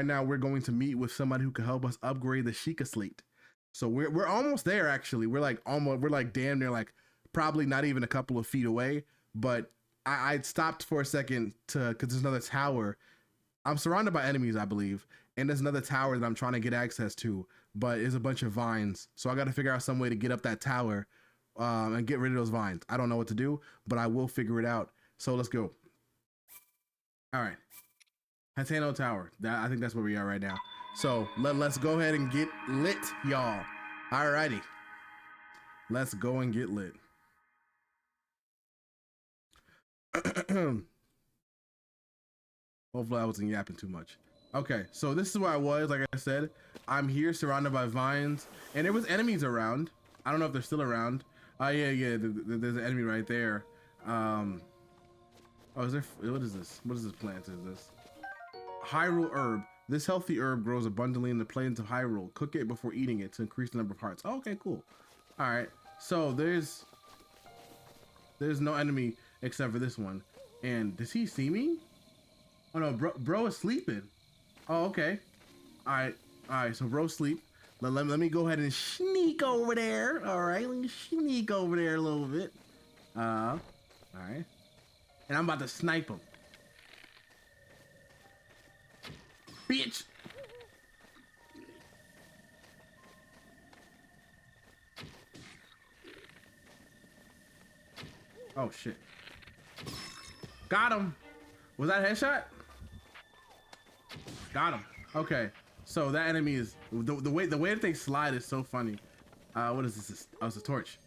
Right now, we're going to meet with somebody who can help us upgrade the Sheikah slate. So we're almost there. Actually, we're like damn near like probably not even a couple of feet away. But I stopped for a second because there's another tower. I'm surrounded by enemies, I believe, and there's another tower that I'm trying to get access to, but it's a bunch of vines. So I got to figure out some way to get up that tower and get rid of those vines. I don't know what to do, but I will figure it out. So let's go. All right. Hatano Tower. I think that's where we are right now. So let's go ahead and get lit, y'all. Alrighty. Let's go and get lit. Hopefully I wasn't yapping too much. Okay, so this is where I was. Like I said, I'm here surrounded by vines, and there was enemies around. I don't know if they're still around. Yeah. There's an enemy right there. Oh, is there? What is this? What is this plant? Is this Hyrule herb? This healthy herb grows abundantly in the plains of Hyrule. Cook it before eating it to increase the number of hearts. Oh, okay, cool. All right, so there's no enemy except for this one. And does he see me? Oh no, bro is sleeping. Oh, okay. All right. So bro sleep. Let me go ahead and sneak over there. All right, let me sneak over there a little bit. All right. And I'm about to snipe him. Bitch. Oh shit. Got him. Was that a headshot? Got him. Okay. So that enemy is the way that they slide is so funny. What is this? Oh, it's a torch.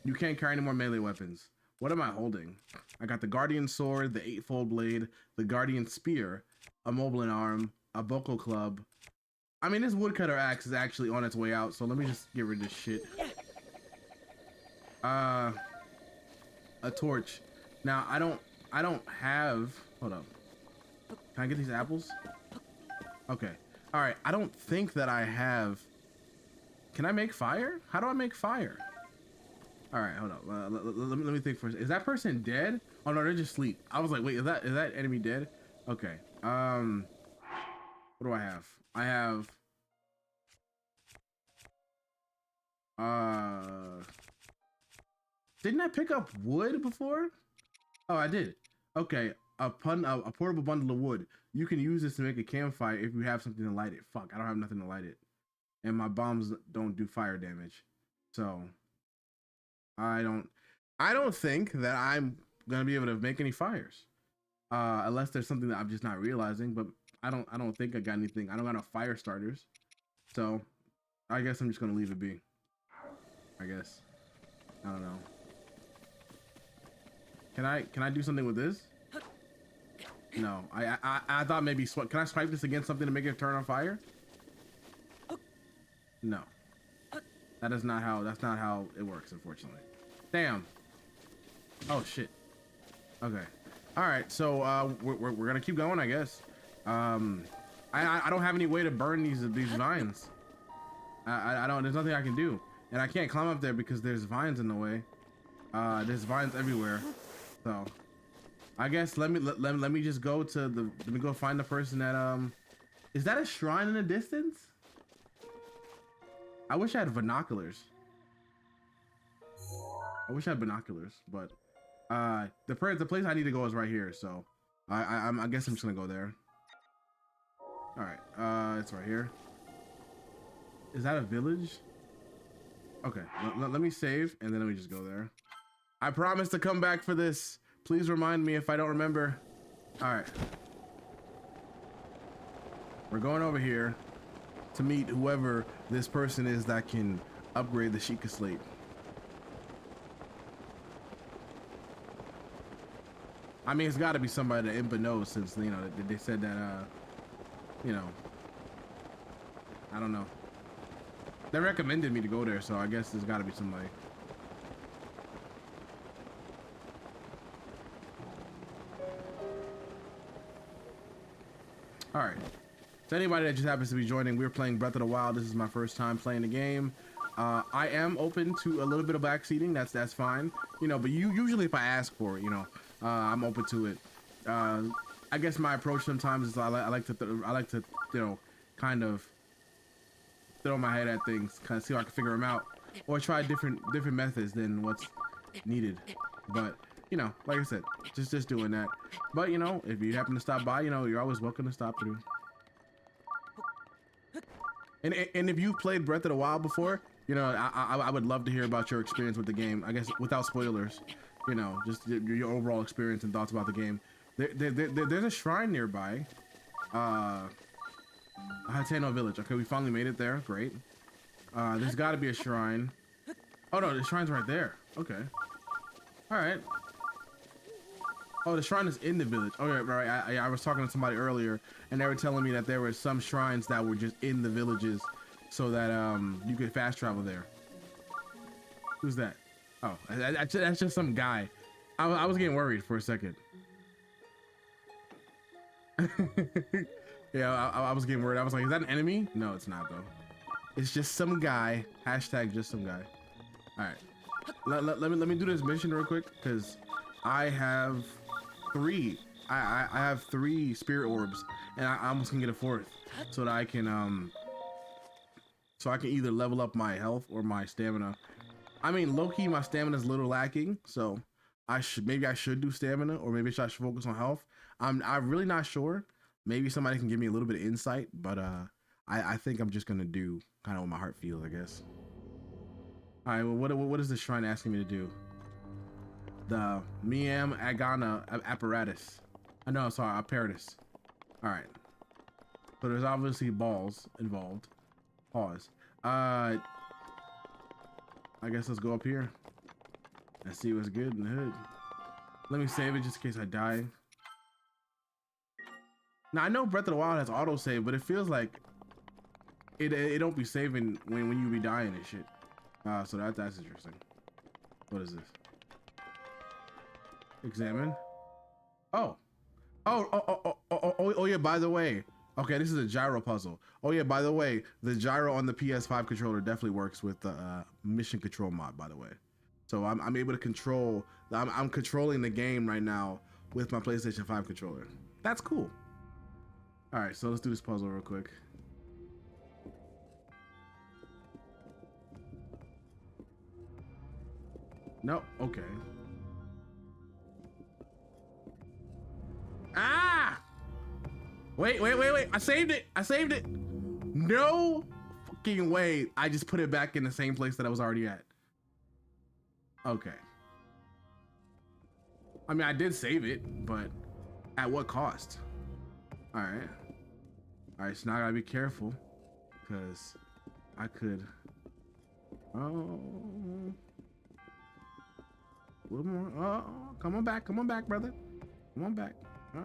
You can't carry any more melee weapons. What am I holding? I got the Guardian Sword, the Eightfold Blade, the Guardian Spear, a Moblin Arm, a Boko Club. I mean, this Woodcutter Axe is actually on its way out, so let me just get rid of this shit. A torch. Now, I don't have... Hold up. Can I get these apples? Okay. All right. I don't think that I have... Can I make fire? How do I make fire? All right, hold on. Let me think first. Is that person dead? Oh no, they're just asleep. I was like, wait, is that enemy dead? Okay. What do I have? I have. Didn't I pick up wood before? Oh, I did. Okay. A portable bundle of wood. You can use this to make a campfire if you have something to light it. Fuck, I don't have nothing to light it, and my bombs don't do fire damage, so. I don't think that I'm gonna be able to make any fires, unless there's something that I'm just not realizing. But I don't think I got anything. I don't got no fire starters, so I guess I'm just gonna leave it be. I guess. I don't know. Can I do something with this? No. I thought maybe can I swipe this against something to make it turn on fire? No. That's not how it works, unfortunately. Damn. Oh shit. Okay. All right. So we're gonna keep going, I guess. I don't have any way to burn these vines. I don't. There's nothing I can do, and I can't climb up there because there's vines in the way. There's vines everywhere. So I guess let me just go to the. Let me go find the person that Is that a shrine in the distance? I wish I had binoculars. But the place I need to go is right here. So I guess I'm just gonna go there. All right, it's right here. Is that a village? Okay, let me save and then let me just go there. I promise to come back for this. Please remind me if I don't remember. All right, we're going over here to meet whoever this person is that can upgrade the Shekiah slate. I mean, it's got to be somebody that Impa knows, since you know they said that you know, I don't know. They recommended me to go there, so I guess there's got to be somebody. All right. So anybody that just happens to be joining, we're playing Breath of the Wild. This is my first time playing the game. I am open to a little bit of backseating. That's fine, you know. But usually if I ask for it, you know, I'm open to it. I guess my approach sometimes is I like to you know, kind of throw my head at things, kind of see if I can figure them out, or try different methods than what's needed. But you know, like I said, just doing that. But you know, if you happen to stop by, you know, you're always welcome to stop through. And if you've played Breath of the Wild before, you know, I would love to hear about your experience with the game. I guess without spoilers, you know, just your overall experience and thoughts about the game. There's a shrine nearby. Hateno Village. Okay, we finally made it there. Great. There's got to be a shrine. Oh no, the shrine's right there. Okay. All right. Oh, the shrine is in the village. Oh yeah, right. I was talking to somebody earlier, and they were telling me that there were some shrines that were just in the villages, so that you could fast travel there. Who's that? Oh, that's just some guy. I was getting worried for a second. Yeah, I was getting worried. I was like, is that an enemy? No, it's not though. It's just some guy. Hashtag just some guy. All right. Let me do this mission real quick, because I have 3. I have 3 spirit orbs, and I almost can get a 4th, so that I can either level up my health or my stamina. I mean, low-key, my stamina is a little lacking, so maybe I should do stamina, or maybe I should focus on health. I'm really not sure. Maybe somebody can give me a little bit of insight, but I think I'm just gonna do kind of what my heart feels, I guess. All right, well, what is this shrine asking me to do? The Miam Agana apparatus. I know, sorry, apparatus. All right. So there's obviously balls involved. Pause. I guess let's go up here. Let's see what's good in the hood. Let me save it just in case I die. Now I know Breath of the Wild has autosave, but it feels like it don't be saving when you be dying and shit. So that's interesting. What is this? Examine. Oh yeah, by the way. Okay, this is a gyro puzzle. Oh yeah, by the way, the gyro on the PS5 controller definitely works with the mission control mod, by the way. So I'm able to control, I'm controlling the game right now with my PlayStation 5 controller. That's cool. All right, so let's do this puzzle real quick. No, okay. Ah! Wait. I saved it. No fucking way. I just put it back in the same place that I was already at. Okay. I mean, I did save it, but at what cost? All right, so now I gotta be careful, because I could, oh, a little more. Oh, come on back, brother. Come on back. All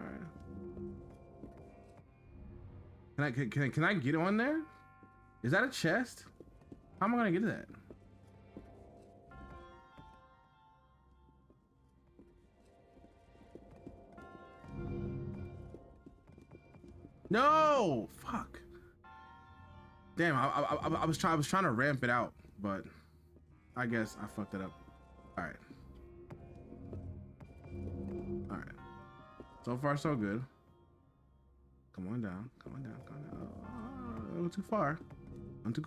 right. Can I get on there? Is that a chest? How am I gonna get to that? No, fuck. Damn, I was trying to ramp it out, but I guess I fucked it up. All right. So far, so good. Come on down. Oh, don't go too far. Don't go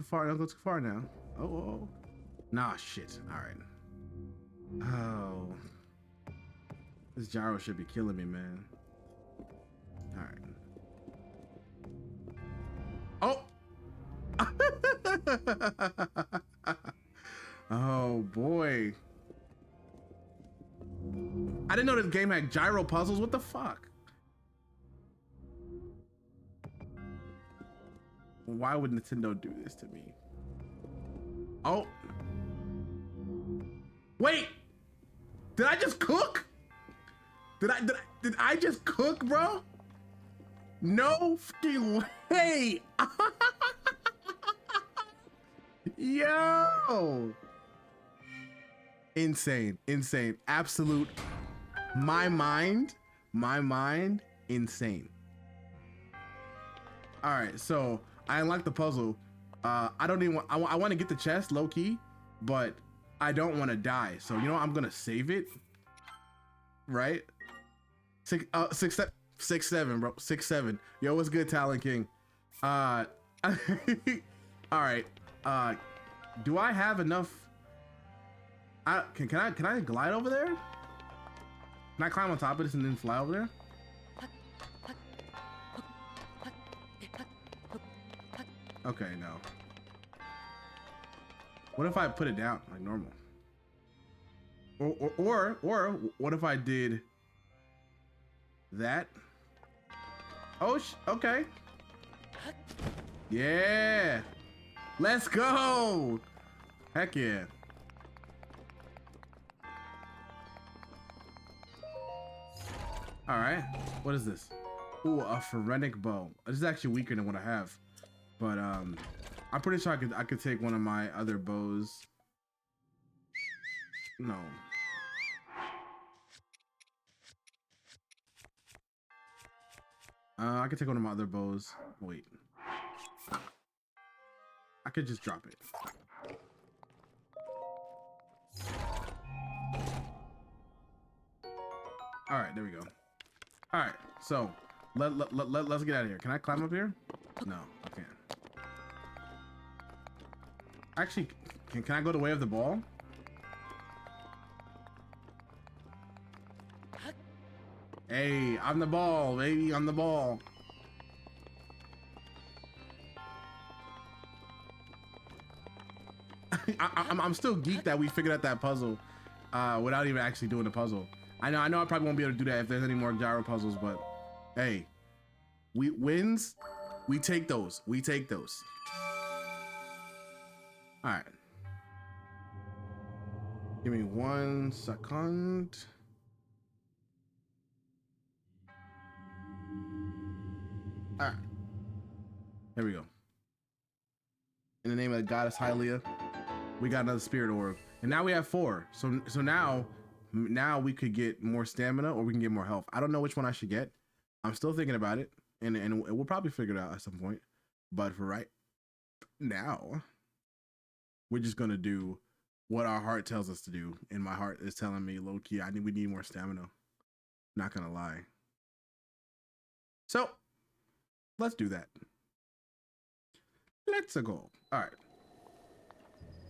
too far now. Oh. Nah, shit. All right. Oh. This gyro should be killing me, man. All right. Oh! Oh boy. I didn't know this game had gyro puzzles. What the fuck? Why would Nintendo do this to me? Oh. Wait! Did I just cook? Did I just cook, bro? No fucking way! Yo! Insane. Absolute. My mind, insane. All right, so I unlocked the puzzle. I don't even want, I want to get the chest low key, but I don't want to die. So, you know, I'm going to save it. Right? 6'7", bro. 6'7". Yo, what's good, Talon King? All right. Do I have enough? Can I glide over there? Can I climb on top of this and then fly over there? Okay, no. What if I put it down like normal? Or what if I did that? Oh, okay. Yeah. Let's go. Heck yeah. All right. What is this? Ooh, a phoretic bow. This is actually weaker than what I have, but I'm pretty sure I could take one of my other bows. No. I could take one of my other bows. Wait. I could just drop it. All right, there we go. All right, so let's get out of here. Can I climb up here? No, I can't. Actually, can I go the way of the ball? Hey, I'm the ball, baby. I'm the ball. I'm still geeked that we figured out that puzzle without even actually doing the puzzle. I know I probably won't be able to do that if there's any more gyro puzzles, but hey, wins, we take those. We take those. All right. Give me 1 second. All right. There we go. In the name of the goddess Hylia, we got another spirit orb, and now we have 4. So now we could get more stamina, or we can get more health. I don't know which one I should get. I'm still thinking about it, and we'll probably figure it out at some point. But for right now, we're just gonna do what our heart tells us to do, and my heart is telling me, low key, we need more stamina. Not gonna lie. So let's do that. Let's go. All right.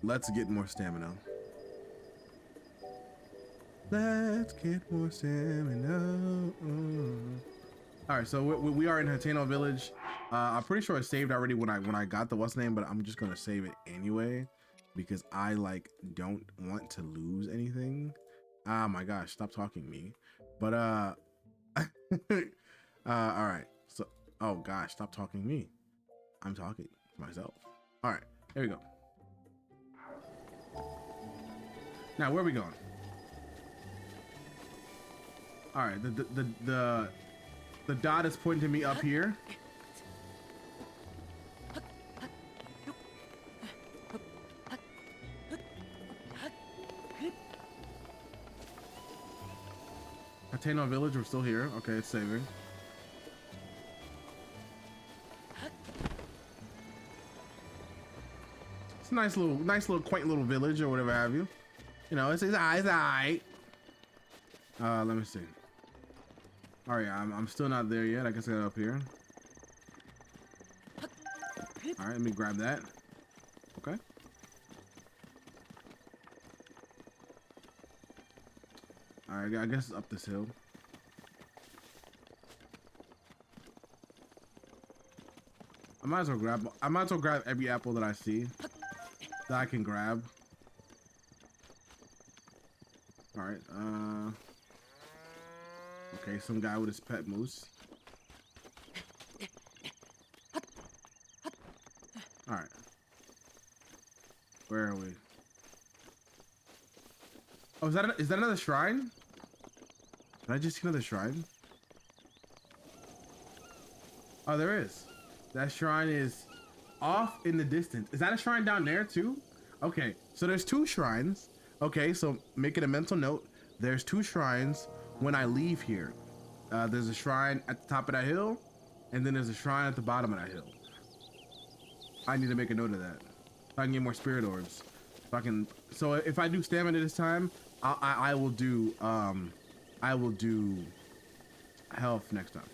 Let's get more stamina. Let's get more stamina. All right, so we are in Hateno Village. I'm pretty sure I saved already when I got the what's name, but I'm just gonna save it anyway because I don't want to lose anything. Ah, my gosh, stop talking me. But all right. So, oh gosh, stop talking me. I'm talking to myself. All right, there we go. Now, where are we going? All right, the dot is pointing to me up here. Hateno Village, we're still here. Okay, it's saving. It's a nice little quaint little village or whatever have you. You know, it's alright. Let me see. All right, I'm still not there yet. I guess I got up here. All right, let me grab that. Okay. All right, I guess it's up this hill. I might as well grab every apple that I see that I can grab. All right. Okay, some guy with his pet moose. All right. Where are we? Oh, is that another shrine? Did I just see another shrine? Oh, there is. That shrine is off in the distance. Is that a shrine down there too? Okay, so there's 2 shrines. Okay, so making a mental note, there's 2 shrines when I leave here. There's a shrine at the top of that hill, and then there's a shrine at the bottom of that hill. I need to make a note of that. So I can get more spirit orbs. So if I do stamina this time, I will do health next time.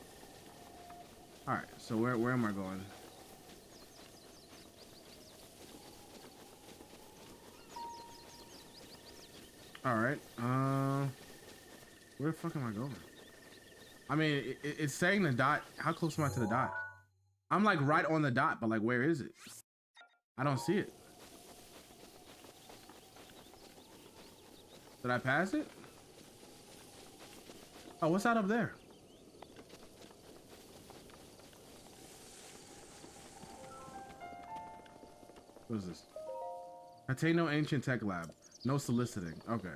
All right, so where am I going? All right, where the fuck am I going? I mean, it's saying the dot. How close am I to the dot? I'm like right on the dot, but like, where is it? I don't see it. Did I pass it? Oh, what's that up there? What is this? Attain no ancient tech lab. No soliciting. Okay.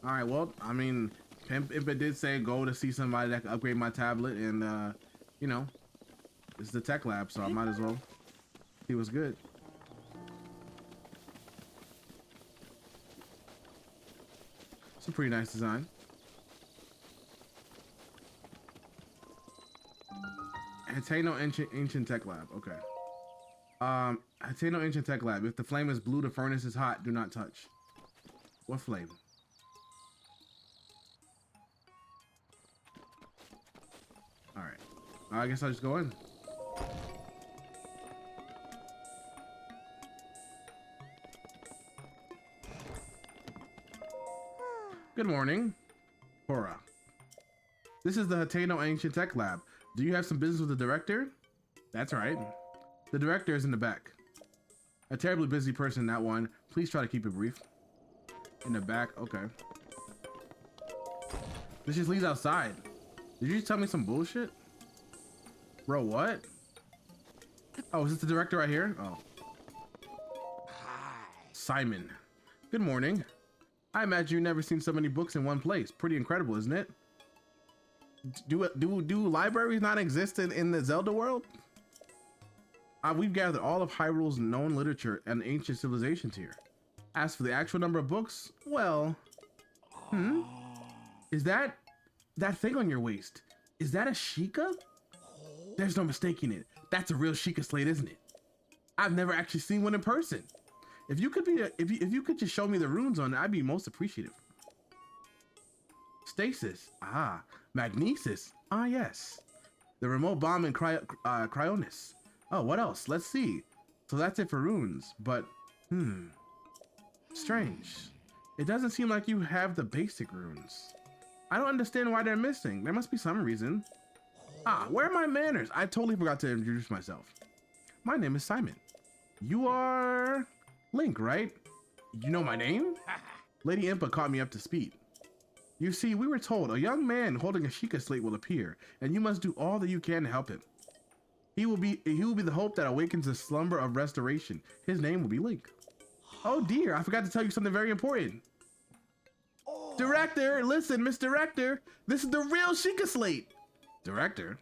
All right. Well, I mean, if it did say go to see somebody that can upgrade my tablet, and you know, it's the tech lab, so I might as well see what's good. It's a pretty nice design. Attain no ancient tech lab. Okay. Attain no ancient tech lab. If the flame is blue, the furnace is hot. Do not touch. What flame? All right. I guess I'll just go in. Good morning, Hora. This is the Hateno Ancient Tech Lab. Do you have some business with the director? That's right. The director is in the back. A terribly busy person, that one. Please try to keep it brief. In the back, okay. This just leads outside. Did you just tell me some bullshit? Bro, what? Oh, is this the director right here? Oh. Hi. Simon. Good morning. I imagine you've never seen so many books in one place. Pretty incredible, isn't it? Do libraries not exist in the Zelda world? We've gathered all of Hyrule's known literature and ancient civilizations here. As for the actual number of books, well, is that thing on your waist? Is that a Shekiah? There's no mistaking it. That's a real Shekiah slate, isn't it? I've never actually seen one in person. If you could just show me the runes on it, I'd be most appreciative. Stasis, magnesis, yes. The remote bomb and cryonis. Oh, what else? Let's see. So that's it for runes, but strange. It doesn't seem like you have the basic runes. I don't understand why they're missing. There must be some reason. Where are my manners? I totally forgot to introduce myself. My name is Simon. You are Link, right? You know my name? Lady Impa caught me up to speed. You see, we were told a young man holding a Shekiah slate will appear, and you must do all that you can to help him. He will be the hope that awakens the slumber of restoration. His name will be Link. Oh dear, I forgot to tell you something very important. Director, listen, Miss Director, this is the real Shekiah slate. Director?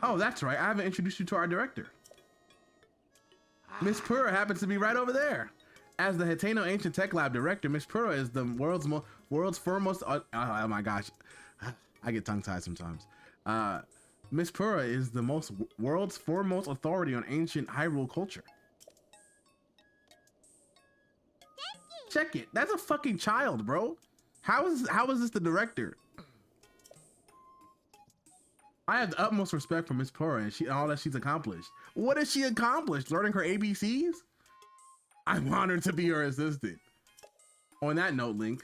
Oh, that's right, I haven't introduced you to our director. Miss Pura happens to be right over there. As the Hateno Ancient Tech Lab director, Miss Pura is the world's foremost. Oh my gosh, I get tongue-tied sometimes. Miss Pura is the world's foremost authority on ancient Hyrule culture. Check it. That's a fucking child, bro. How is this the director? I have the utmost respect for Miss Pura and all that she's accomplished. What has she accomplished? Learning her ABCs? I'm honored to be her assistant. On that note, Link,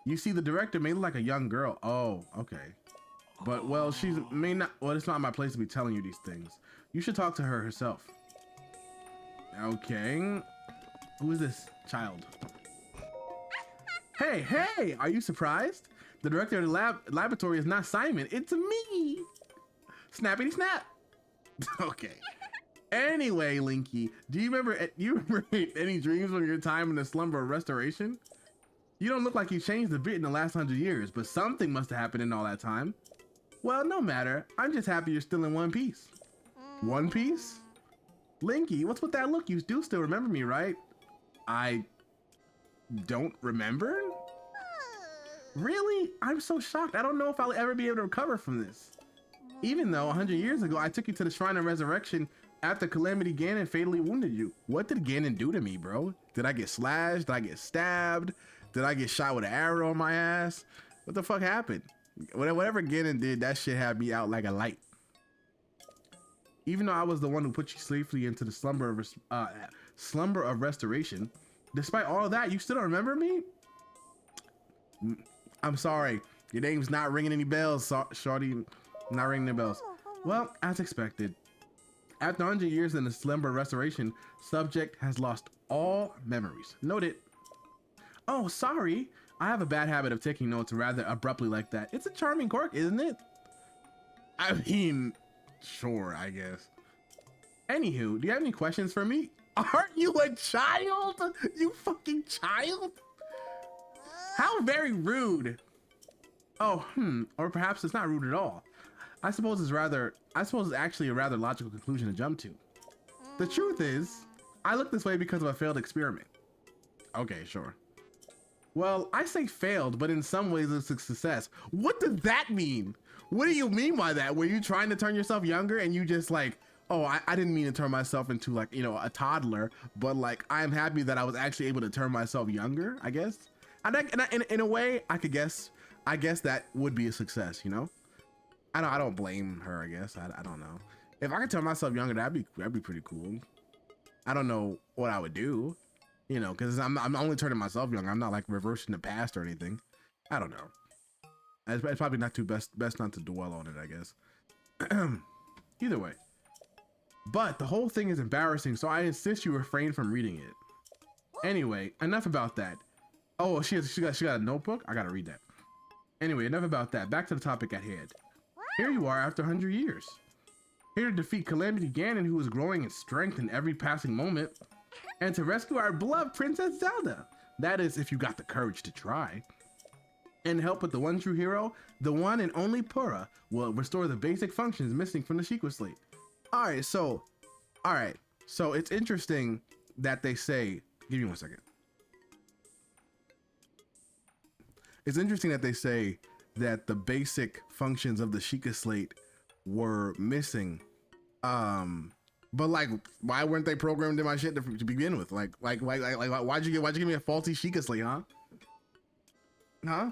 you see the director may look like a young girl. Oh, okay. But well, it's not my place to be telling you these things. You should talk to her herself. Okay. Who is this child? Hey, are you surprised? The director of the laboratory is not Simon, it's me. Snappity snap. Okay. Anyway, Linky, do you remember any dreams from your time in the slumber of restoration? You don't look like you changed a bit in the last 100 years, but something must have happened in all that time. Well, no matter. I'm just happy you're still in one piece. One Piece? Linky, what's with that look? You do still remember me, right? I don't remember? Really? I'm so shocked. I don't know if I'll ever be able to recover from this. Even though 100 years ago, I took you to the Shrine of Resurrection after Calamity Ganon fatally wounded you. What did Ganon do to me, bro? Did I get slashed? Did I get stabbed? Did I get shot with an arrow in my ass? What the fuck happened? Whatever Ganon did, that shit had me out like a light. Even though I was the one who put you safely into the slumber of restoration, despite all of that, you still don't remember me? I'm sorry. Your name's not ringing any bells, shorty. Not ringing any bells. Well, as expected. After 100 years in the slumber restoration, subject has lost all memories. Noted. Oh, sorry. I have a bad habit of taking notes rather abruptly like that. It's a charming quirk, isn't it? I mean, sure, I guess. Anywho, do you have any questions for me? Aren't you a child? You fucking child? How very rude. Oh, or perhaps it's not rude at all. I suppose it's actually a rather logical conclusion to jump to. The truth is, I look this way because of a failed experiment. Okay, sure. Well, I say failed, but in some ways it's a success. What does that mean? What do you mean by that? Were you trying to turn yourself younger and you just like, oh, I didn't mean to turn myself into like, you know, a toddler, but like, I'm happy that I was actually able to turn myself younger, I guess. And in a way, I guess that would be a success, you know? I don't blame her, I guess. I don't know. If I could turn myself younger, that'd be pretty cool. I don't know what I would do, you know, because I'm only turning myself younger. I'm not like reversing the past or anything. I don't know. It's probably not too best not to dwell on it, I guess. Either way. But the whole thing is embarrassing, so I insist you refrain from reading it. Anyway, enough about that. Oh, she got a notebook? I gotta read that. Anyway, enough about that. Back to the topic at hand. Here you are after 100 years. Here to defeat Calamity Ganon, who is growing in strength in every passing moment, and to rescue our beloved Princess Zelda. That is, if you got the courage to try. And help with the one true hero, the one and only Purah will restore the basic functions missing from the Shekiah Slate. Alright, so it's interesting that they say, give me 1 second. It's interesting that they say that the basic functions of the Shekiah Slate were missing. But like, why weren't they programmed in my shit to begin with? Like, why'd you give me a faulty Shekiah Slate, huh? Huh?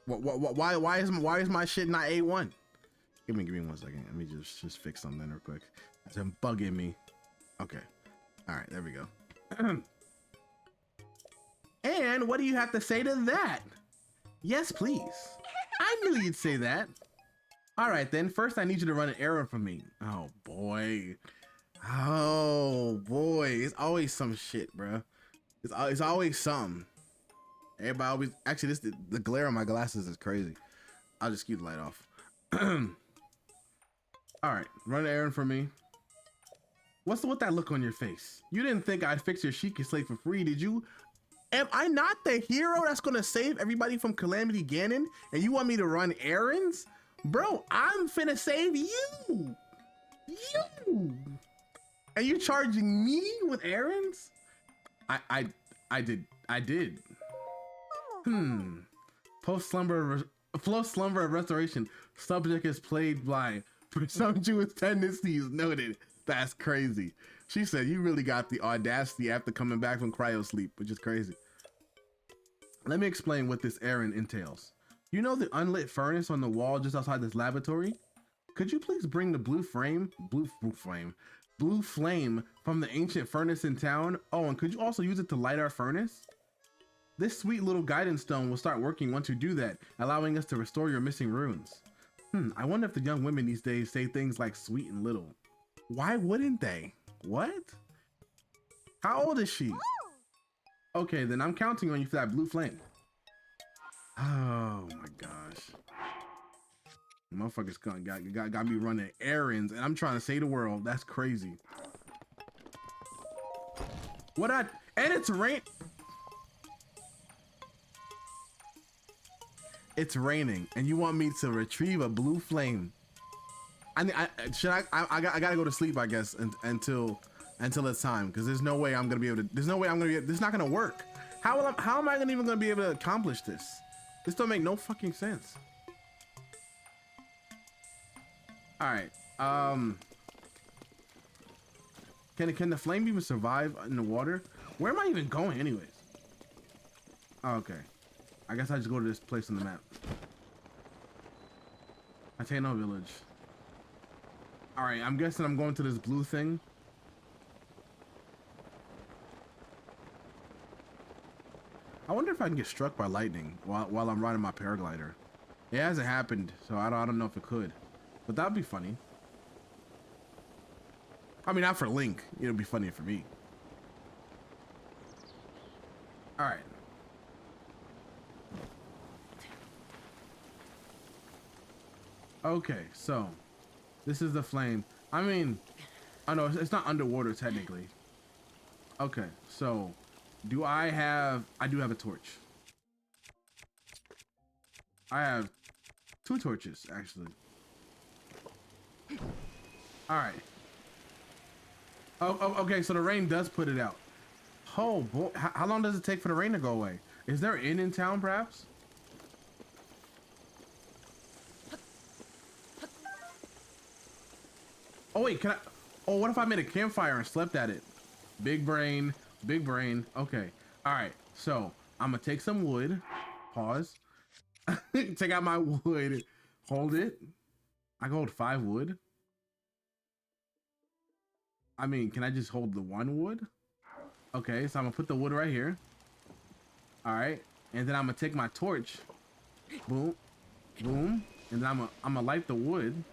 Why is my shit not A1? Give me 1 second. Let me just fix something real quick. It's been bugging me. Okay. All right, there we go. And what do you have to say to that? Yes, please. I knew you'd say that. All right, then. First, I need you to run an errand for me. Oh, boy. Oh, boy. It's always some shit, bro. It's always something. Everybody always... Actually, the glare on my glasses is crazy. I'll just keep the light off. All right, run an errand for me. What's with that look on your face? You didn't think I'd fix your Shekiah Slate for free, did you? Am I not the hero that's gonna save everybody from Calamity Ganon? And you want me to run errands? Bro, I'm finna save you! You! And you charging me with errands? I did. Post slumber of restoration. Subject is plagued by presumptuous tendencies. Noted. That's crazy. She said you really got the audacity after coming back from cryo sleep, which is crazy. Let me explain what this errand entails. You know the unlit furnace on the wall just outside this laboratory? Could you please bring the blue flame from the ancient furnace in town? Oh, and could you also use it to light our furnace? This sweet little guidance stone will start working once you do that, allowing us to restore your missing runes. I wonder if the young women these days say things like sweet and little. Why wouldn't they? What? How old is she? Okay, then I'm counting on you for that blue flame. Oh my gosh. Motherfuckers got me running errands and I'm trying to save the world. That's crazy. And it's It's raining and you want me to retrieve a blue flame. I gotta go to sleep, I guess, until it's time, because there's no way I'm gonna be able to. This is not gonna work. How am I even gonna be able to accomplish this? This don't make no fucking sense. All right. Can the flame even survive in the water? Where am I even going, anyways? Oh, okay. I guess I just go to this place on the map. Atano village. All right, I'm guessing I'm going to this blue thing. I wonder if I can get struck by lightning while I'm riding my paraglider. It hasn't happened, so I don't know if it could, but that'd be funny. I mean, not for Link. It'll be funny for me. All right. Okay, so this is the flame. I mean, I know it's not underwater technically. Okay, so I do have a torch. I have 2 torches actually. All right. Oh, okay, so the rain does put it out. Oh boy, how long does it take for the rain to go away? Is there an inn in town perhaps? Oh wait, can I? Oh, what if I made a campfire and slept at it? Big brain, big brain. Okay, all right. So I'm gonna take some wood. Pause. Take out my wood. Hold it. I can hold 5 wood. I mean, can I just hold the 1 wood? Okay, so I'm gonna put the wood right here. All right, and then I'm gonna take my torch. Boom, boom, and then I'm gonna light the wood.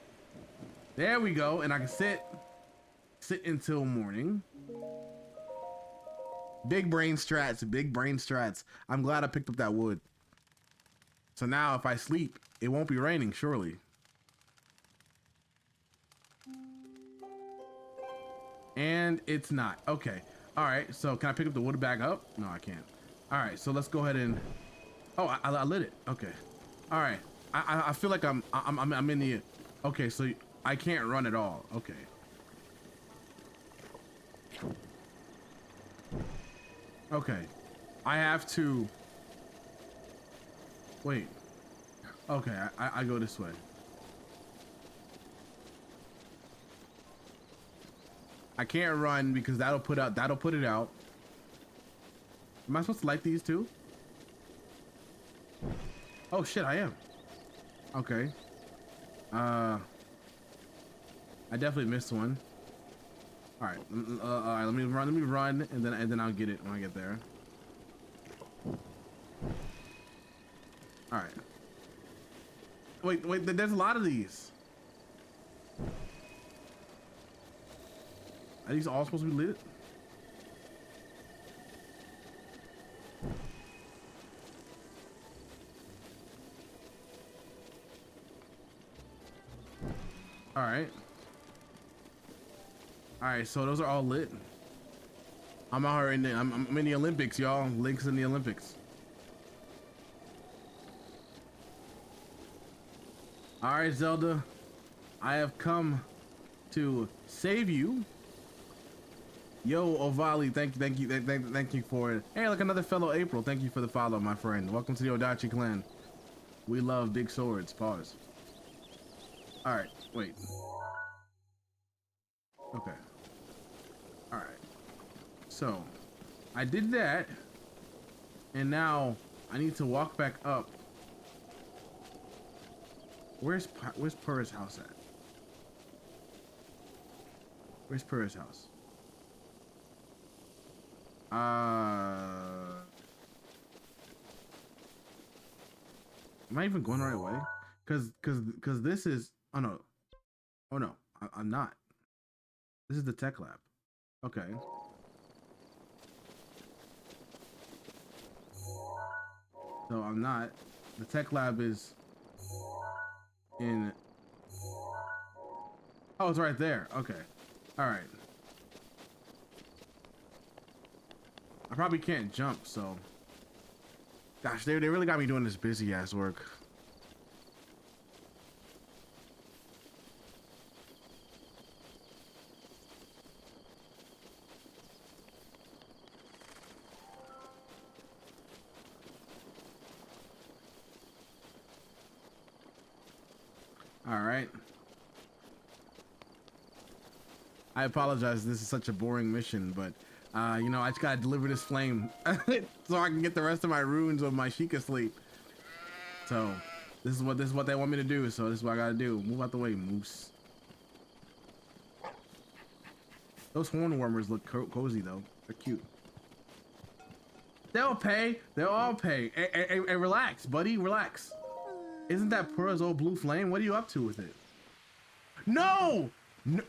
There we go, and I can sit until morning. Big brain strats, big brain strats. I'm glad I picked up that wood. So now if I sleep, it won't be raining, surely. And it's not. Okay. All right, so can I pick up the wood back up? No, I can't. All right, so let's go ahead and... Oh, I lit it. Okay. All right. I feel like I'm in the... Okay, so I can't run at all. Okay. Okay. I have to... Wait. Okay, I go this way. I can't run because that'll put it out. Am I supposed to light these too? Oh shit, I am. Okay. I definitely missed one. All right, let me run, and then I'll get it when I get there. All right. Wait, there's a lot of these. Are these all supposed to be lit? All right. All right, so those are all lit. I'm out here I'm in the Olympics, y'all. Link's in the Olympics. All right, Zelda, I have come to save you. Yo, Ovali, thank you for it. Hey, look, another fellow April. Thank you for the follow, my friend. Welcome to the Odachi clan. We love big swords. Pause. All right, wait. Okay. All right. So, I did that, and now I need to walk back up. Where's Purr's house at? Where's Purr's house? Am I even going the right way? Cause this is, oh no, I'm not. This is the tech lab. Okay. So I'm not. The tech lab is in. Oh, it's right there. Okay. All right. I probably can't jump, so. Gosh, they really got me doing this busy ass work. All right. I apologize. This is such a boring mission, but you know, I just gotta deliver this flame so I can get the rest of my runes of my Shekiah sleep. So, This is what they want me to do, so this is what I gotta do. Move out the way, moose. Those horn warmers look cozy though. They're cute. They'll pay. They'll all pay. Hey, relax, buddy. Relax. Isn't that Pura's old blue flame? What are you up to with it? No! No.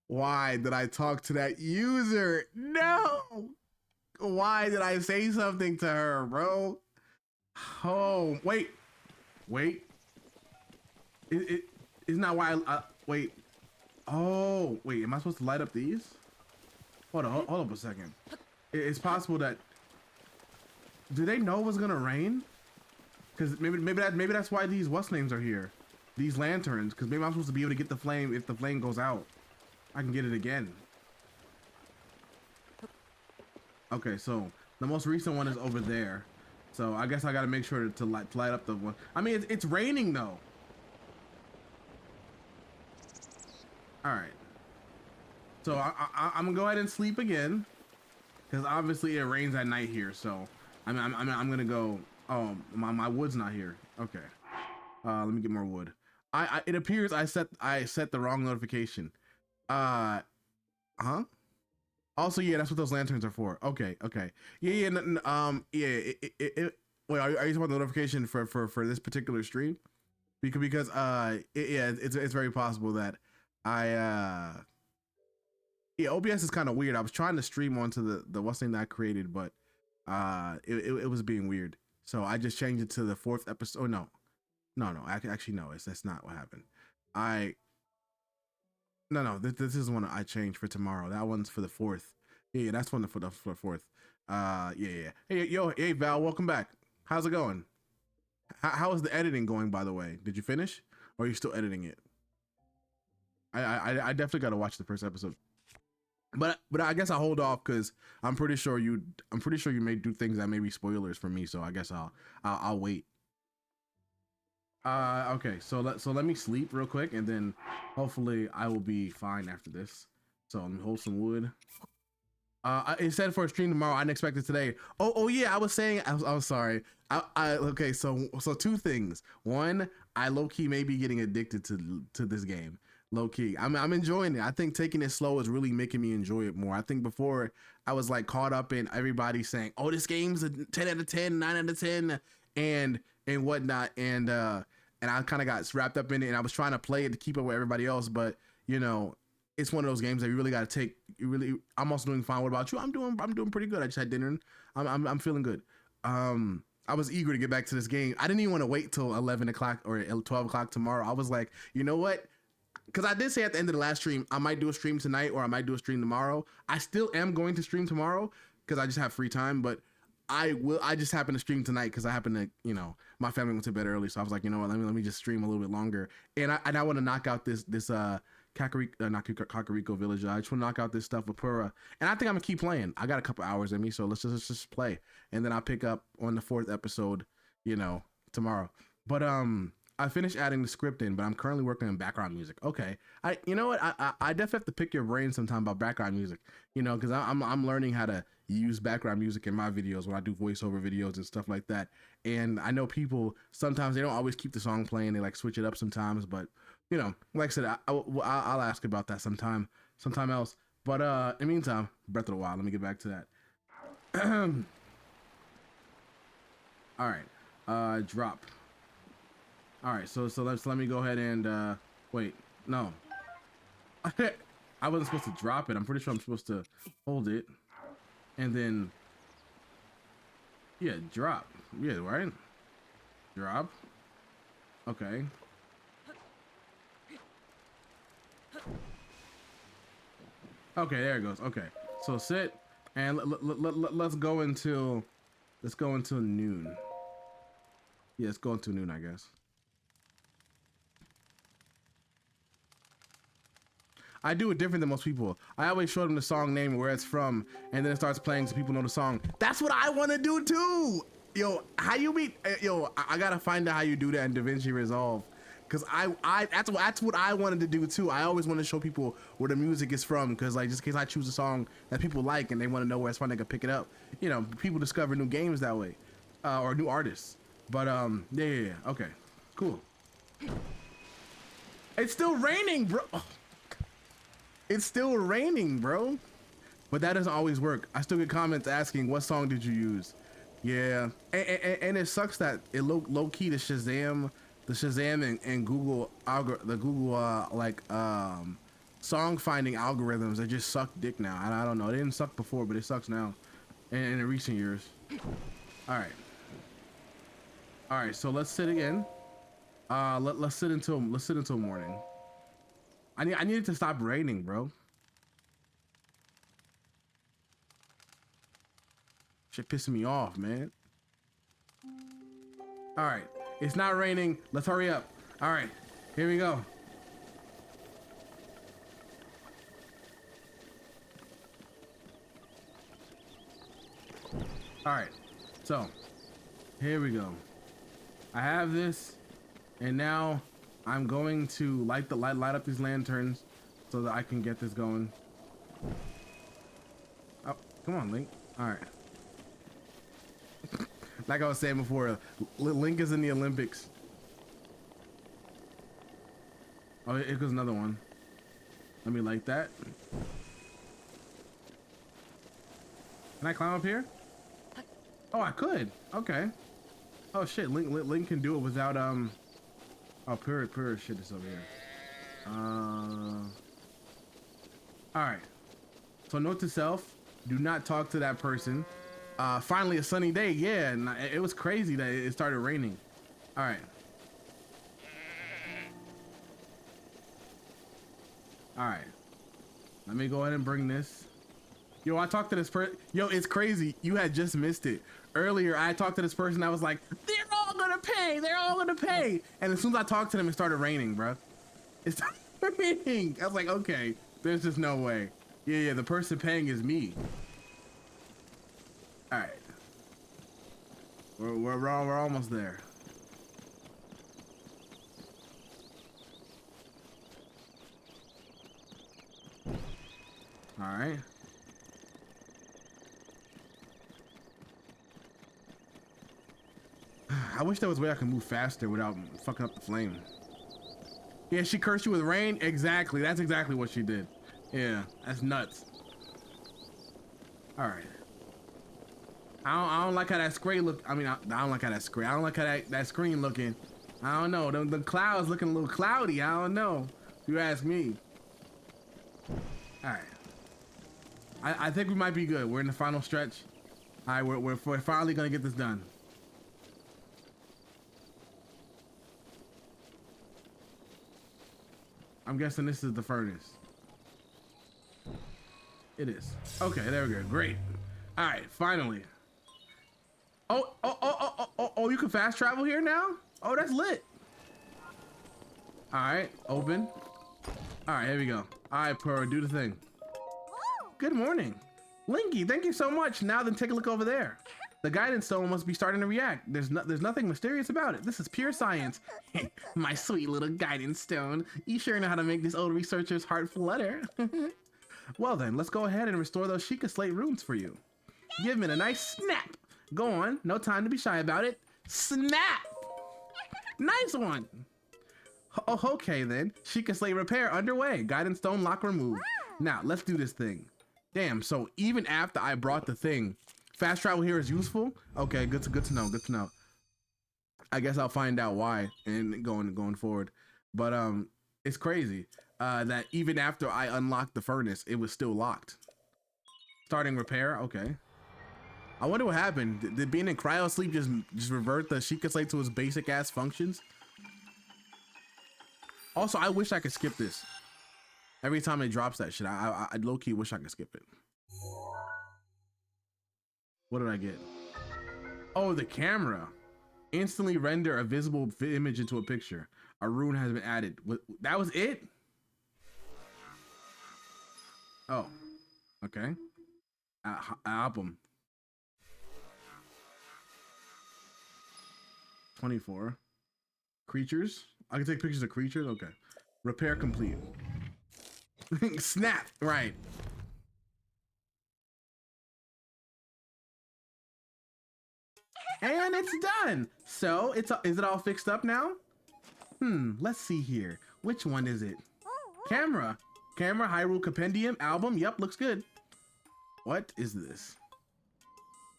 Why did I talk to that user? No! Why did I say something to her, bro? Oh, wait. Wait. Isn't that why wait. Oh, wait, am I supposed to light up these? Hold up a second. It's possible that... Do they know what's gonna rain? Because maybe that's why these what's names are here. These lanterns, because maybe I'm supposed to be able to get the flame if the flame goes out. I can get it again. Okay, so the most recent one is over there. So I guess I gotta make sure to light up the one. I mean, it's raining though. All right. So I'm gonna go ahead and sleep again, because obviously it rains at night here. So I'm gonna go. Oh, my wood's not here. Okay. Let me get more wood. It appears I set the wrong notification. Huh? Also, yeah, that's what those lanterns are for. Okay. Yeah. Wait, are you talking about the notification for this particular stream? Because it's very possible that OBS is kind of weird. I was trying to stream onto the what's name that I created, but it was being weird. So I just changed it to the 4th episode. No. Actually, no. That's not what happened. No. This is one I changed for tomorrow. That one's for the 4th. Yeah, that's one for the 4th. Yeah. Hey, Val, welcome back. How's it going? How is the editing going, by the way? Did you finish, or are you still editing it? I definitely got to watch the first episode. But I guess I'll hold off, because I'm pretty sure you may do things that may be spoilers for me. So I guess I'll wait. Okay, so let me sleep real quick, and then hopefully I will be fine after this. So let me hold some wood. It said for a stream tomorrow. I didn't expect it today. Oh yeah, I was saying. I'm sorry. Okay. So 2 things. One, I low key may be getting addicted to this game. Low key, I'm enjoying it. I think taking it slow is really making me enjoy it more. I think before I was like caught up in everybody saying, "Oh, this game's a 10 out of 10, 9 out of 10," and whatnot, and I kind of got wrapped up in it, and I was trying to play it to keep up with everybody else, but it's one of those games that you really got to take. I'm also doing fine. What about you? I'm doing pretty good. I just had dinner, and I'm feeling good. I was eager to get back to this game. I didn't even want to wait till 11 o'clock or 12 o'clock tomorrow. I was like, you know what? Because I did say at the end of the last stream, I might do a stream tonight, or I might do a stream tomorrow. I still am going to stream tomorrow because I just have free time, but I just happen to stream tonight because I happen to, my family went to bed early, so I was like, you know what, let me just stream a little bit longer, and I want to knock out this Kakariko Village. I just want to knock out this stuff with Pura, and I think I'm gonna keep playing. I got a couple hours in me, so let's just play, and then I'll pick up on the 4th episode, tomorrow. But I finished adding the script in, but I'm currently working on background music. Okay, you know what? I definitely have to pick your brain sometime about background music. Because I'm learning how to use background music in my videos when I do voiceover videos and stuff like that. And I know people sometimes they don't always keep the song playing. They like switch it up sometimes. But like I said, I'll ask about that sometime else. But in the meantime, Breath of the Wild. Let me get back to that. All right, drop. All right, so let me go ahead and wait. No, I wasn't supposed to drop it. I'm pretty sure I'm supposed to hold it, and then drop. Yeah, right. Drop. Okay. Okay, there it goes. Okay, so sit and let's go until noon. Yeah, let's go until noon, I guess. I do it different than most people. I always show them the song name and where it's from, and then it starts playing so people know the song. That's what I want to do too. How you meet? I gotta find out how you do that in DaVinci Resolve, Cause that's what I wanted to do too. I always want to show people where the music is from, cause like just in case I choose a song that people like and they want to know where it's from, they can pick it up. You know, people discover new games that way, or new artists. But yeah, okay, cool. It's still raining, bro. It's still raining, bro. But that doesn't always work. I still get comments asking, what song did you use? Yeah, and it sucks that it low key the Shazam and Google the Google song finding algorithms, they just suck dick now. I don't know. They didn't suck before, but it sucks now, in recent years. All right. So let's sit again. Let's sit until morning. I need it to stop raining, bro. Shit pissing me off, man. All right, it's not raining. Let's hurry up. All right, here we go. All right, so here we go. I have this, and now I'm going to light up these lanterns so that I can get this going. Oh, come on, Link. All right. Like I was saying before, Link is in the Olympics. Oh, here goes another one. Let me light that. Can I climb up here? Oh, I could. Okay. Oh shit, Link can do it without oh, pure shit is over here. All right. So note to self: do not talk to that person. Finally a sunny day. Yeah, and it was crazy that it started raining. All right. All right. Let me go ahead and bring this. Yo, I talked to this person. Yo, it's crazy. You had just missed it. Earlier, I talked to this person. I was like, they're all gonna pay. They're all gonna pay. And as soon as I talked to them, it started raining, bro. It started raining. I was like, okay, there's just no way. Yeah, the person paying is me. All right. We're almost there. All right. I wish there was a way I could move faster without fucking up the flame. Yeah, she cursed you with rain? Exactly. That's exactly what she did. Yeah, that's nuts. All right. I don't like how that screen look. I mean, I don't like how that screen. I don't like how that screen looking. I don't know. The clouds looking a little cloudy. I don't know. If you ask me. All right. I think we might be good. We're in the final stretch. All right, we're finally gonna get this done. I'm guessing this is the furnace. It is. Okay, there we go. Great. All right, finally. Oh, you can fast travel here now? Oh, that's lit. All right, open. All right, here we go. All right, Pearl, do the thing. Good morning. Linky, thank you so much. Now then take a look over there. The guidance stone must be starting to react. There's nothing mysterious about it. This is pure science. My sweet little guidance stone. You sure know how to make this old researcher's heart flutter. Well then, let's go ahead and restore those Shekiah Slate runes for you. Give it a nice snap. Go on, no time to be shy about it. Snap! Nice one. Oh, okay then. Shekiah Slate repair underway. Guidance stone lock removed. Now, let's do this thing. Damn, so even after I brought the thing, fast travel here is useful? Okay, good to know. I guess I'll find out why and going forward. But it's crazy that even after I unlocked the furnace, it was still locked. Starting repair, okay. I wonder what happened. Did being in cryo sleep just revert the Shekiah Slate to its basic ass functions? Also, I wish I could skip this. Every time it drops that shit, I low-key wish I could skip it. What did I get? Oh, the camera. Instantly render a visible image into a picture. A rune has been added. That was it? Oh, okay. Album. 24. Creatures. I can take pictures of creatures. Okay. Repair complete. Snap. Right. And it's done. So is it all fixed up now? Let's see here. Which one is it? Camera. Hyrule Compendium album. Yep, looks good. What is this?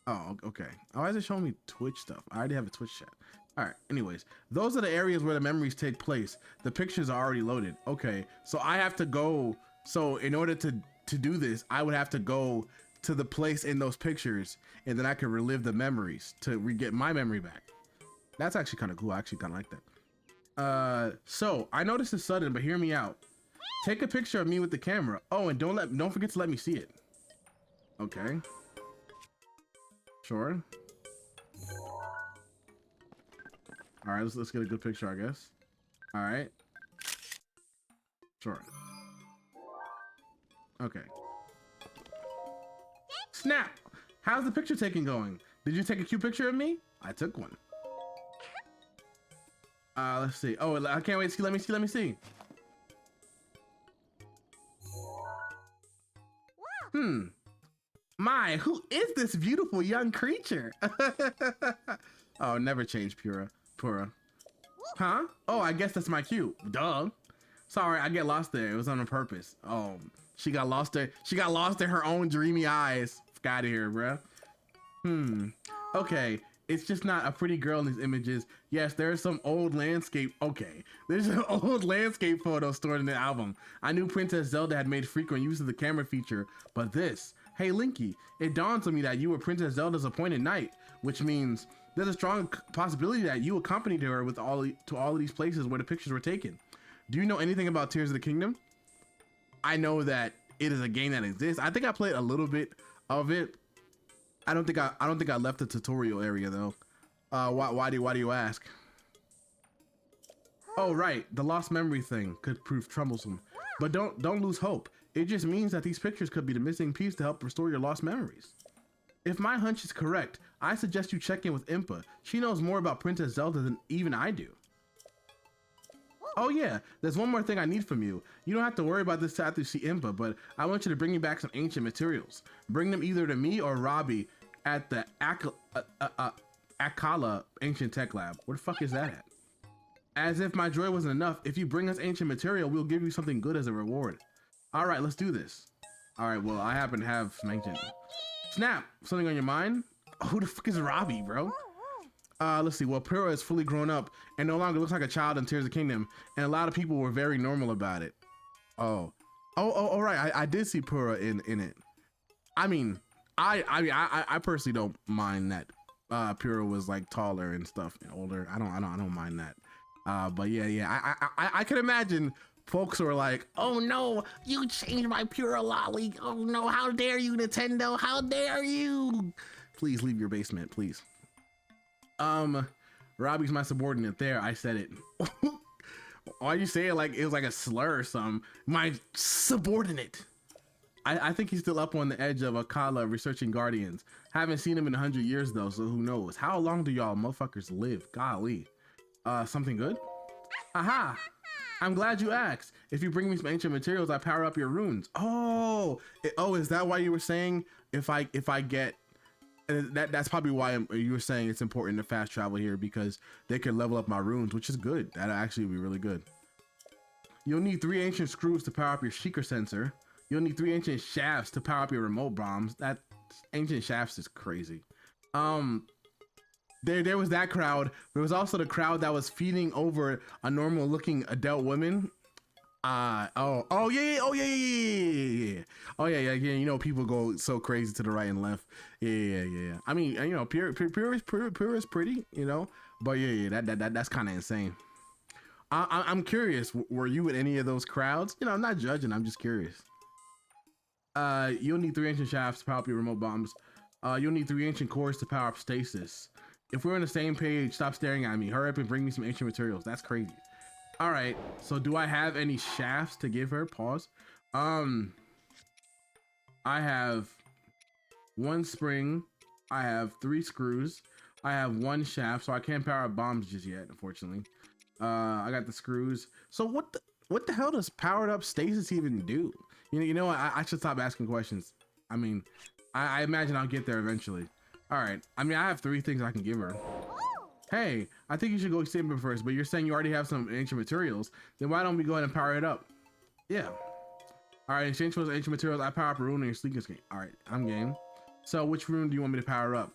Oh, okay. Oh, why is it showing me Twitch stuff? I already have a Twitch chat. All right. Anyways, those are the areas where the memories take place. The pictures are already loaded. Okay. So I have to go. So in order to do this, I would have to go to the place in those pictures, and then I can relive the memories to get my memory back. That's actually kind of cool. I actually kind of like that. So I know this is sudden, but hear me out. Take a picture of me with the camera. Oh, and don't forget to let me see it. Okay. Sure. All right, let's get a good picture, I guess. All right. Sure. Okay. Snap! How's the picture taking going? Did you take a cute picture of me? I took one. Let's see. Oh, I can't wait to see. Let me see. My, who is this beautiful young creature? Oh, never change, Pura. Huh? Oh, I guess that's my cue. Duh. Sorry, I get lost there. It was on purpose. Oh, she got lost there. She got lost in her own dreamy eyes. Fuck out of here, bruh. Okay. It's just not a pretty girl in these images. Yes, there's some old landscape. Okay, there's an old landscape photo stored in the album. I knew Princess Zelda had made frequent use of the camera feature, but this, hey Linky, it dawns on me that you were Princess Zelda's appointed knight, which means there's a strong possibility that you accompanied her to all of these places where the pictures were taken. Do you know anything about Tears of the Kingdom? I know that it is a game that exists. I think I played a little bit of it. I don't think I left the tutorial area though. Why do you ask? Oh right, the lost memory thing could prove troublesome, but don't lose hope. It just means that these pictures could be the missing piece to help restore your lost memories. If my hunch is correct, I suggest you check in with Impa. She knows more about Princess Zelda than even I do. Oh yeah, there's one more thing I need from you. You don't have to worry about this after you see Impa, but I want you to bring me back some ancient materials. Bring them either to me or Robbie at the Akala Ancient Tech Lab. Where the fuck is that at? As if my joy wasn't enough, if you bring us ancient material, we'll give you something good as a reward. All right, let's do this. All right, well, I happen to have some ancient. Snap, something on your mind? Who the fuck is Robbie, bro? Let's see. Well, Pura is fully grown up and no longer looks like a child in Tears of the Kingdom, and a lot of people were very normal about it. Oh, right. I did see Pura in it. I mean, I personally don't mind that Pura was like taller and stuff, and older. I don't mind that. But yeah. I can imagine folks were like, "Oh no, you changed my Pura lolly! Oh no, how dare you, Nintendo? How dare you! Please leave your basement, please." Robbie's my subordinate. There, I said it. Why you say it like it was like a slur or something? My subordinate. I think he's still up on the edge of Akala researching Guardians. Haven't seen him in 100 years though, so who knows? How long do y'all motherfuckers live? Golly. Something good? Aha! I'm glad you asked. If you bring me some ancient materials, I power up your runes. Oh, is that why you were saying if I get? And that's probably why you were saying it's important to fast travel here, because they could level up my runes, which is good. That'll actually be really good. You'll need 3 ancient screws to power up your Shekiah sensor. You'll need 3 ancient shafts to power up your remote bombs. That ancient shafts is crazy. There was that crowd. There was also the crowd that was feeding over a normal looking adult woman. Yeah. Oh yeah. You know, people go so crazy to the right and left. Yeah. I mean, you know, Pure is pretty, you know, but yeah. That's kind of insane. I'm curious. Were you in any of those crowds? You know, I'm not judging. I'm just curious. You'll need 3 ancient shafts to power up your remote bombs. You'll need 3 ancient cores to power up stasis. If we're on the same page, stop staring at me. Hurry up and bring me some ancient materials. That's crazy. All right, so do I have any shafts to give her? Pause. I have 1 spring. I have 3 screws. I have one shaft, so I can't power up bombs just yet, unfortunately. I got the screws. So what the hell does powered up stasis even do? You know what? I should stop asking questions. I mean, I imagine I'll get there eventually. All right. I mean, I have 3 things I can give her. Hey, I think you should go examine first, but you're saying you already have some ancient materials. Then why don't we go ahead and power it up? Yeah. All right, exchange for those ancient materials. I power up a rune in your sleekest game. All right, I'm game. So which rune do you want me to power up?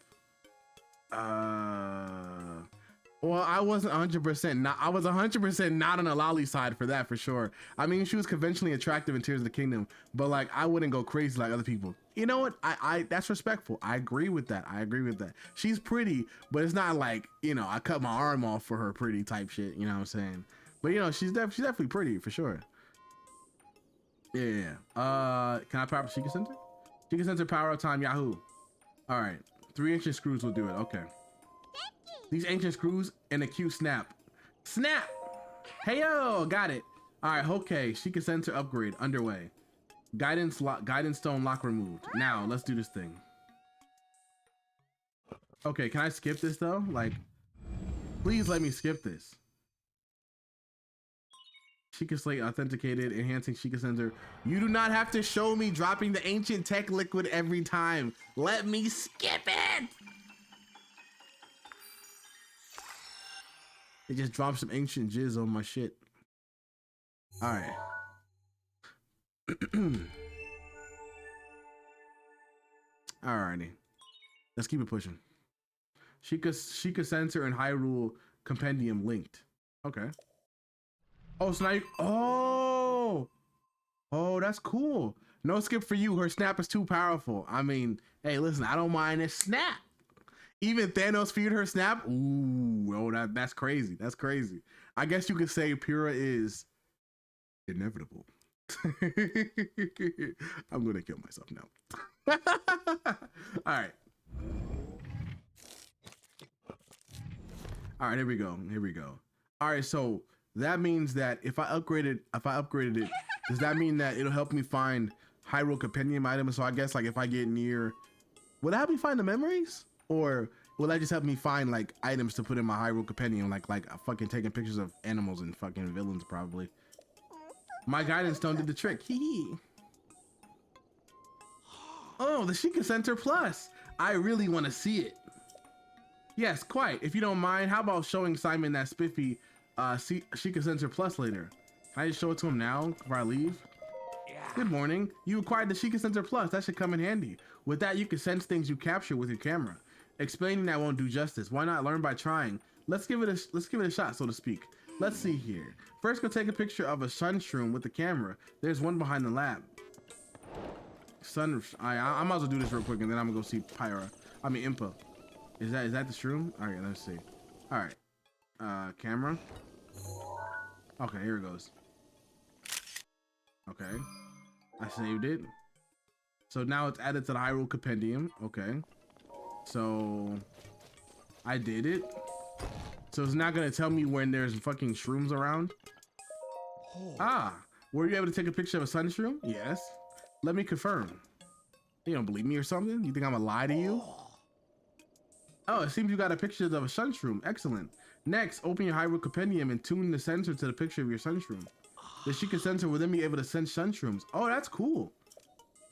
Well, I wasn't 100% not. I was 100% not on the lolly side for that for sure. I mean, she was conventionally attractive in Tears of the Kingdom, but like I wouldn't go crazy like other people. You know what? I that's respectful. I agree with that. I agree with that. She's pretty, but it's not like, you know, I cut my arm off for her pretty type shit. You know what I'm saying? But you know, she's definitely pretty for sure. Yeah. Can I power up Shekiah Center? Shekiah Center power up time Yahoo. All right, 3 ancient screws will do it. Okay. These ancient screws and a cute snap. Snap! Hey yo, got it. All right, okay. Shekiah Center upgrade underway. Guidance stone lock removed. Now let's do this thing. Okay, can I skip this though? Like, please let me skip this. Shekiah Slate authenticated, enhancing Shekiah Center. You do not have to show me dropping the ancient tech liquid every time. Let me skip it. It just dropped some ancient jizz on my shit. All right. Alrighty. Let's keep it pushing. Shekiah Center and Hyrule Compendium linked. Okay. Oh, so now you, oh, that's cool. No skip for you. Her snap is too powerful. I mean, hey, listen, I don't mind this snap. Even Thanos feared her snap. Ooh, oh, that's crazy. That's crazy. I guess you could say Pyrrha is inevitable. I'm gonna kill myself now. All right. All right, here we go. Here we go. All right, so that means that if I upgraded it, does that mean that it'll help me find Hyrule Compendium items? So I guess like if I get near, will that help me find the memories? Or will that just help me find like items to put in my Hyrule Compendium, like fucking taking pictures of animals and fucking villains probably. My guidance stone did the trick. Hee hee. Oh, the Shekiah Center Plus. I really want to see it. Yes, quite. If you don't mind, how about showing Simon that spiffy Shekiah Center Plus later? Can I just show it to him now before I leave? Yeah. Good morning. You acquired the Shekiah Center Plus. That should come in handy. With that, you can sense things you capture with your camera. Explaining that won't do justice. Why not learn by trying? Let's give it a shot, so to speak. Let's see here. First, go take a picture of a sun shroom with the camera. There's one behind the lab. I might as well do this real quick, and then I'm gonna go see Impa. Is that the shroom? All right, let's see. All right, camera. Okay, here it goes. Okay, I saved it. So now it's added to the Hyrule Compendium. Okay, so I did it. So it's not gonna tell me when there's fucking shrooms around. Ah, were you able to take a picture of a sun shroom? Yes. Let me confirm. You don't believe me or something? You think I'm gonna lie to you? Oh, it seems you got a picture of a sun shroom. Excellent. Next, open your Hyrule Compendium and tune the sensor to the picture of your sun shroom. The Shekiah Sensor will then be able to sense sun shrooms. Oh, that's cool.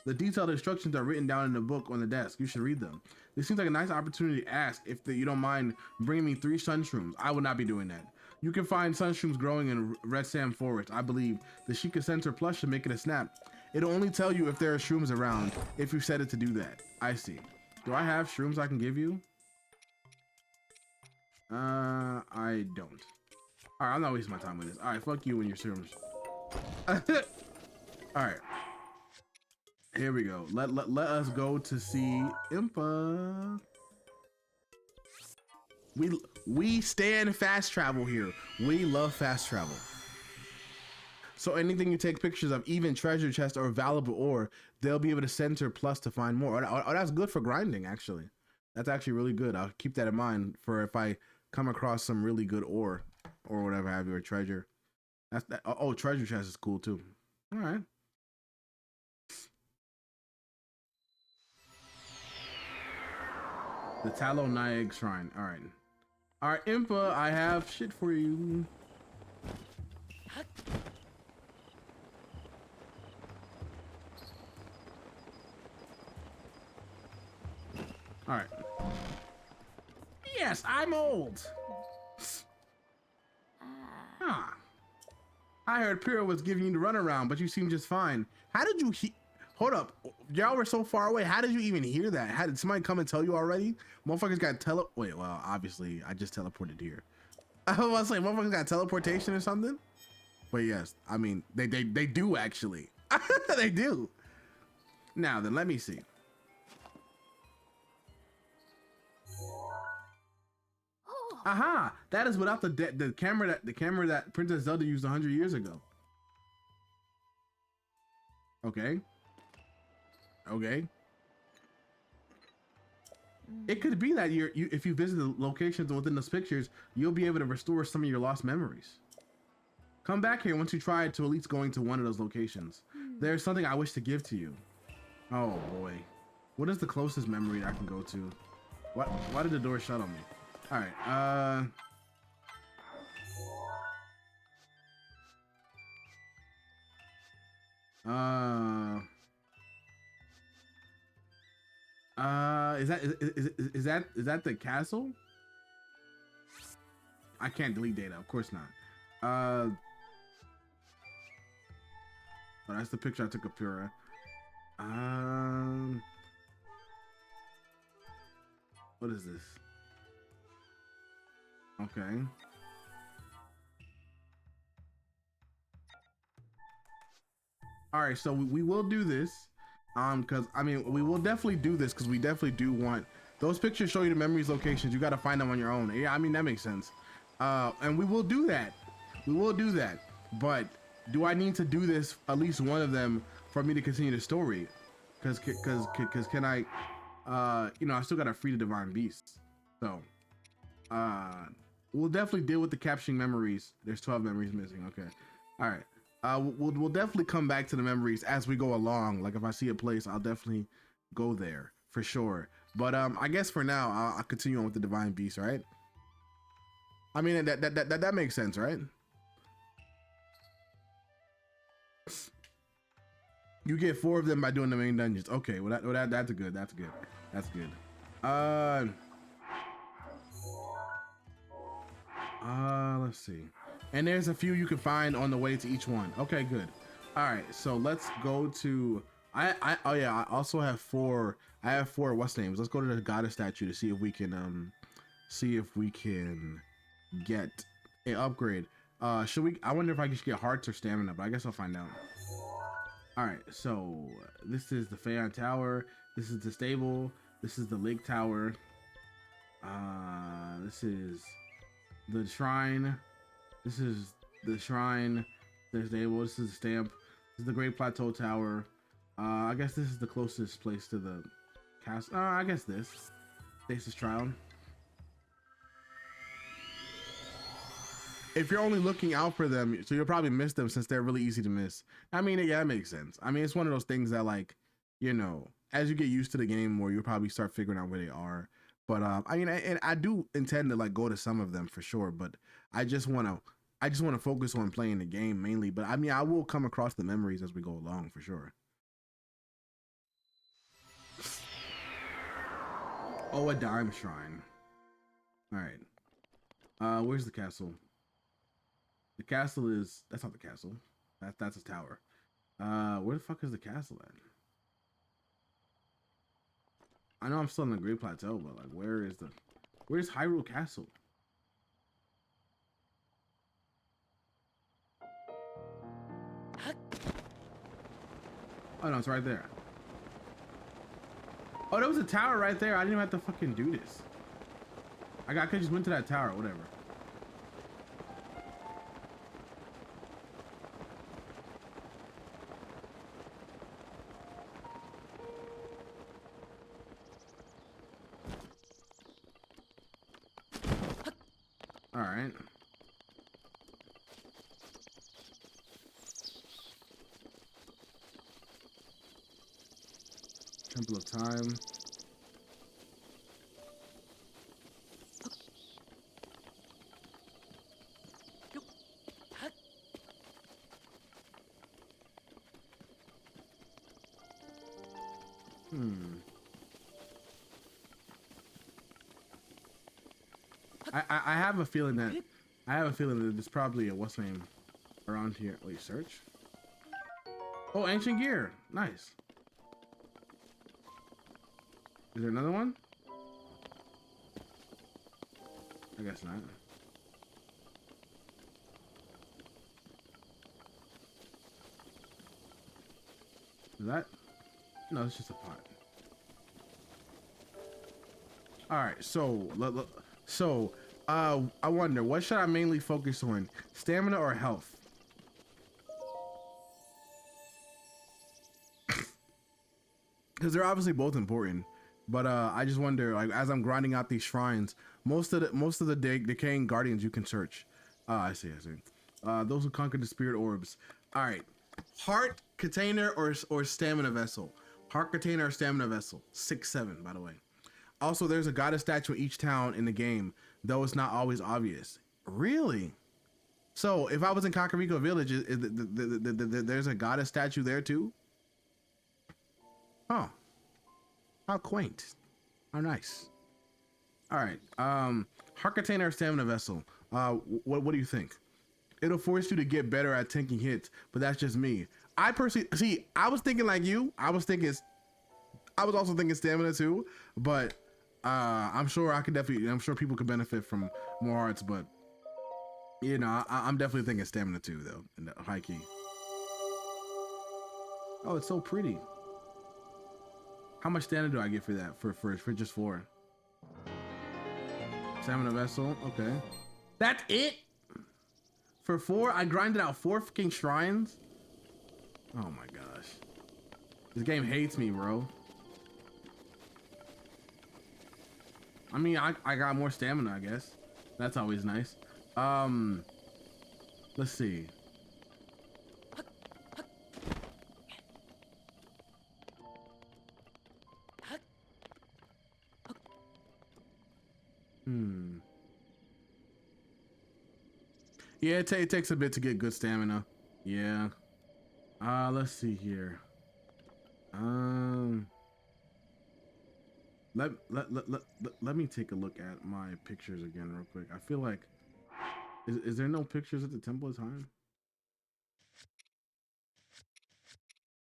The detailed instructions are written down in the book on the desk. You should read them. This seems like a nice opportunity to ask if you don't mind bringing me 3 sun shrooms. I would not be doing that. You can find sun shrooms growing in Red Sam Forest. I believe the Shekiah Sensor Plus should make it a snap. It'll only tell you if there are shrooms around if you set it to do that. I see. Do I have shrooms I can give you? I don't. All right, I'm not wasting my time with this. All right, fuck you and your shrooms. All right. Here we go. Let us go to see Impa. We stand fast travel here. We love fast travel. So anything you take pictures of, even treasure chest or valuable ore, they'll be able to center plus to find more. Oh, that's good for grinding, actually. That's actually really good. I'll keep that in mind for if I come across some really good ore or whatever have you, or treasure. That's that. Oh, treasure chest is cool too. All right. The Tallow Nyack Shrine. All right. All right, Impa, I have shit for you. All right. Yes, I'm old. Huh. I heard Pyrrha was giving you the runaround, but you seem just fine. How did you hold up? Y'all were so far away. How did you even hear that? How did somebody come and tell you already? Motherfuckers got wait, well, obviously, I just teleported here. I was about to say, motherfuckers got teleportation or something? But yes, I mean, they do actually. They do. Now then, let me see. Aha! That is without the camera that Princess Zelda used 100 years ago. Okay. Okay. It could be that if you visit the locations within those pictures, you'll be able to restore some of your lost memories. Come back here once you try to at least going to one of those locations. There's something I wish to give to you. Oh boy. What is the closest memory I can go to? Why did the door shut on me? All right. Is that the castle? I can't delete data, of course not. Oh, that's the picture I took of Pyrrha. What is this? Okay. All right, so we will do this, because I mean we will definitely do this because we definitely do want those pictures show you the memories locations. You got to find them on your own. Yeah, I mean that makes sense. And we will do that. We will do that. But do I need to do this at least one of them for me to continue the story? Because can I? You know, I still gotta free the divine beasts. So, we'll definitely deal with the capturing memories. There's 12 memories missing. Okay. All right. We'll definitely come back to the memories as we go along. Like if I see a place, I'll definitely go there for sure. But I guess for now, I'll continue on with the divine beast, right? I mean that makes sense, right? You get 4 of them by doing the main dungeons. Okay, well that's good. That's good. That's good. Let's see. And there's a few you can find on the way to each one. Okay, good. All right, so let's go to. Oh yeah, I also have 4. I have 4. What's names? Let's go to the goddess statue to see if we can get an upgrade. Should we? I wonder if I can get hearts or stamina, but I guess I'll find out. All right, so this is the Phaon Tower. This is the stable. This is the lake tower. This is the shrine. This is the shrine. The stable. This is the stamp. This is the Great Plateau Tower. I guess this is the closest place to the castle. I guess this. Stasis Trial. If you're only looking out for them, so you'll probably miss them since they're really easy to miss. I mean, yeah, that makes sense. I mean, it's one of those things that, like, you know, as you get used to the game more, you'll probably start figuring out where they are. But I mean, and I do intend to like go to some of them for sure. But I just want to focus on playing the game mainly. But I mean, I will come across the memories as we go along for sure. Oh, a dime shrine. All right. Where's the castle? The castle is, that's not the castle. That's a tower. Where the fuck is the castle at? I know I'm still in the Great Plateau, but like, where's Hyrule Castle? Oh no, it's right there. Oh, there was a tower right there. I didn't even have to fucking do this. I could just went to that tower, whatever. All right. Temple of Time. Hmm. I have a feeling that there's probably a what's name around here. Wait, search. Oh, ancient gear. Nice. Is there another one? I guess not. Is that? No, it's just a pot. All right, so I wonder, what should I mainly focus on, stamina or health? Because they're obviously both important, but I just wonder, like, as I'm grinding out these shrines, most of the decaying guardians you can search. I see. Those who conquered the spirit orbs. All right, heart container or stamina vessel. Heart container or stamina vessel. 6-7, by the way. Also, there's a goddess statue in each town in the game, though it's not always obvious. Really? So if I was in Kakariko Village, there's a goddess statue there too? Oh, how quaint. How nice. All right. Heart container or stamina vessel. What do you think? It'll force you to get better at tanking hits, but that's just me. I personally see. I was thinking like you. I was also thinking stamina too, but I'm sure I'm sure people could benefit from more hearts, but you know, I'm definitely thinking stamina too, though, in the high key. Oh, it's so pretty. How much stamina do I get for that? For just 4? Stamina vessel, okay. That's it? For 4? I grinded out 4 fucking shrines? Oh my gosh. This game hates me, bro. I mean, I got more stamina, I guess. That's always nice. Let's see. Yeah, it takes a bit to get good stamina. Yeah. Let's see here. Let me take a look at my pictures again real quick. I feel like is there no pictures at the Temple of Time?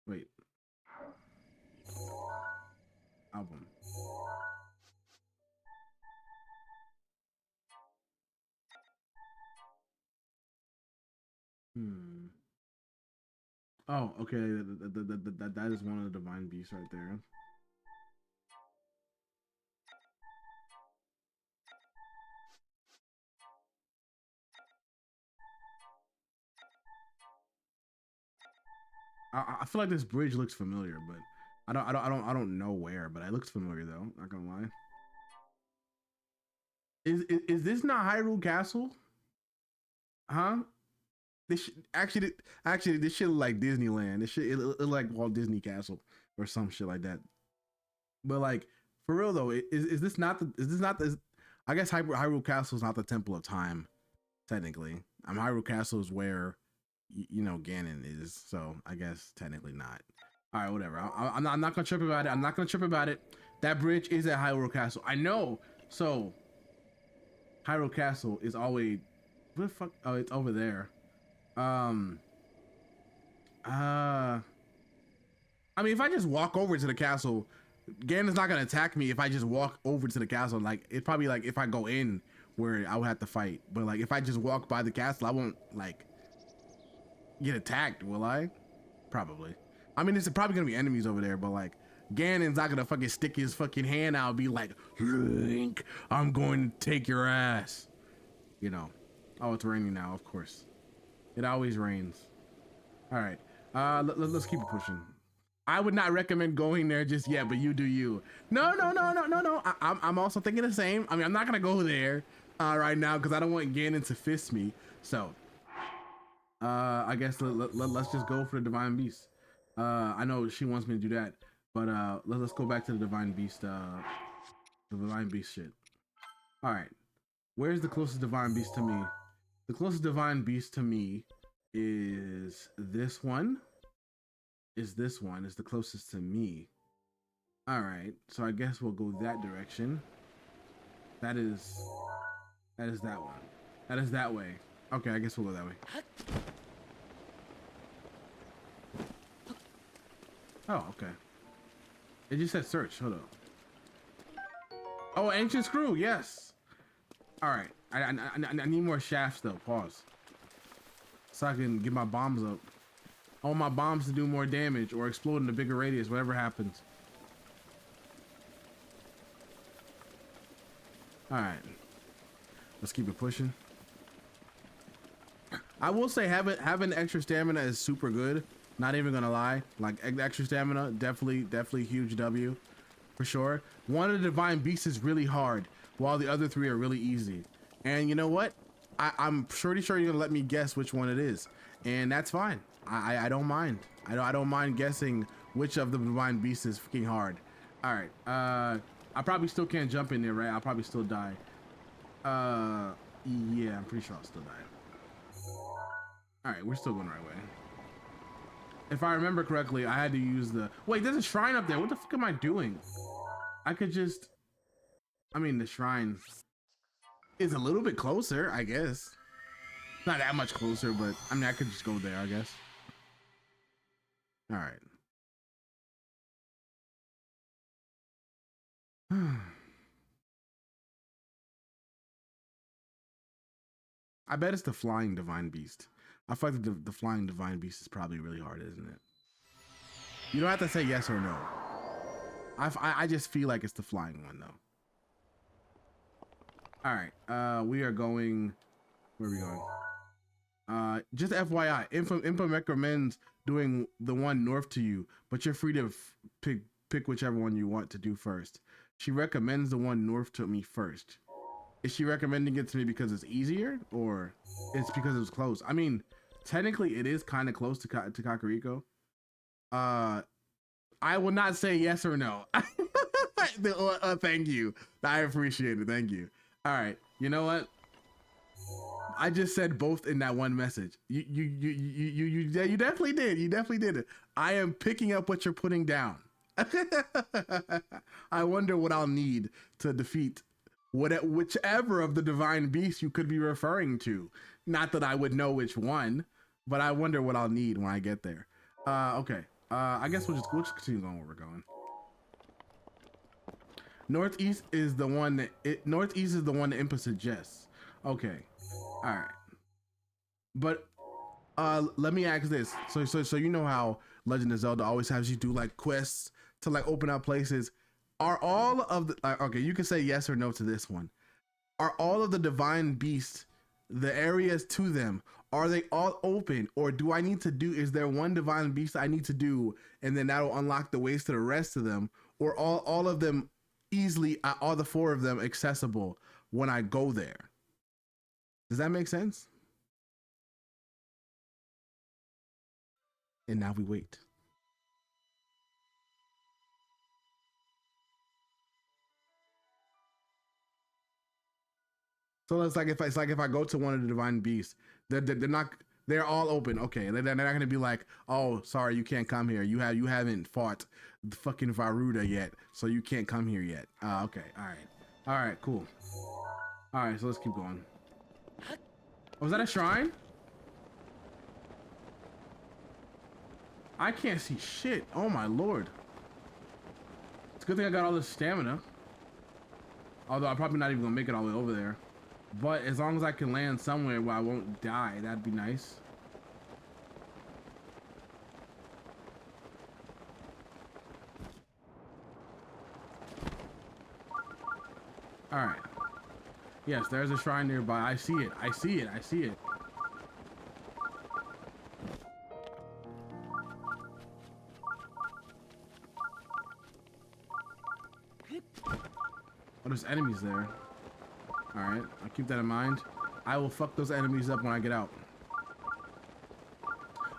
Wait. Album. Hmm. Oh, okay. That is one of the divine beasts right there. I feel like this bridge looks familiar, but I don't know where, but it looks familiar though. Not gonna lie. Is this not Hyrule Castle? Huh? Actually this shit look like Disneyland. This shit it look like Walt Disney Castle or some shit like that. But like for real though, is this not the is this not the I guess Hyrule Castle is not the Temple of Time technically. Hyrule Castle is where you know Ganon is, so I guess technically not. All right, whatever. I'm not gonna trip about it. I'm not gonna trip about it. That bridge is at Hyrule Castle. I know. So Hyrule Castle is always where the fuck? Oh, it's over there. Um. I mean, if I just walk over to the castle, Ganon's not gonna attack me. If I just walk over to the castle, like it's probably like if I go in where I would have to fight. But like if I just walk by the castle, I won't like get attacked, will I? Probably. I mean, there's probably gonna be enemies over there, but like Ganon's not gonna fucking stick his fucking hand out and be like, Link, I'm going to take your ass. You know. Oh, it's raining now, of course. It always rains. All right. Let's keep it pushing. I would not recommend going there just yet, but you do you. No. I'm also thinking the same. I mean, I'm not gonna go there right now because I don't want Ganon to fist me. So, I guess let's just go for the Divine Beast. I know she wants me to do that, but let's go back to the Divine Beast. The Divine Beast shit. All right. Where's the closest Divine Beast to me? The closest Divine Beast to me is this one. Is the closest to me. All right, so I guess we'll go that direction. That is that one. That is that way. Okay, I guess we'll go that way. Oh, okay. It just said search. Hold on. Oh, ancient screw. Yes. All right. I need more shafts though. Pause. So I can get my bombs up. I want my bombs to do more damage or explode in a bigger radius. Whatever happens. All right. Let's keep it pushing. I will say having extra stamina is super good. Not even gonna lie. Like extra stamina, definitely huge W for sure. One of the divine beasts is really hard, while the other three are really easy. And you know what? I'm pretty sure you're gonna let me guess which one it is, and that's fine. I don't mind. I don't mind guessing which of the divine beasts is freaking hard. All right. I probably still can't jump in there, right? I'll probably still die. Yeah, I'm pretty sure I'll still die. All right, we're still going the right way. If I remember correctly, I had to use the... Wait, there's a shrine up there. What the fuck am I doing? I could just... I mean, the shrine is a little bit closer, I guess. Not that much closer, but I mean, I could just go there, I guess. All right. I bet it's the flying divine beast. I feel like the flying divine beast is probably really hard, isn't it? You don't have to say yes or no. I just feel like it's the flying one though. All right, we are going. Where are we going? Just FYI, Info recommends doing the one north to you, but you're free to pick whichever one you want to do first. She recommends the one north to me first. Is she recommending it to me because it's easier, or it's because it was close? I mean, technically, it is kind of close to Kakariko. I will not say yes or no. Thank you. I appreciate it. Thank you. All right. You know what? I just said both in that one message. You definitely did. You definitely did it. I am picking up what you're putting down. I wonder what I'll need to defeat whichever of the divine beasts you could be referring to. Not that I would know which one, but I wonder what I'll need when I get there. Okay. I guess we'll just continue going where we're going. Northeast is the one that Impa suggests. Okay. All right. But let me ask this. So you know how Legend of Zelda always has you do like quests to like open up places. Are all of the okay, you can say yes or no to this one. Are all of the divine beasts, the areas to them, are they all open, or do I need to do, is there one divine beast I need to do and then that'll unlock the ways to the rest of them, or all of them easily, all the four of them accessible when I go there? Does that make sense? And now we wait. So it's like if I go to one of the divine beasts, they're not, they're all open. Okay, they're not gonna be like, oh, sorry, you can't come here. You haven't fought the fucking Varuda yet, so you can't come here yet. Okay, all right, cool. All right, so let's keep going. Was that a shrine? I can't see shit. Oh my lord. It's a good thing I got all this stamina. Although I'm probably not even gonna make it all the way over there. But as long as I can land somewhere where I won't die, that'd be nice. All right. Yes, there's a shrine nearby. I see it. I see it. I see it. Oh, there's enemies there. All right, I'll keep that in mind. I will fuck those enemies up when I get out.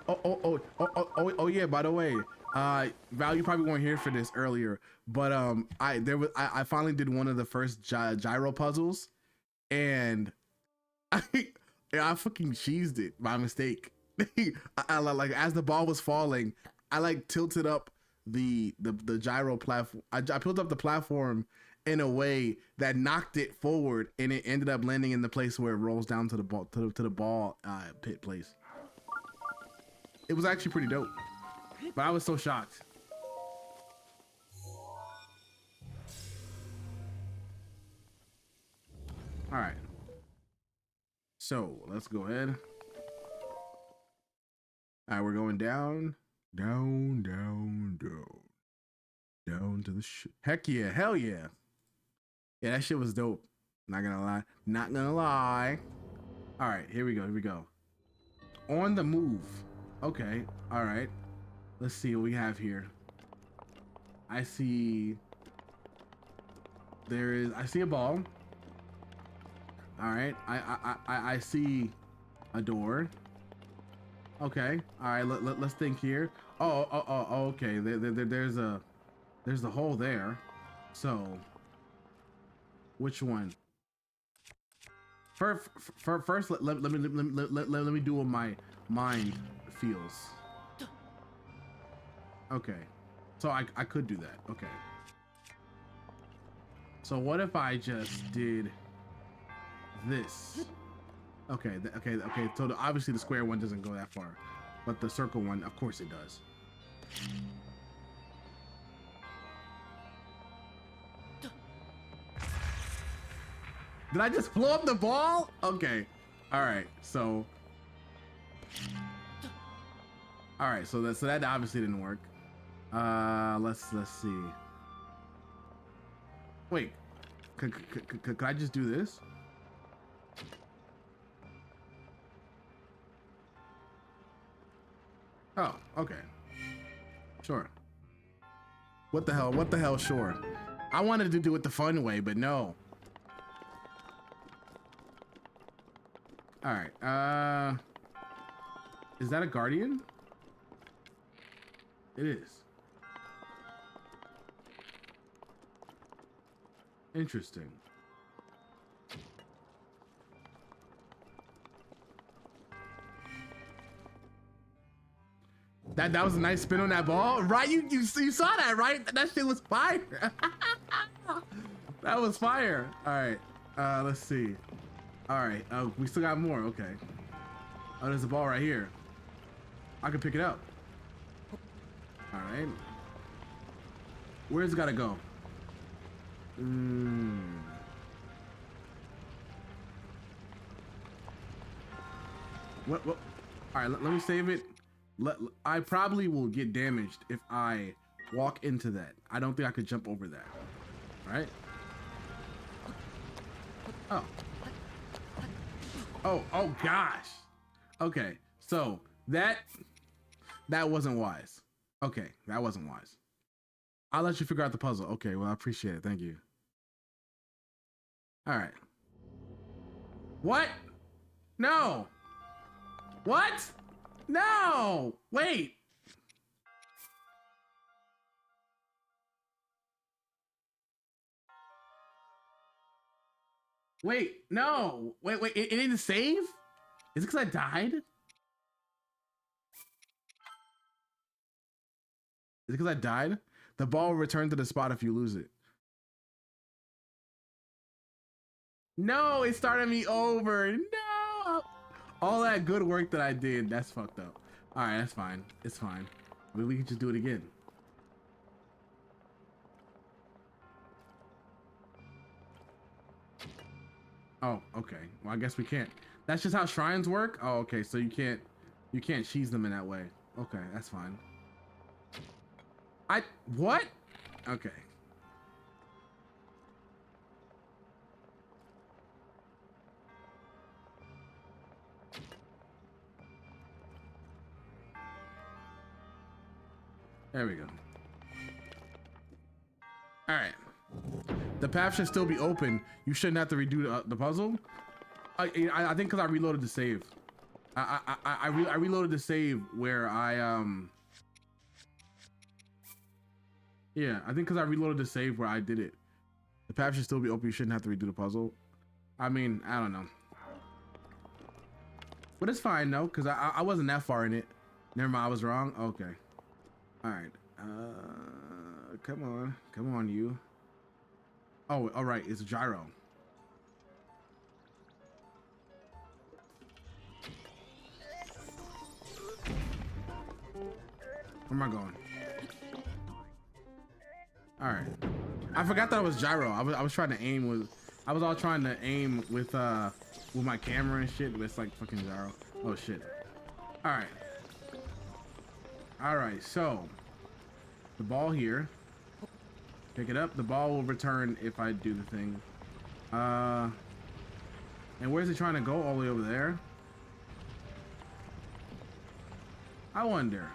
Oh yeah, by the way, Val, you probably weren't here for this earlier, but I finally did one of the first gyro puzzles, and I fucking cheesed it by mistake. I like, as the ball was falling, I like tilted up the gyro platform. I built up the platform in a way that knocked it forward, and it ended up landing in the place where it rolls down to the ball to the ball pit place. It was actually pretty dope, but I was so shocked. All right, so let's go ahead. All right, we're going down, down, down, down, down to the heck yeah, hell yeah. Yeah, that shit was dope. Not gonna lie. Not gonna lie. All right, here we go. Here we go. On the move. Okay. All right. Let's see what we have here. I see. I see a ball. All right. I see a door. Okay. All right. Let's think here. Oh. Okay. There's a hole there. So. Which one? First, let me do what my mind feels. Okay, so I could do that. Okay. So what if I just did this? Okay, okay. So obviously the square one doesn't go that far, but the circle one, of course it does. Did I just blow up the ball? Okay. All right. So that obviously didn't work. Let's see. Wait. Could I just do this? Oh, okay. Sure. What the hell? What the hell? Sure. I wanted to do it the fun way, but no. All right. Is that a guardian? It is. Interesting. That was a nice spin on that ball, right? You saw that, right? That shit was fire. That was fire. All right. Let's see. All right. We still got more. Okay. Oh, there's a ball right here. I can pick it up. All right. Where's it gotta go? What? All right. Let me save it. I probably will get damaged if I walk into that. I don't think I could jump over that. Right? Oh gosh. Okay, so that wasn't wise. Okay, that wasn't wise. I'll let you figure out the puzzle. Okay, well, I appreciate it. Thank you. All right. What? No. What? No. Wait. Wait, no. Wait, it didn't save? Is it because I died? Is it because I died? The ball will return to the spot if you lose it. No, it started me over. No. All that good work that I did, that's fucked up. All right, that's fine. It's fine. I mean, we can just do it again. Oh, okay. Well, I guess we can't. That's just how shrines work? Oh, okay. So you can't cheese them in that way. Okay, that's fine. What? Okay. There we go. All right. The path should still be open. You shouldn't have to redo the puzzle. I think because I reloaded the save. I reloaded the save where yeah, I think because I reloaded the save where I did it. The path should still be open. You shouldn't have to redo the puzzle. I mean, I don't know. But it's fine though, because I wasn't that far in it. Never mind, I was wrong. Okay. All right. Come on, you. Oh, all right, it's a gyro. Where am I going? All right. I forgot that it was gyro. I was trying to aim with. I was all trying to aim with my camera and shit, but it's like fucking gyro. Oh shit. All right. All right. So the ball here. Pick it up. The ball will return if I do the thing. And where's it trying to go? All the way over there. I wonder.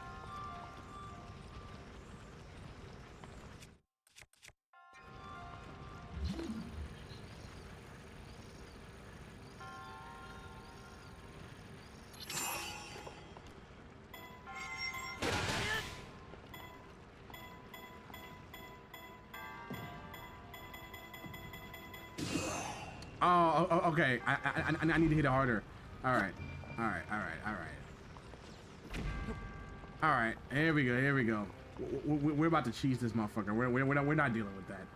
Oh, okay. I need to hit it harder. All right. All right. Here we go. We're about to cheese this motherfucker. We're not dealing with that.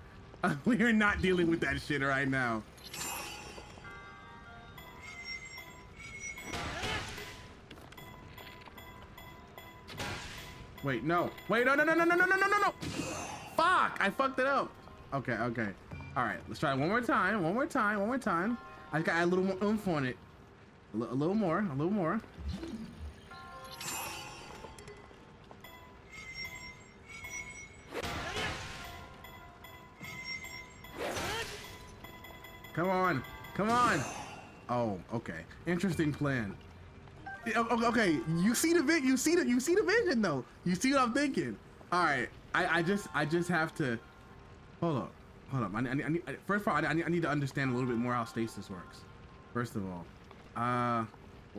We're not dealing with that shit right now. Wait, no. Wait, no. Fuck! I fucked it up. Okay. All right, let's try it one more time. I got a little more oomph on it. A little more. Come on. Oh, okay. Interesting plan. Okay, you see the vision though. You see what I'm thinking. All right, I just have to. Hold up. First of all, I need to understand a little bit more how stasis works. First of all,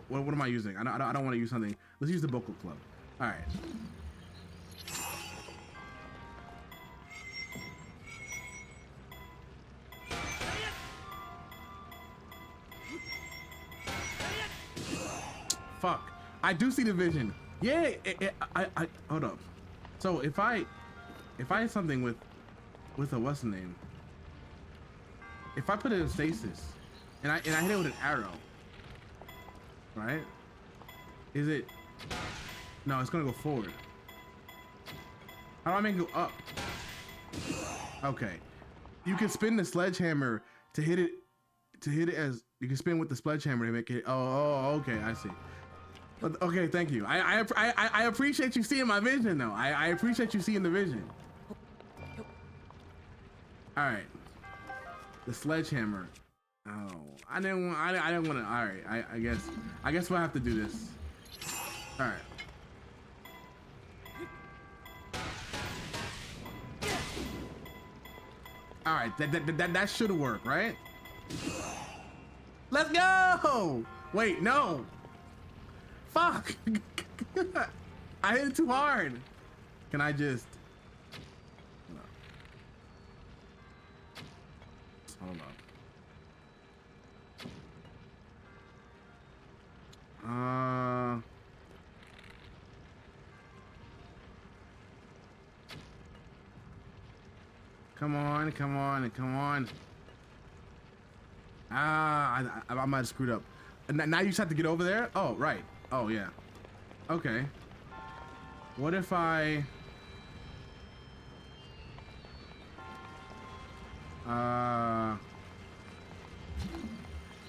what am I using? I don't want to use something. Let's use the vocal club. All right. Fuck. I do see the vision. Yeah. I hold up. So if I had something with a what's the name? If I put it in stasis and I hit it with an arrow, right? Is it? No, it's gonna go forward. How do I make it go up? Okay. You can spin the sledgehammer to hit it as you can spin with the sledgehammer to make it. Oh, okay, I see. But okay, thank you. I appreciate you seeing my vision though. I appreciate you seeing the vision. All right, the sledgehammer. Oh, I didn't want to. All right, I guess we'll have to do this. All right. All right, that should work, right? Let's go. Wait, no. Fuck. I hit it too hard. Can I just? Hold up. Come on. I might have screwed up. Now you just have to get over there? Oh, right. Oh, yeah. Okay. What if I... Oh.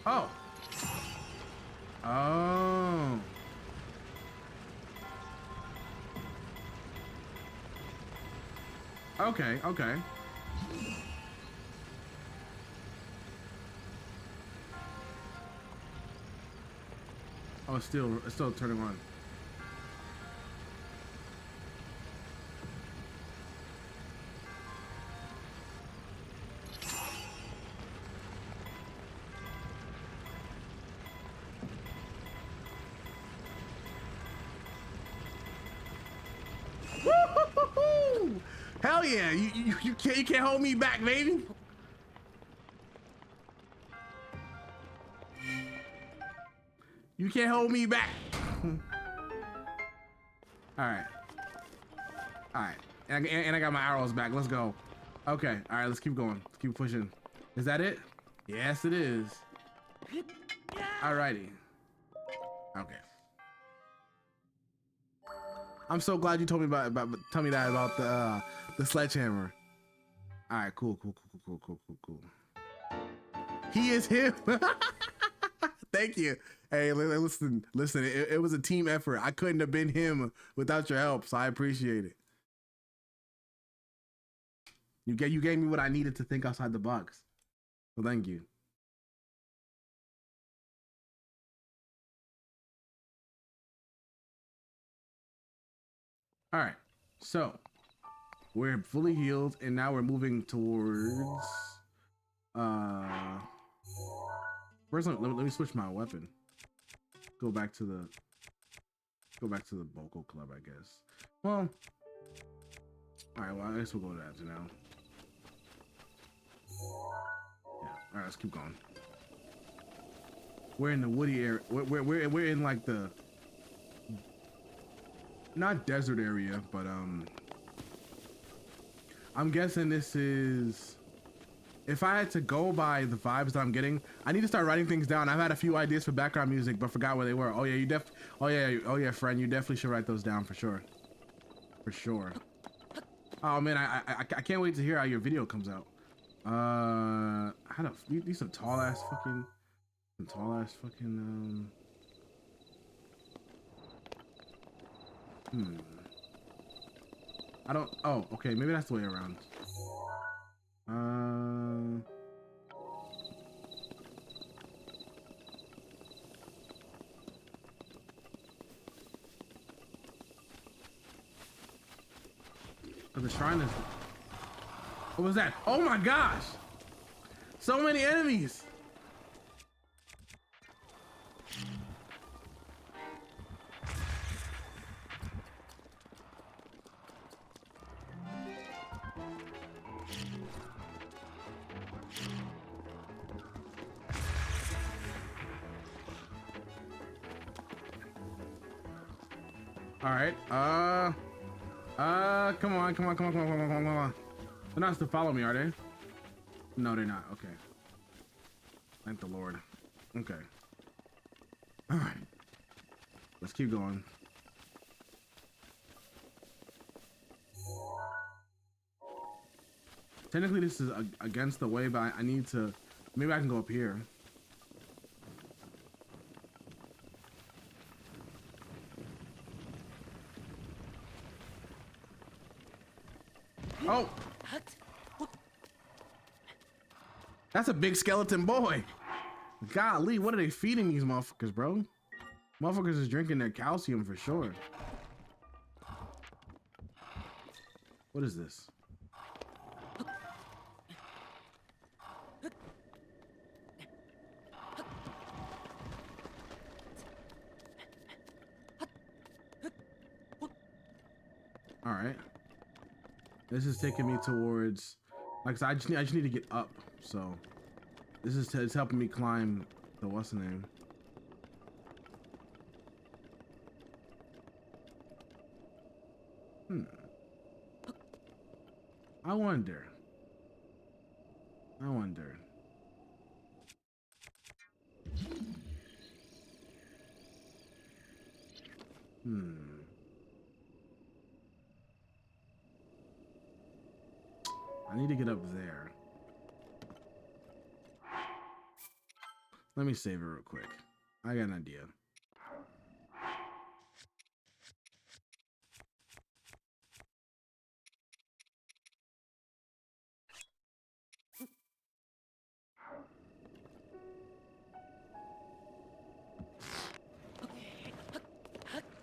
Oh. Okay. Oh, it's still turning on. Woo-hoo-hoo-hoo! Hell yeah! You can't hold me back, baby. You can't hold me back. All All right, and I got my arrows back. Let's go. Okay, all right, let's keep going. Let's keep pushing. Is that it? Yes, it is. Alrighty. Okay. I'm so glad you told me tell me that about the sledgehammer. All right, cool. He is him. Thank you. Hey, listen. It was a team effort. I couldn't have been him without your help, so I appreciate it. You gave me what I needed to think outside the box. So thank you. All right. So we're fully healed, and now we're moving towards. First, let me switch my weapon. Go back to the vocal club, I guess. Well, all right. Well, I guess we'll go to that now. Yeah. All right. Let's keep going. We're in the woody area. We're in like the not desert area, but I'm guessing this is. If I had to go by the vibes that I'm getting, I need to start writing things down. I've had a few ideas for background music, but forgot where they were. Oh yeah, oh yeah, friend, you definitely should write those down for sure. For sure. Oh man, I can't wait to hear how your video comes out. These some tall ass fucking. I don't. Oh, okay. Maybe that's the way around. The shrine is. What was that? Oh my gosh! So many enemies! All right. Come on. They're not to follow me, are they? No, they're not. Okay. Thank the Lord. Okay. All right. Let's keep going. Technically, this is against the way, but I need to. Maybe I can go up here. Oh! That's a big skeleton boy. Golly, what are they feeding these motherfuckers, bro? Motherfuckers is drinking their calcium for sure. What is this? All right. This is taking me towards, like I said, I just need to get up. So this is it's helping me climb the what's the name? I wonder. I need to get up there. Let me save it real quick. I got an idea.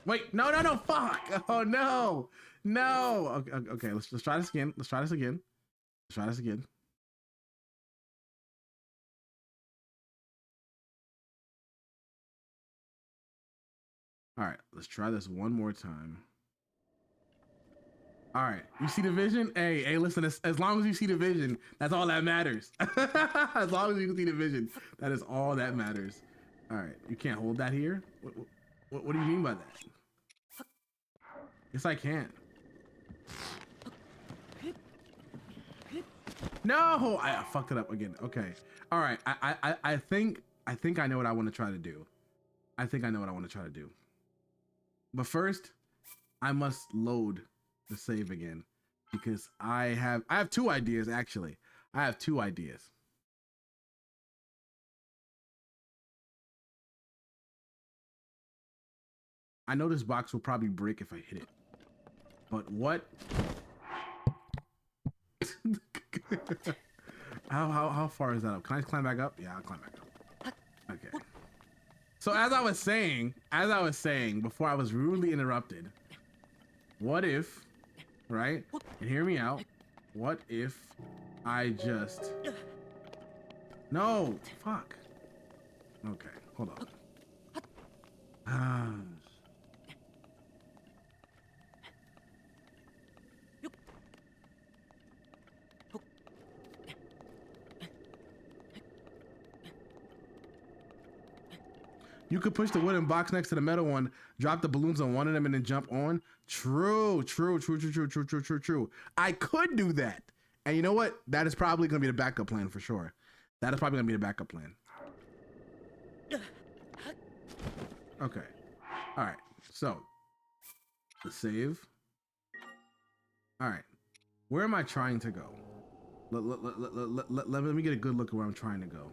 Wait, no, fuck! Oh no, no. Okay, let's try this again. Let's try this again. All right, let's try this one more time. All right, you see the vision? Hey, listen, as long as you see the vision, that's all that matters. As long as you can see the vision, that is all that matters. All right, you can't hold that here? What do you mean by that? Yes, I can. No, I fucked it up again. Okay. All right. I think I know what I want to try to do. I think I know what I want to try to do. But first, I must load the save again because I have two ideas actually. I have two ideas. I know this box will probably break if I hit it. But what? How far is that up? Can I climb back up? Yeah, I'll climb back up. Okay. So as I was saying before I was rudely interrupted, what if, right? And hear me out. What if I just... No, fuck. Okay, hold on. You could push the wooden box next to the metal one, drop the balloons on one of them, and then jump on. True. I could do that. And you know what? That is probably going to be the backup plan for sure. That is probably going to be the backup plan. Okay. All right. So, the save. All right. Where am I trying to go? Let me get a good look at where I'm trying to go.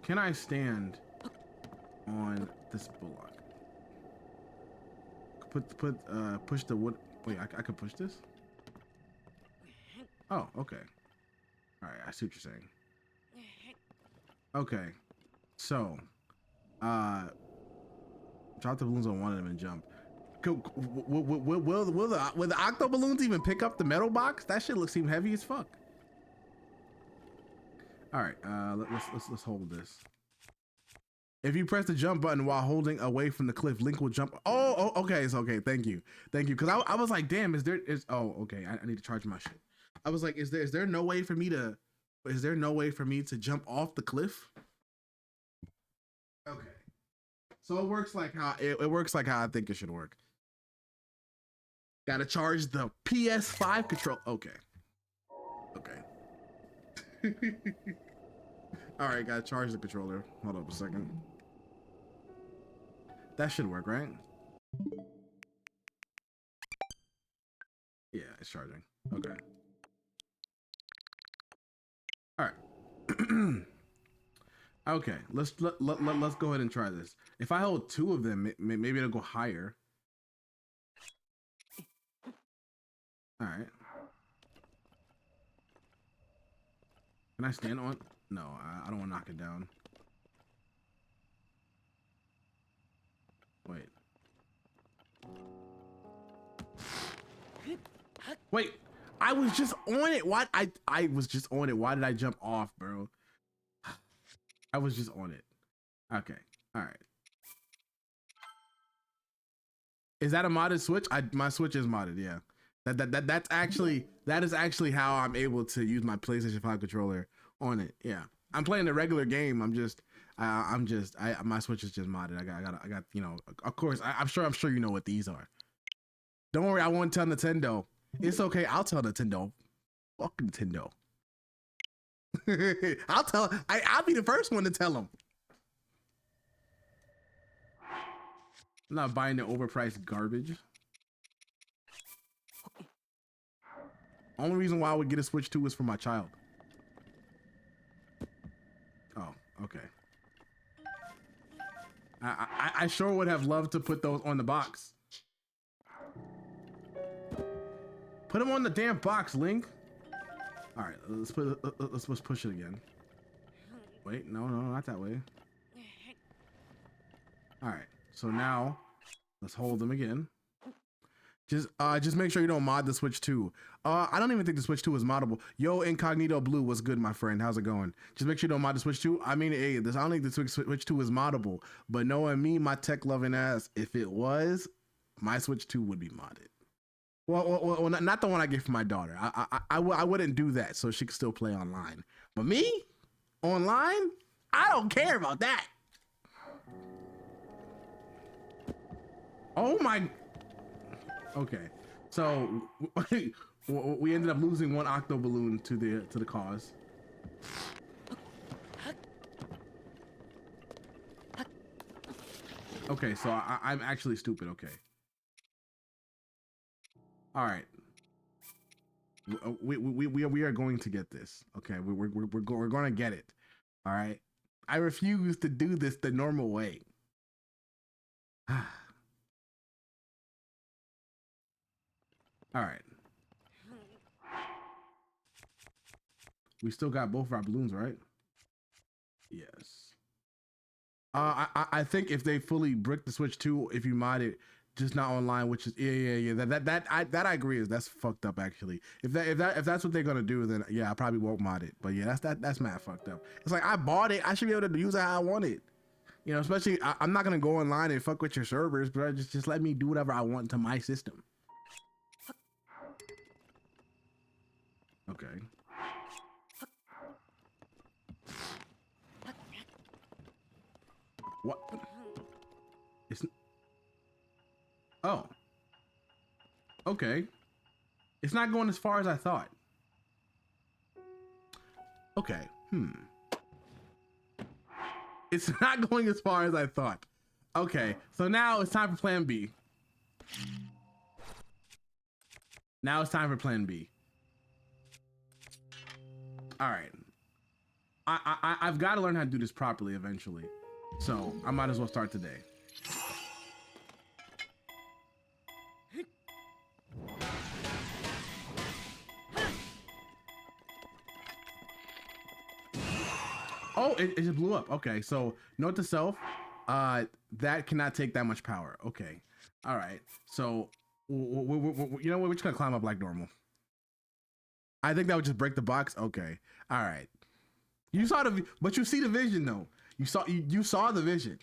Can I stand on this bullock? Push the wood. Wait, I could push this? Oh, okay. All right, I see what you're saying. Okay, so, drop the balloons on one of them and jump. Will the octo balloons even pick up the metal box? That shit seem heavy as fuck. All right, let's hold this. If you press the jump button while holding away from the cliff, Link will jump. Oh, okay, it's okay. Thank you. Because I was like, damn, oh, okay. I need to charge my shit. I was like, is there no way for me to jump off the cliff? Okay, so it works like how it works like how I think it should work. Gotta charge the PS5 control. Okay. All right, gotta charge the controller. Hold up a second. That should work, right? Yeah, it's charging. Okay. All right. Okay, let's go ahead and try this. If I hold two of them, maybe it'll go higher. All right. Can I stand on? No, I don't want to knock it down. Wait, I was just on it. Why? I was just on it. Why did I jump off, bro? I was just on it. Okay. All right. Is that a modded switch? My switch is modded. Yeah. That is actually how I'm able to use my PlayStation 5 controller on it. Yeah. I'm playing the regular game. My switch is just modded. I got. You know. Of course. I'm sure you know what these are. Don't worry. I won't tell Nintendo. It's okay. I'll tell Nintendo. Fuck Nintendo. I'll be the first one to tell them. I'm not buying the overpriced garbage. Only reason why I would get a Switch 2 is for my child. Oh, okay. I sure would have loved to put those on the box. Put them on the damn box, Link. All right, let's push it again. Wait, no, not that way. All right, so now let's hold them again. Just make sure you don't mod the Switch 2. I don't even think the Switch 2 is moddable. Yo, Incognito Blue, what's good, my friend? How's it going? Just make sure you don't mod the Switch 2. I mean, hey, I don't think the Switch 2 is moddable, but knowing me, my tech loving ass, if it was, my Switch 2 would be modded. Well, not the one I get for my daughter. I wouldn't do that, so she could still play online. But me, online, I don't care about that. Oh my. Okay, so we ended up losing one octo balloon to the cause. Okay, so I'm actually stupid. Okay. All right. We are going to get this. Okay, we're going to get it. All right. I refuse to do this the normal way. All right. We still got both of our balloons, right? Yes. I think if they fully brick the Switch too, if you mod it, just not online, which is yeah. That I agree is that's fucked up actually. If that's what they're gonna do, then yeah, I probably won't mod it. But yeah, that's mad fucked up. It's like I bought it, I should be able to use it how I want it. You know, especially I'm not gonna go online and fuck with your servers, but just let me do whatever I want to my system. Okay. What? It's oh. Okay. It's not going as far as I thought. Okay. It's not going as far as I thought. Okay. So now it's time for plan B. Now it's time for plan B. All right. I've got to learn how to do this properly eventually. So I might as well start today. Oh, it just blew up. Okay, so note to self, that cannot take that much power. Okay, all right. So you know what? We're just gonna climb up like normal. I think that would just break the box. Okay, all right. You saw but you see the vision though. You saw the vision.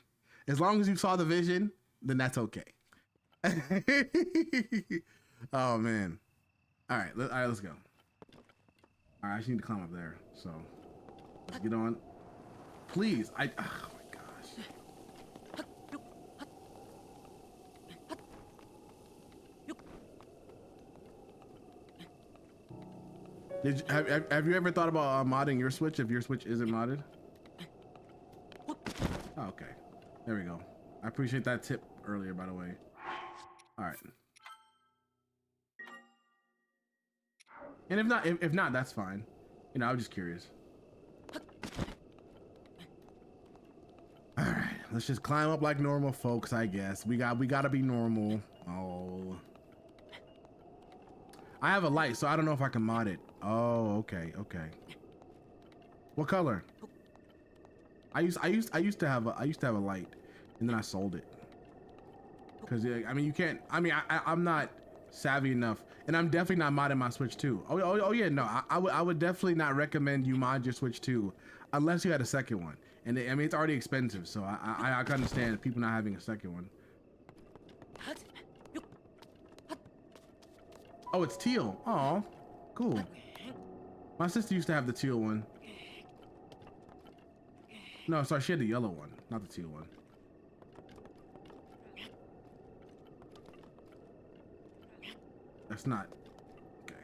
As long as you saw the vision, then that's okay. Oh man. All right, let's go. All right, I just need to climb up there. So let's get on. Please, oh my gosh. Have you ever thought about modding your Switch if your Switch isn't modded? Oh, okay, there we go. I appreciate that tip earlier, by the way. All right. And if not, that's fine. You know, I was just curious. All right, let's just climb up like normal folks, I guess. We gotta be normal. Oh. I have a light, so I don't know if I can mod it. Oh, okay. What color? I used to have a light, and then I sold it. Cause I mean you can't. I mean I'm not savvy enough, and I'm definitely not modding my Switch 2. Oh yeah, no. I would definitely not recommend you mod your Switch 2 unless you had a second one. And I mean it's already expensive, so I can understand people not having a second one. Oh, it's teal. Oh, cool. My sister used to have the teal one. No, sorry, she had the yellow one, not the teal one. That's not okay.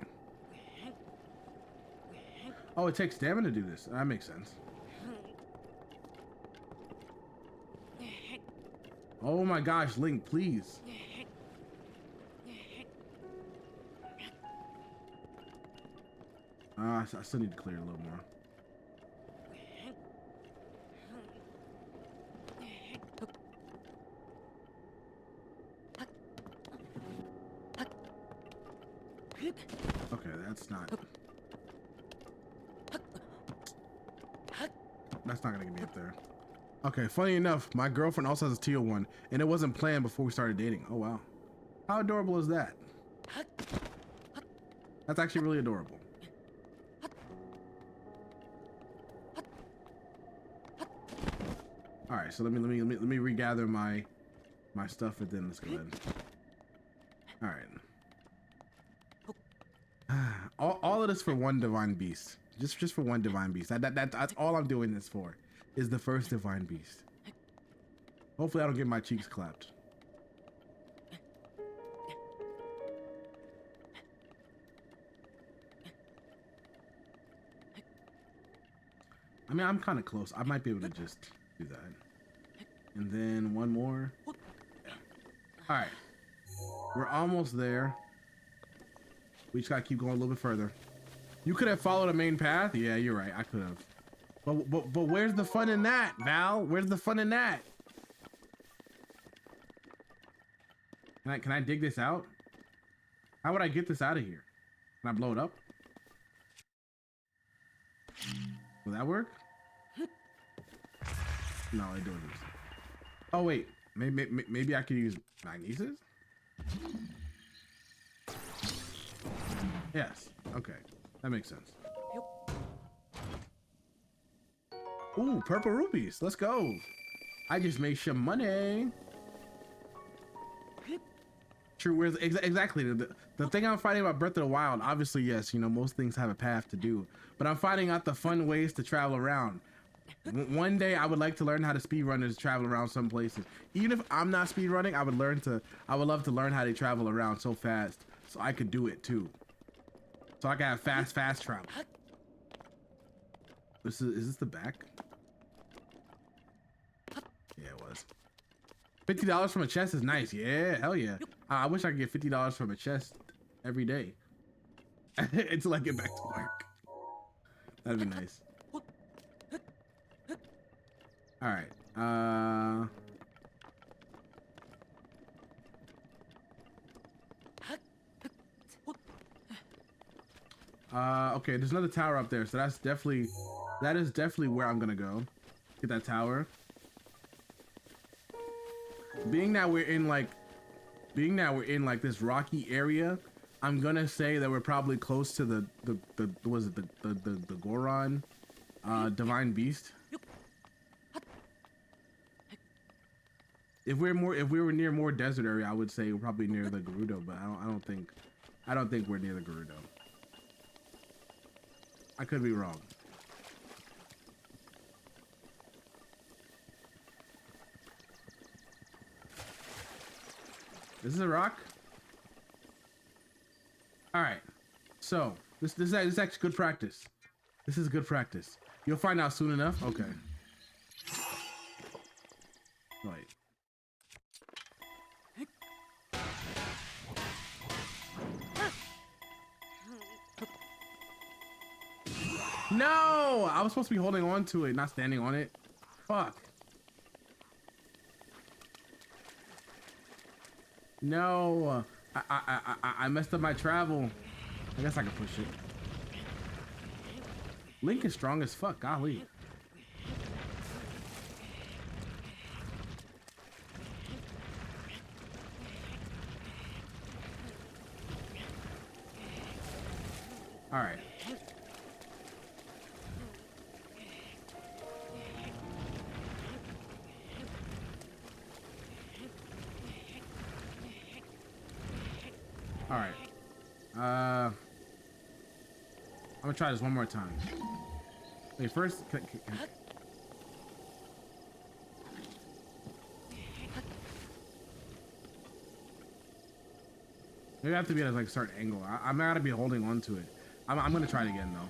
Oh, it takes stamina to do this. That makes sense. Oh my gosh, Link, please. I still need to clear a little more. Okay, that's not gonna get me up there. Okay, funny enough, my girlfriend also has a teal one, and it wasn't planned before we started dating. Oh wow, how adorable is that? That's actually really adorable. All right, so let me regather my stuff, and then let's go ahead. All right. All of this for one divine beast. Just for one divine beast. That's all I'm doing this for. Is the first divine beast. Hopefully I don't get my cheeks clapped. I mean, I'm kind of close. I might be able to just do that. And then one more. Yeah. All right. We're almost there. We just gotta keep going a little bit further. You could have followed the main path. Yeah, you're right. I could have. But where's the fun in that, Val? Where's the fun in that? Can I dig this out? How would I get this out of here? Can I blow it up? Will that work? No, it doesn't. Oh wait, maybe I could use magnesis. Yes. Okay, that makes sense. Ooh, purple rupees. Let's go. I just made some money. True. Where's exactly the thing I'm finding about Breath of the Wild? Obviously, yes. You know, most things have a path to do, but I'm finding out the fun ways to travel around. One day, I would like to learn how to speedrun and travel around some places. Even if I'm not speedrunning, I would love to learn how to travel around so fast, so I could do it too. So I can have fast travel. Is this the back? Yeah, it was. $50 from a chest is nice. Yeah, hell yeah. I wish I could get $50 from a chest every day until I get back to work. That'd be nice. All right. Okay, there's another tower up there, so that is definitely where I'm gonna go. Get that tower. Being that we're in like this rocky area, I'm gonna say that we're probably close to the Goron divine beast. If we were near more desert area, I would say we're probably near the Gerudo, but I don't think we're near the Gerudo. I could be wrong. This is a rock. All right. So this is actually good practice. This is good practice. You'll find out soon enough. Okay. Right. No! I was supposed to be holding on to it, not standing on it. Fuck. No. I messed up my travel. I guess I can push it. Link is strong as fuck, golly. All right. All right. I'm gonna try this one more time. Wait, first. Maybe I have to be at like a certain angle. I'm not gonna be holding on to it. I'm gonna try it again though.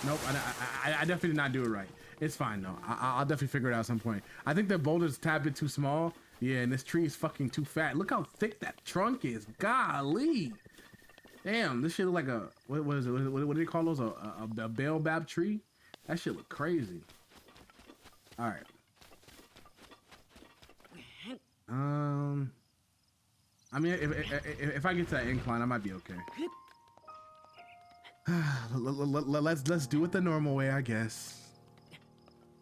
Nope, I definitely did not do it right. It's fine though. I'll definitely figure it out at some point. I think the boulder's a tad bit too small. Yeah, and this tree is fucking too fat. Look how thick that trunk is. Golly. Damn, this shit look like a, what is it? What do they call those? A baobab tree? That shit look crazy. All right. I mean, if I get to that incline, I might be okay. Let's do it the normal way, I guess.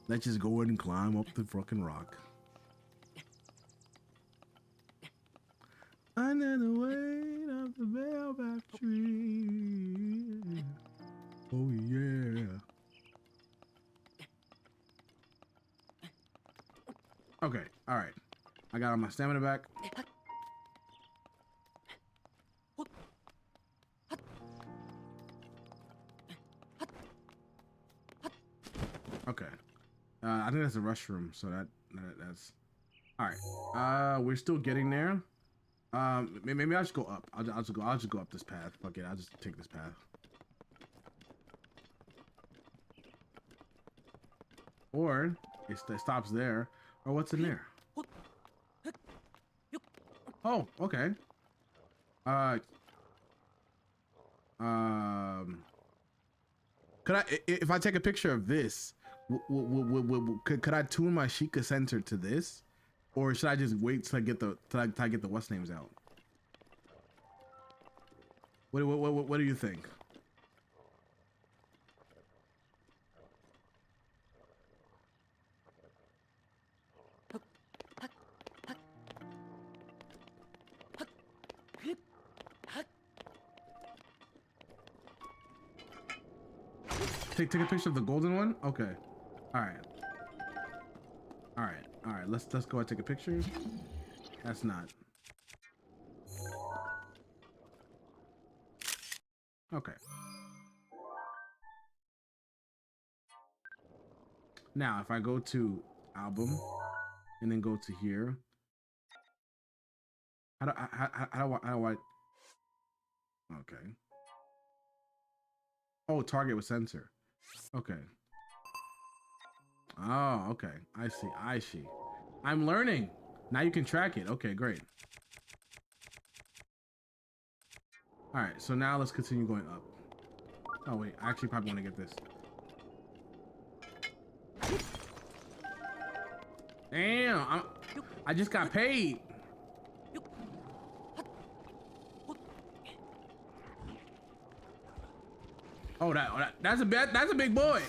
Let's just go and climb up the fucking rock. Under the weight of the baobab tree. Oh yeah. Okay, all right. I got all my stamina back. Okay. I think that's a rush room, so that's All right. We're still getting there. Maybe I should go up. I'll just go up this path. Fuck it. I'll just take this path. Or it stops there. Or what's in there? Oh, okay. Could I, if I take a picture of this, could I tune my Shekiah sensor to this, or should I just wait till I get the what's names out? What do you think? Take a picture of the golden one. Okay. All right. All right. All right. Let's go and take a picture. That's not. Okay. Now, if I go to album and then go to here, how do I? Okay. Oh, target with sensor. Okay. Oh, okay. I see. I see. I'm learning. Now you can track it. Okay, great. All right. So now let's continue going up. Oh wait, I actually probably want to get this. Damn, I just got paid. Oh, that's a big boy.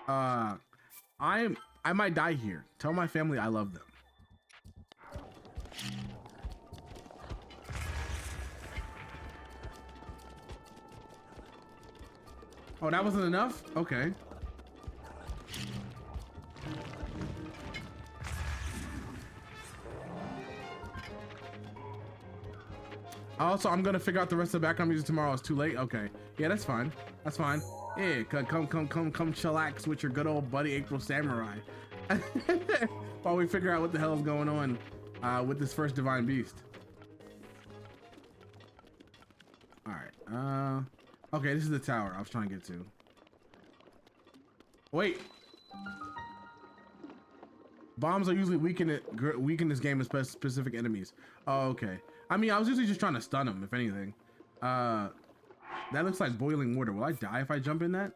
I might die here. Tell my family I love them. Oh, that wasn't enough? Okay. Also, I'm gonna figure out the rest of the background music tomorrow. It's too late. Okay. Yeah, that's fine. That's fine. Yeah, come chillax with your good old buddy Aprilsamurai. While we figure out what the hell is going on with this first divine beast. All right. Okay, this is the tower I was trying to get to. Wait. Bombs are usually weak in this game with specific enemies. Oh, okay. I mean, I was usually just trying to stun them, if anything. That looks like boiling water. Will I die if I jump in that?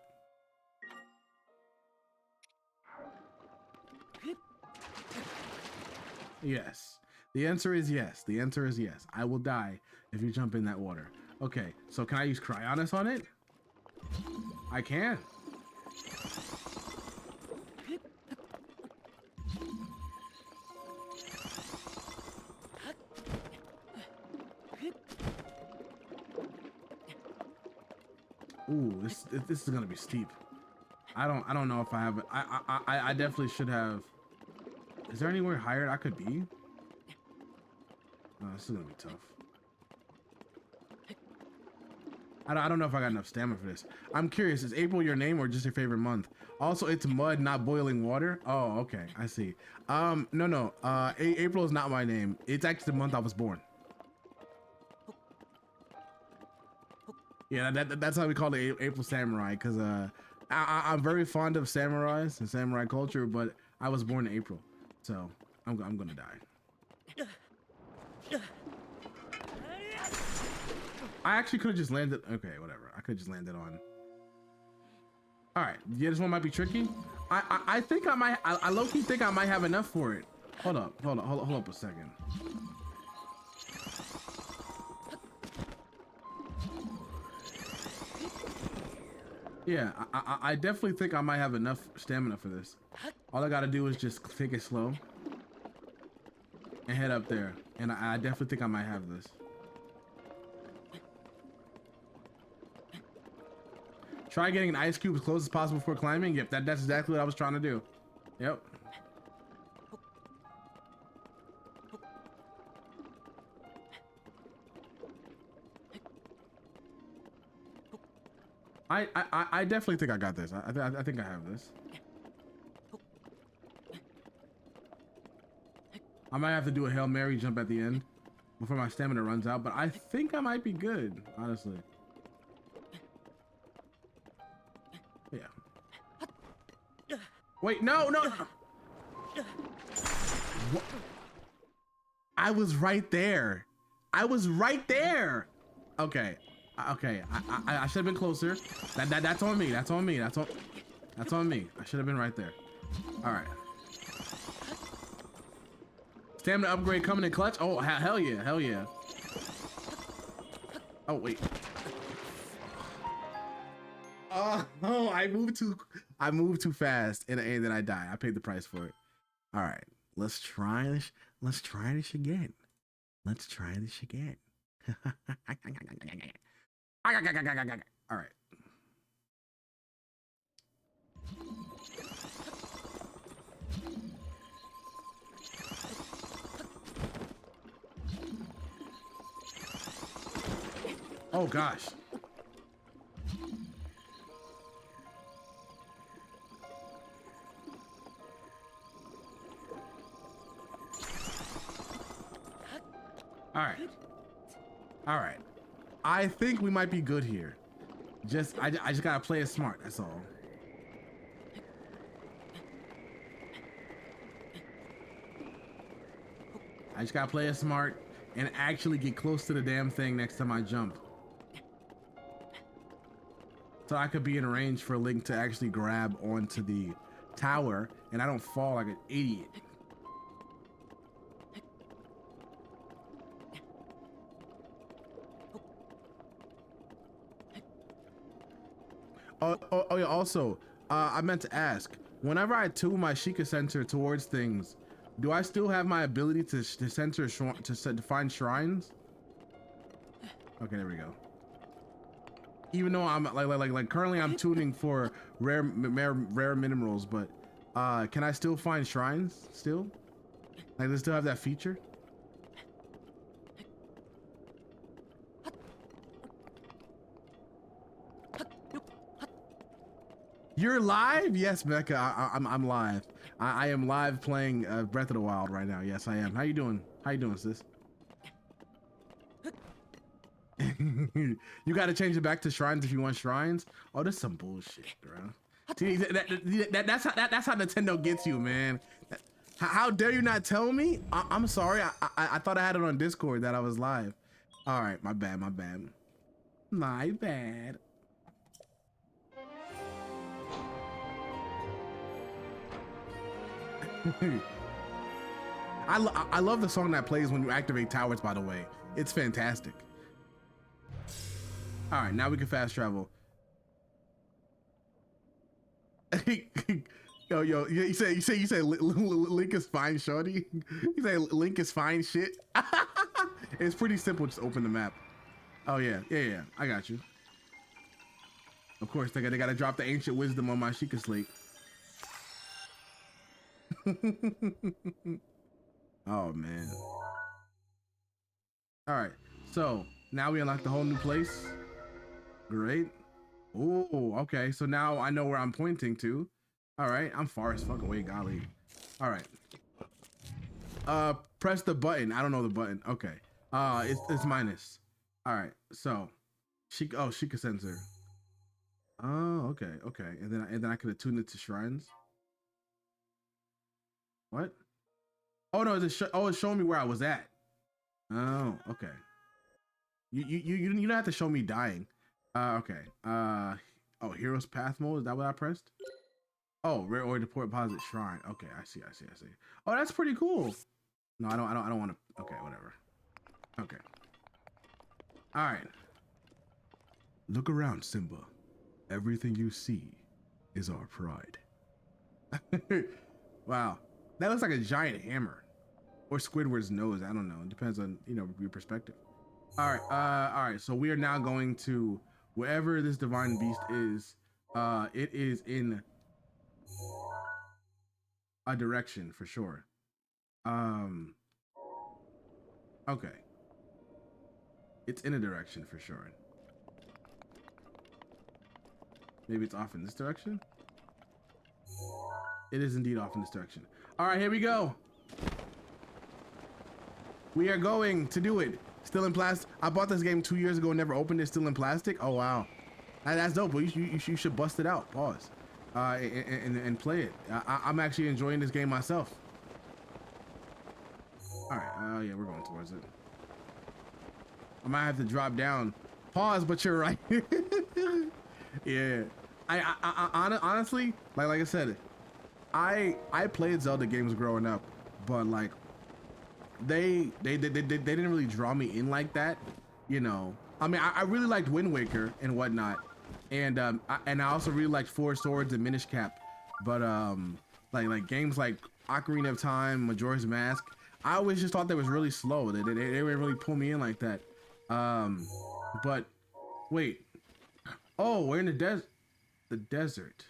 Yes. The answer is yes. The answer is yes. I will die if you jump in that water. Okay, so can I use Cryonis on it? I can. Ooh, this is gonna be steep. I don't know if I have it. I definitely should have. Is there anywhere higher I could be? Oh, this is gonna be tough. I don't know if I got enough stamina for this. I'm curious, is April your name or just your favorite month? Also, it's mud, not boiling water. Oh, okay, I see. No. April is not my name. It's actually the month I was born. Yeah, that's how we call it Aprilsamurai, because I'm very fond of samurais and samurai culture, but I was born in April, so I'm gonna die. I actually could have just landed. Okay, whatever. I could have just landed on. All right, yeah, this one might be tricky. I think I might. I low-key think I might have enough for it. Hold up a second. Yeah, I definitely think I might have enough stamina for this. All I gotta do is just take it slow and head up there. And I definitely think I might have this. Try getting an ice cube as close as possible before climbing. Yep, that's exactly what I was trying to do. Yep. I definitely think I got this. I think I have this. I might have to do a Hail Mary jump at the end before my stamina runs out, but I think I might be good, honestly. Yeah. Wait, no. What? I was right there. Okay. I should have been closer. That's on me. That's on me. That's on me. I should have been right there. All right. Stamina upgrade coming in clutch. Oh, hell yeah. Oh, wait. Oh, I moved too fast and then I die. I paid the price for it. All right, let's try this. Let's try this again. All right. Oh gosh. All right. I think we might be good here. I just gotta play it smart. That's all. I just gotta play it smart and actually get close to the damn thing next time I jump. So I could be in range for Link to actually grab onto the tower and I don't fall like an idiot. Oh yeah, also, I meant to ask, whenever I tune my Shekiah sensor towards things, do I still have my ability to censor to find shrines? Okay, there we go. Even though I'm like currently I'm tuning for rare minerals, but can I still find shrines still? Like, does it still have that feature? You're live? Yes, Becca. I'm live. I am live playing Breath of the Wild right now. Yes, I am. How you doing? Sis? You got to change it back to shrines if you want shrines. Oh, that's some bullshit, bro. See, that's how Nintendo gets you, man. How dare you not tell me? I'm sorry. I thought I had it on Discord that I was live. All right, my bad. I love the song that plays when you activate towers, by the way. It's fantastic. All right, now we can fast travel. yo, you say Link is fine, shorty. You say Link is fine shit. It's pretty simple. Just open the map. Oh yeah. I got you. Of course, they gotta drop the ancient wisdom on my Shekiah Slate. Oh man. All right, so now we unlock the whole new place. Great. Oh, okay. So now I know where I'm pointing to. All right, I'm far as fuck away, golly. All right. Press the button. I don't know the button. Okay. It's minus. All right. So, Shekiah sensor. Oh, okay. And then I could have tuned it to shrines. What? Oh no, it's showing me where I was at. Oh, okay. You don't have to show me dying. Okay. Oh, Heroes Path mode. Is that what I pressed? Oh, rare or deposit shrine. Okay, I see. Oh, that's pretty cool. No, I don't want to. Okay, whatever. Okay. All right. Look around, Simba. Everything you see is our pride. Wow, that looks like a giant hammer, or Squidward's nose. I don't know. It depends on your perspective. All right. So we are now going to wherever this divine beast is. It is in a direction for sure. Okay. It's in a direction for sure. Maybe it's off in this direction. It is indeed off in this direction. All right, here we go. We are going to do it. Still in plastic. I bought this game 2 years ago and never opened it. Still in plastic. Oh wow, that's dope. But you should bust it out. Pause. And play it. I'm actually enjoying this game myself. All right. Yeah, we're going towards it. I might have to drop down. Pause. But you're right. Yeah. Honestly, like I said, I played Zelda games growing up, but like they didn't really draw me in like that, you know. I mean, I really liked Wind Waker and whatnot, and I also really liked Four Swords and Minish Cap, but like games like Ocarina of Time, Majora's Mask, I always just thought they was really slow. They didn't really pull me in like that. But wait, oh, we're in the desert.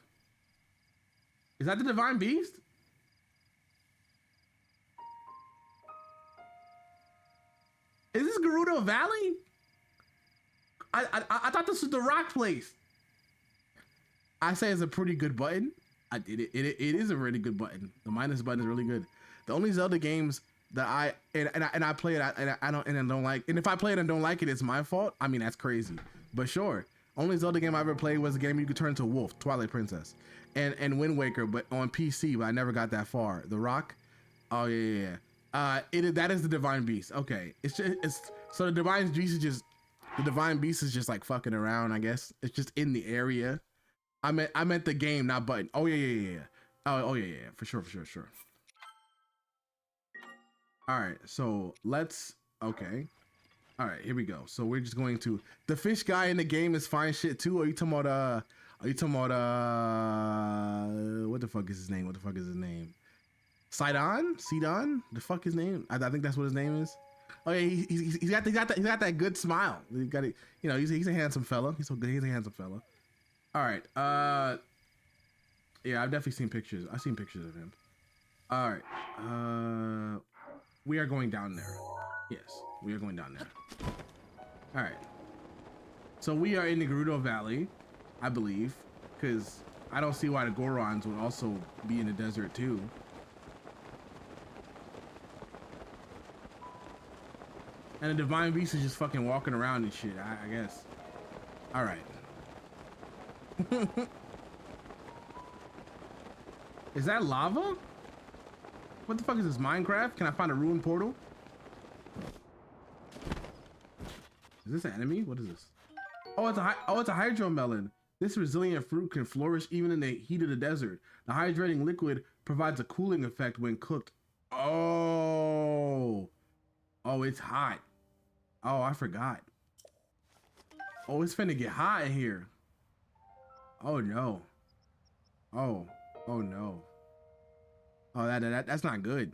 Is that the Divine Beast? Is this Gerudo Valley? I thought this was the rock place. I say it's a pretty good button. It is a really good button. The minus button is really good. The only Zelda games that I play it and I don't like, and if I play it and don't like it, it's my fault. I mean, that's crazy. But sure. Only Zelda game I ever played was a game you could turn into a wolf, Twilight Princess, and Wind Waker, but on PC. But I never got that far. The Rock, oh yeah. That is the Divine Beast. Okay, so the Divine Beast is just like fucking around. I guess it's just in the area. I meant the game, not button. Oh yeah. Oh yeah, for sure. All right, so let's. Okay. All right, here we go. So we're just going to the fish guy in the game is fine shit too. Are you talking about what the fuck is his name? Sidon? The fuck his name? I think that's what his name is. Oh yeah, he's got that good smile. He got it. You know, he's a handsome fella. He's so good. He's a handsome fella. All right. Yeah, I've definitely seen pictures. I've seen pictures of him. All right. We are going down there. Yes, we are going down there. All right. So we are in the Gerudo Valley, I believe, because I don't see why the Gorons would also be in the desert too. And the Divine Beast is just fucking walking around and shit, I guess. All right. Is that lava? What the fuck is this, Minecraft? Can I find a ruined portal? Is this an enemy? What is this? Oh, it's a hydro melon. This resilient fruit can flourish even in the heat of the desert. The hydrating liquid provides a cooling effect when cooked. Oh, it's hot. Oh, I forgot. Oh, it's finna get hot in here. Oh no. Oh no. Oh, that's not good.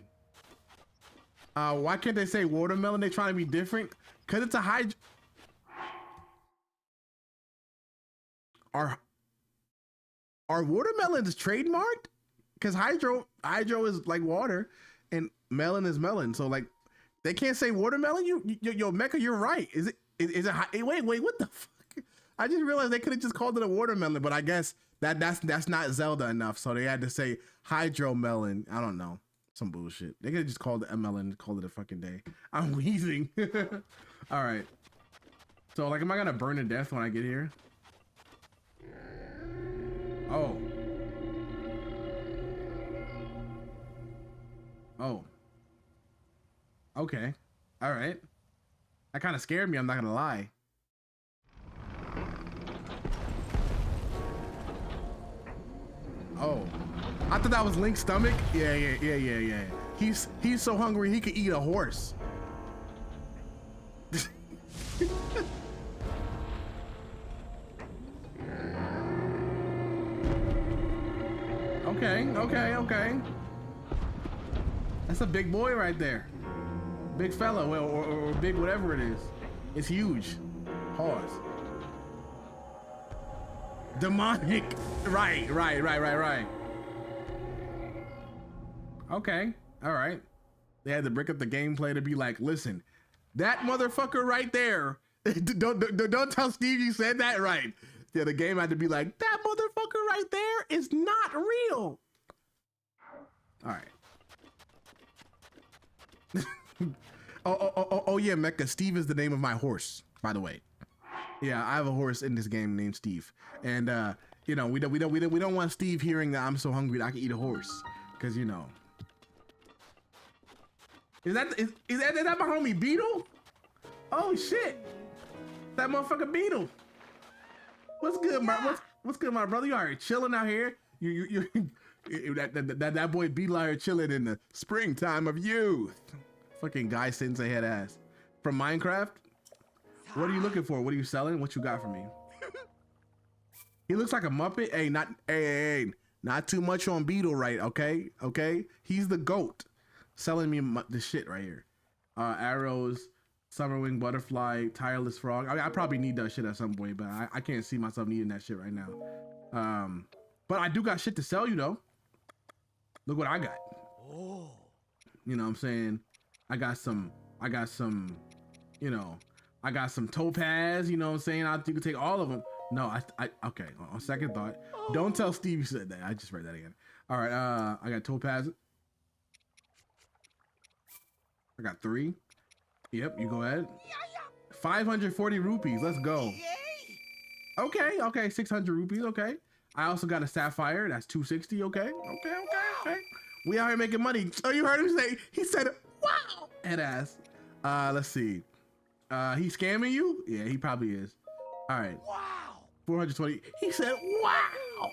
Why can't they say watermelon? They trying to be different? Cause it's a hydro. Are watermelons trademarked? Cause hydro is like water, and melon is melon. So like, they can't say watermelon. Yo, Mecca, you're right. Is it? Wait, what the fuck? I just realized they could have just called it a watermelon, but I guess that's not Zelda enough, so they had to say hydro melon. I don't know, some bullshit. They could have just called it a melon, called it a fucking day. I'm wheezing. All right. So like, am I gonna burn to death when I get here? Oh. Okay. All right. That kind of scared me. I'm not gonna lie. Oh, I thought that was Link's stomach. Yeah. He's so hungry he could eat a horse. Okay. That's a big boy right there. Big fella, or big whatever it is. It's huge. Pause. Demonic. Right. Okay. All right. They had to break up the gameplay to be like, listen, that motherfucker right there. Don't tell Steve you said that right. Yeah, the game had to be like, that motherfucker right there is not real. All right. Oh yeah, Mecca. Steve is the name of my horse, by the way. Yeah, I have a horse in this game named Steve, and you know, we don't want Steve hearing that I'm so hungry that I can eat a horse, because you know. Is that my homie Beetle? Oh shit, that motherfucker Beetle. What's good, what's good, my brother? You already chilling out here? You that boy Beetle out here chilling in the springtime of youth. Fucking guy sensei head ass from Minecraft. What are you looking for? What are you selling? What you got for me? He looks like a Muppet. Hey, not too much on Beetle, right? Okay. He's the goat. Selling me the shit right here. Arrows, summerwing butterfly, tireless frog. I probably need that shit at some point, but I can't see myself needing that shit right now. But I do got shit to sell you though. Look what I got. Oh. You know what I'm saying? I got some, you know, I got some topaz, you know what I'm saying? You can take all of them. No, okay, on second thought. Don't tell Steve you said that. I just read that again. All right, I got topaz. I got 3. Yep, you go ahead. 540 rupees, let's go. Okay, 600 rupees, okay. I also got a sapphire, that's 260, okay. We out here making money. Oh, you heard him say, he said, wow, head ass. Let's see. He's scamming you? Yeah, he probably is. All right. Wow. 420. He said, wow.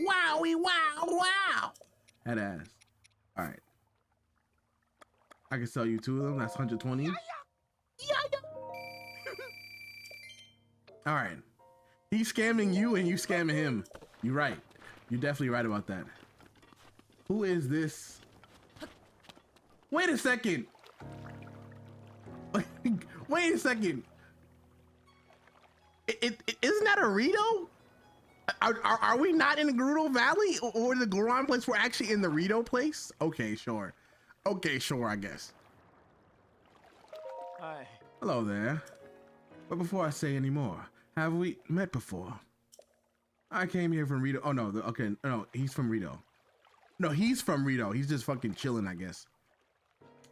wow. Head ass. All right. I can sell you 2 of them. That's 120. Yeah. All right. He's scamming you and you scamming him. You're right. You're definitely right about that. Who is this? Wait a second. Wait a second. Isn't that a Rito? Are we not in the Gerudo Valley or the Goron place? We're actually in the Rito place? Okay, sure. I guess. Hi. Hello there. But before I say any more, have we met before? I came here from Rito. Oh no, no, he's from Rito. No, he's from Rito. He's just fucking chilling, I guess.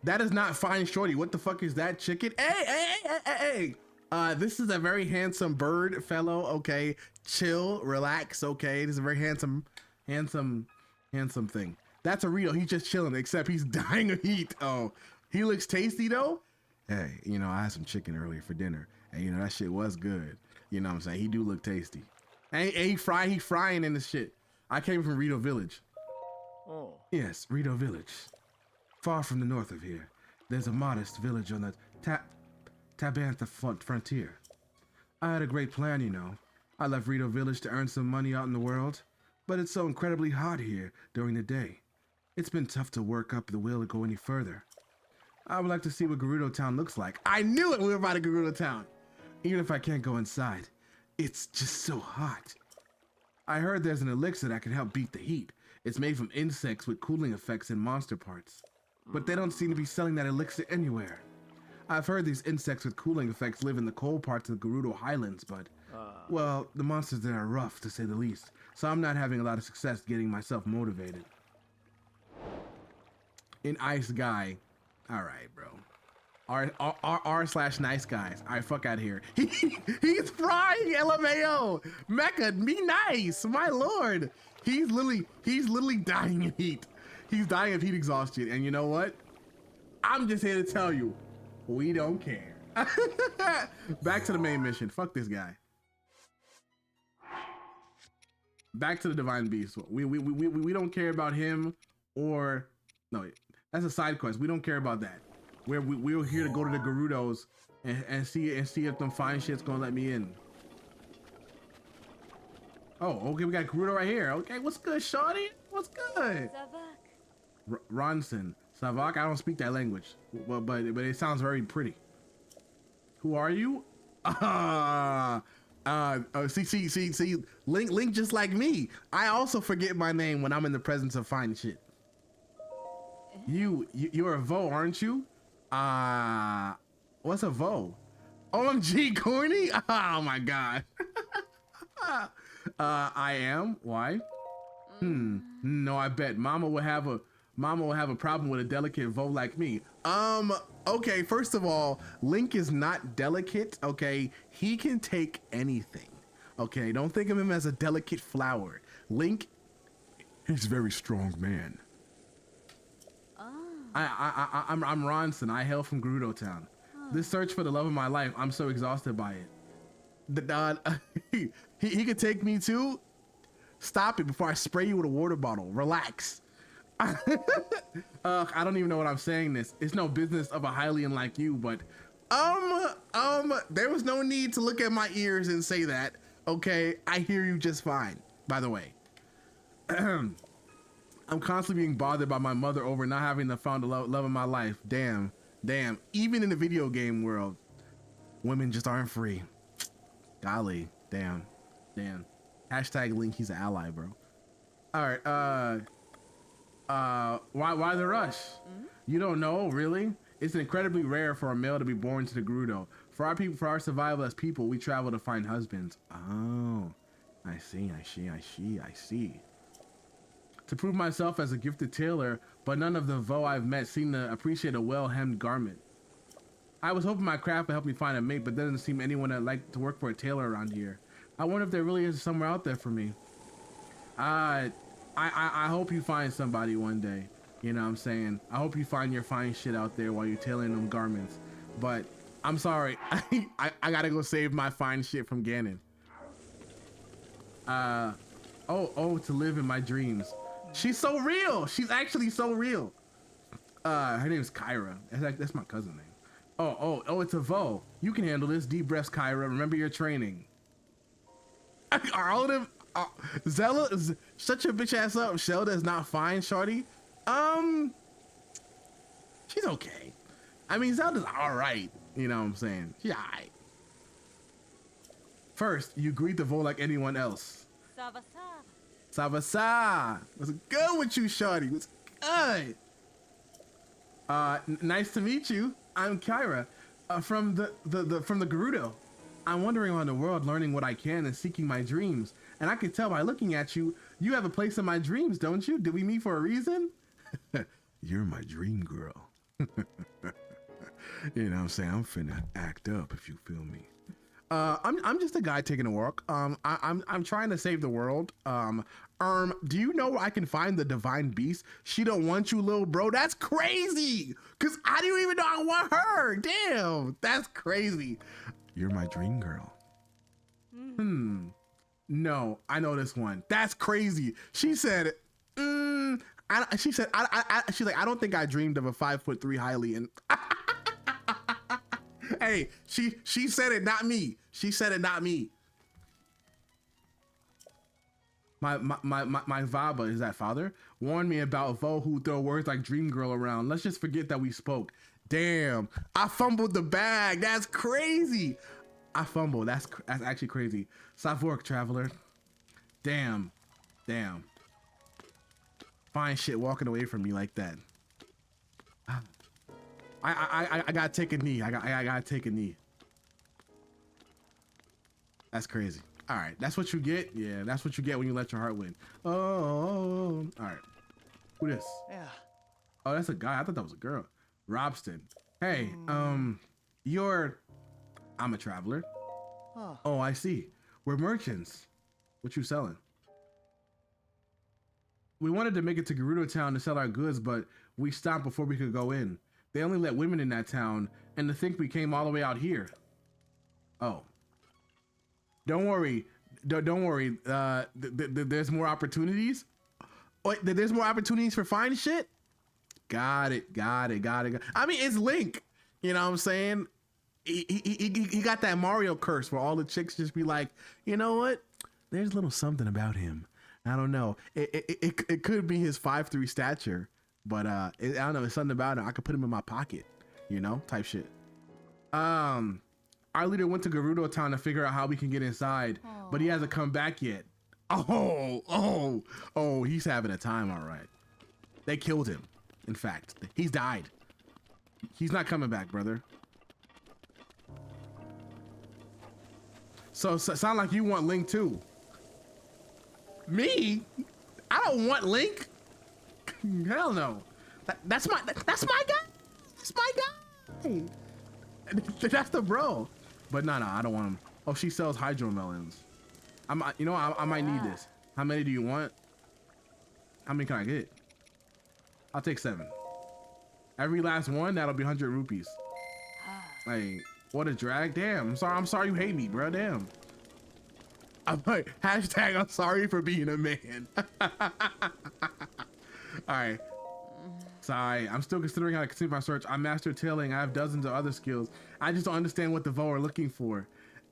That is not fine, shorty. What the fuck is that, chicken? Hey. This is a very handsome bird fellow, okay? Chill, relax, okay? This is a very handsome thing. That's a Rito. He's just chilling, except he's dying of heat. Oh, he looks tasty though. Hey, you know, I had some chicken earlier for dinner, and you know, that shit was good. You know what I'm saying? He do look tasty. And he frying in this shit. I came from Rito Village. Oh. Yes, Rito Village. Far from the north of here, there's a modest village on the Tabantha frontier. I had a great plan, you know. I left Rito Village to earn some money out in the world, but it's so incredibly hot here during the day. It's been tough to work up the will to go any further. I would like to see what Gerudo Town looks like. I knew it! We were about to Gerudo Town. Even if I can't go inside, it's just so hot. I heard there's an elixir that can help beat the heat. It's made from insects with cooling effects and monster parts. But they don't seem to be selling that elixir anywhere. I've heard these insects with cooling effects live in the cold parts of the Gerudo Highlands, but, well, the monsters there are rough, to say the least, so I'm not having a lot of success getting myself motivated. An ice guy. All right, bro. R/nice guys. All right, fuck out of here. He's frying LMAO. Mecca, be nice, my lord. He's literally dying of heat. He's dying of heat exhaustion, and you know what? I'm just here to tell you, we don't care. Back to the main mission. Fuck this guy. Back to the Divine Beast. We don't care about him or no. That's a side quest. We don't care about that. We're here to go to the Gerudos and see if them fine shit's gonna let me in. Oh, okay, we got Gerudo right here. Okay, what's good, shawty? What's good? Ronson. Savak, I don't speak that language, but it sounds very pretty. Who are you? See, Link just like me. I also forget my name when I'm in the presence of fine shit. You're a Vo, aren't you? What's a Vo? OMG, corny? Oh my god. I am. Why? No, I bet Mama Mama will have a problem with a delicate vote like me. Okay, first of all, Link is not delicate, okay? He can take anything, okay? Don't think of him as a delicate flower. Link is a very strong man. I'm Ronson. I hail from Gerudo Town. This search for the love of my life, I'm so exhausted by it. He could take me too. Stop it before I spray you with a water bottle. Relax. I don't even know what I'm saying this. It's no business of a Hylian like you, but there was no need to look at my ears and say that. Okay, I hear you just fine, by the way. I'm constantly being bothered by my mother over not having found the love of my life. Damn. Even in the video game world, women just aren't free. Golly, damn. Hashtag Link, he's an ally, bro. All right, why the rush? You don't know, really? It's incredibly rare for a male to be born to the Gerudo. For our survival as people, we travel to find husbands. Oh, I see. To prove myself as a gifted tailor, but none of the Vo I've met seem to appreciate a well-hemmed garment. I was hoping my craft would help me find a mate, but there doesn't seem anyone that'd like to work for a tailor around here. I wonder if there really is somewhere out there for me. I hope you find somebody one day. You know what I'm saying? I hope you find your fine shit out there while you're tailoring them garments. But I'm sorry, I gotta go save my fine shit from Ganon. To live in my dreams. She's so real. She's actually so real. Her name's Kyra. That's my cousin name. Oh, it's a Vo. You can handle this. Deep breaths, Kyra. Remember your training. Are all of them? Zelda, shut your bitch ass up. Zelda is not fine, shorty. She's okay. I mean, Zelda's all right. You know what I'm saying? She's all right. First, you greet the Vo like anyone else. Savasa. What's good with you, shorty? What's good? Nice to meet you. I'm Kyra, from the Gerudo. I'm wandering around the world, learning what I can and seeking my dreams. And I can tell by looking at you, you have a place in my dreams, don't you? Did we meet for a reason? You're my dream girl. You know what I'm saying? I'm finna act up, if you feel me. I'm just a guy taking a walk. I'm trying to save the world. Do you know where I can find the divine beast? She don't want you, little bro. That's crazy. Cause I didn't even know I want her. Damn, that's crazy. You're my dream girl. No, I know this one. That's crazy. She said, she's like, I don't think I dreamed of a 5'3" Hylian. Hey, she said it, not me. She said it, not me. My Vaba, is that father? Warned me about Vo who throw words like dream girl around. Let's just forget that we spoke. Damn, I fumbled the bag. That's crazy. I fumbled. That's actually crazy. Savork, traveler. Damn. Fine shit walking away from me like that. I gotta take a knee. I gotta take a knee. That's crazy. All right, that's what you get. Yeah, that's what you get when you let your heart win. Oh. All right. Who this? Yeah. Oh, that's a guy. I thought that was a girl. Robston. Hey, I'm a traveler. Oh, I see. We're merchants. What you selling? We wanted to make it to Gerudo Town to sell our goods, but we stopped before we could go in. They only let women in that town, and to think we came all the way out here. Oh. Don't worry. Don't worry. There's more opportunities. Wait, there's more opportunities for fine shit? Got it. I mean, it's Link. You know what I'm saying? He got that Mario curse where all the chicks just be like, you know what? There's a little something about him. I don't know. It could be his 5'3" stature, but I don't know. There's something about him. I could put him in my pocket, you know, type shit. Our leader went to Gerudo Town to figure out how we can get inside, but he hasn't come back yet. Oh, he's having a time, all right. They killed him. In fact, he's died. He's not coming back, brother. So sound like you want Link too. Me? I don't want Link. Hell no. That's my guy. That's my guy. That's the bro. But no, I don't want him. Oh, she sells hydro melons. You know, I might need this. How many do you want? How many can I get? I'll take 7. Every last one, that'll be 100 rupees. Like, what a drag. Damn, I'm sorry you hate me, bro. Damn. I'm like, hashtag I'm sorry for being a man. All right. Sorry, I'm still considering how to continue my search. I mastered tailing. I have dozens of other skills. I just don't understand what the Vo are looking for.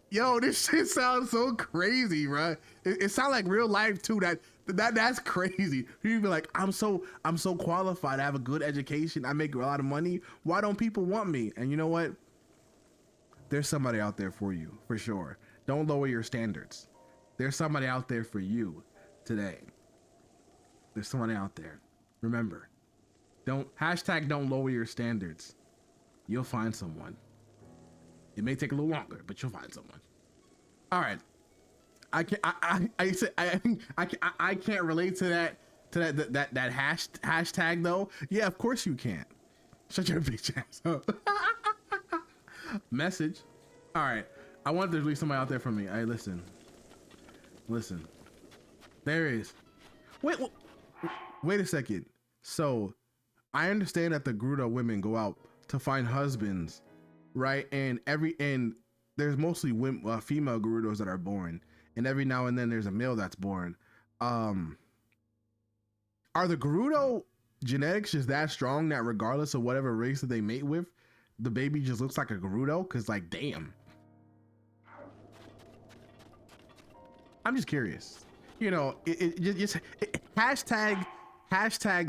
Yo, this shit sounds so crazy, bro. It sounds like real life too. That's crazy. People be like, I'm so qualified. I have a good education. I make a lot of money. Why don't people want me? And you know what? There's somebody out there for you, for sure. Don't lower your standards. There's somebody out there for you today. There's somebody out there. Remember, don't lower your standards. You'll find someone. It may take a little longer, but you'll find someone. All right. I can't relate to that hashtag though. Yeah, of course you can't. Shut your bitch ass up. Message. All right. I wanted to release somebody out there for me. Hey, listen. There is. Wait a second. So, I understand that the Gerudo women go out to find husbands, right? And there's mostly female Gerudos that are born, and every now and then there's a male that's born. Are the Gerudo genetics just that strong that regardless of whatever race that they mate with, the baby just looks like a Gerudo? Cause like, damn. I'm just curious. You know, hashtag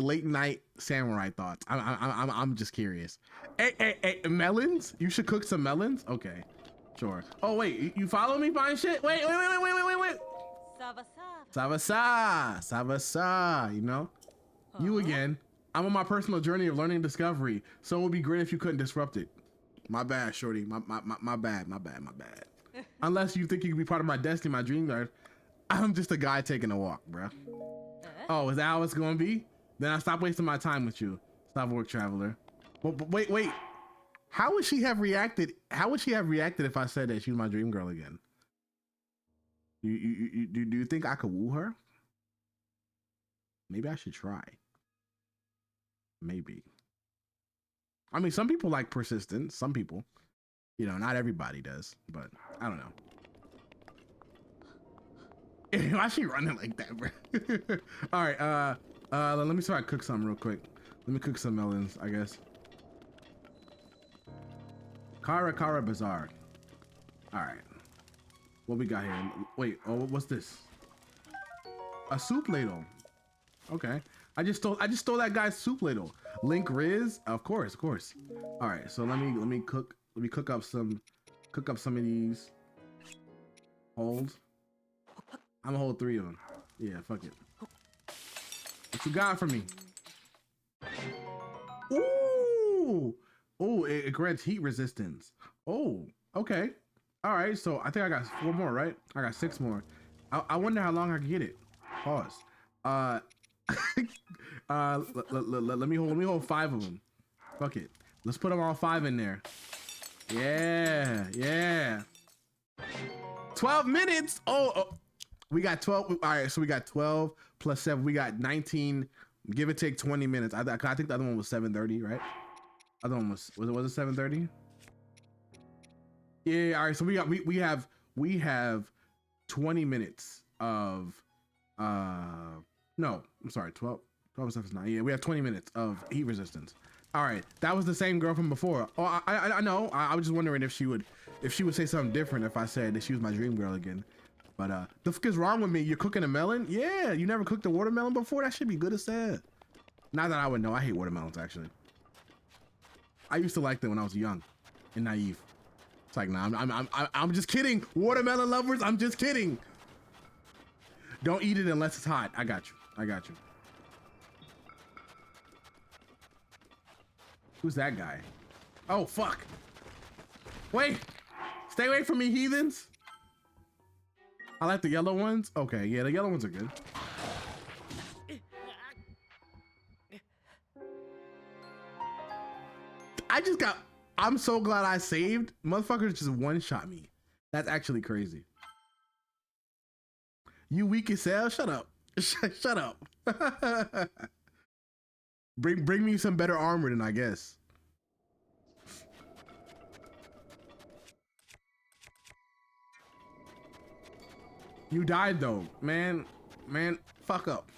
late night samurai thoughts. I'm just curious. Hey, melons? You should cook some melons? Okay, sure. Oh wait, you follow me buying shit? Wait. Savasa, you know? You again. I'm on my personal journey of learning and discovery, so it would be great if you couldn't disrupt it. My bad, shorty. My bad. Unless you think you can be part of my destiny, my dream guard. I'm just a guy taking a walk, bro. Oh, is that how it's gonna be? Then I'll stop wasting my time with you. Stop work traveler. But wait. How would she have reacted? How would she have reacted if I said that she was my dream girl again? Do you think I could woo her? Maybe I should try. Maybe. I mean, some people like persistence. Some people, you know, not everybody does, but I don't know. Why is she running like that, bro? All right, let me see if I cook something real quick. Let me cook some melons, I guess. Kara Bazaar. All right, what we got here? Wait, oh, what's this? A soup ladle. Okay, I just stole that guy's soup ladle. Link Riz, of course. All right, so let me cook up some of these. Hold. I'm gonna hold 3 of them. Yeah, fuck it. What you got for me? Ooh, it grants heat resistance. Oh, okay. All right, so I think I got 4 more, right? I got 6 more. I wonder how long I can get it. Pause. Let me hold 5 of them. Fuck it. Let's put them all 5 in there. Yeah. 12 minutes. Oh. We got 12. All right, so we got 12 plus 7. We got 19. Give or take 20 minutes. I think the other one was 7:30, right? Other one was it 7:30? Yeah. All right. So we have 20 minutes of no. I'm sorry. 12 stuff is 9. Yeah, we have 20 minutes of heat resistance. All right. That was the same girl from before. Oh, I know. I was just wondering if she would say something different if I said that she was my dream girl again. But the fuck is wrong with me? You're cooking a melon? Yeah, you never cooked a watermelon before? That should be good as that. Not that I would know. I hate watermelons actually. I used to like them when I was young and naive. It's like, nah, I'm just kidding. Watermelon lovers, I'm just kidding. Don't eat it unless it's hot. I got you. Who's that guy? Oh fuck. Wait. Stay away from me, heathens. I like the yellow ones. Okay, yeah, the yellow ones are good. I'm so glad I saved. Motherfuckers just one-shot me. That's actually crazy. You weak as hell. Shut up. Shut up. Bring me some better armor then, I guess. You died though, man. Man, fuck up.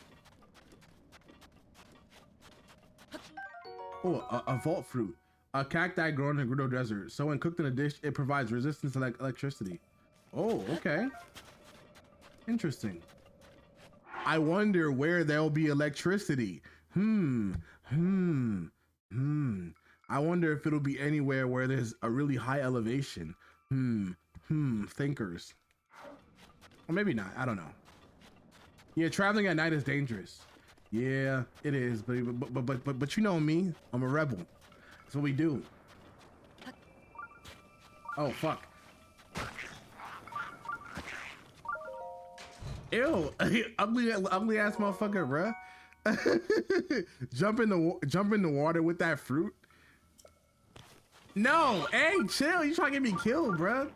Oh, a vault fruit. A cacti grown in the Gerudo Desert. So when cooked in a dish, it provides resistance to electricity. Oh, okay. Interesting. I wonder where there'll be electricity. I wonder if it'll be anywhere where there's a really high elevation. Thinkers. Or maybe not, I don't know. Yeah, traveling at night is dangerous. Yeah, it is, but you know me, I'm a rebel. That's what we do. Oh, fuck. Ew, ugly ass motherfucker, bruh. Jump in the water with that fruit. No, hey, chill. You trying to get me killed, bruh.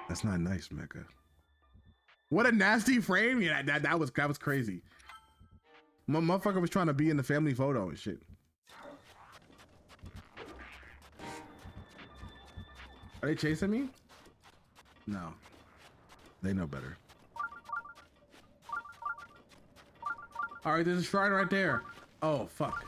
That's not nice, Mecca. What a nasty frame. Yeah, that was crazy. My motherfucker was trying to be in the family photo and shit. Are they chasing me? No. They know better. All right, there's a shrine right there. Oh, fuck.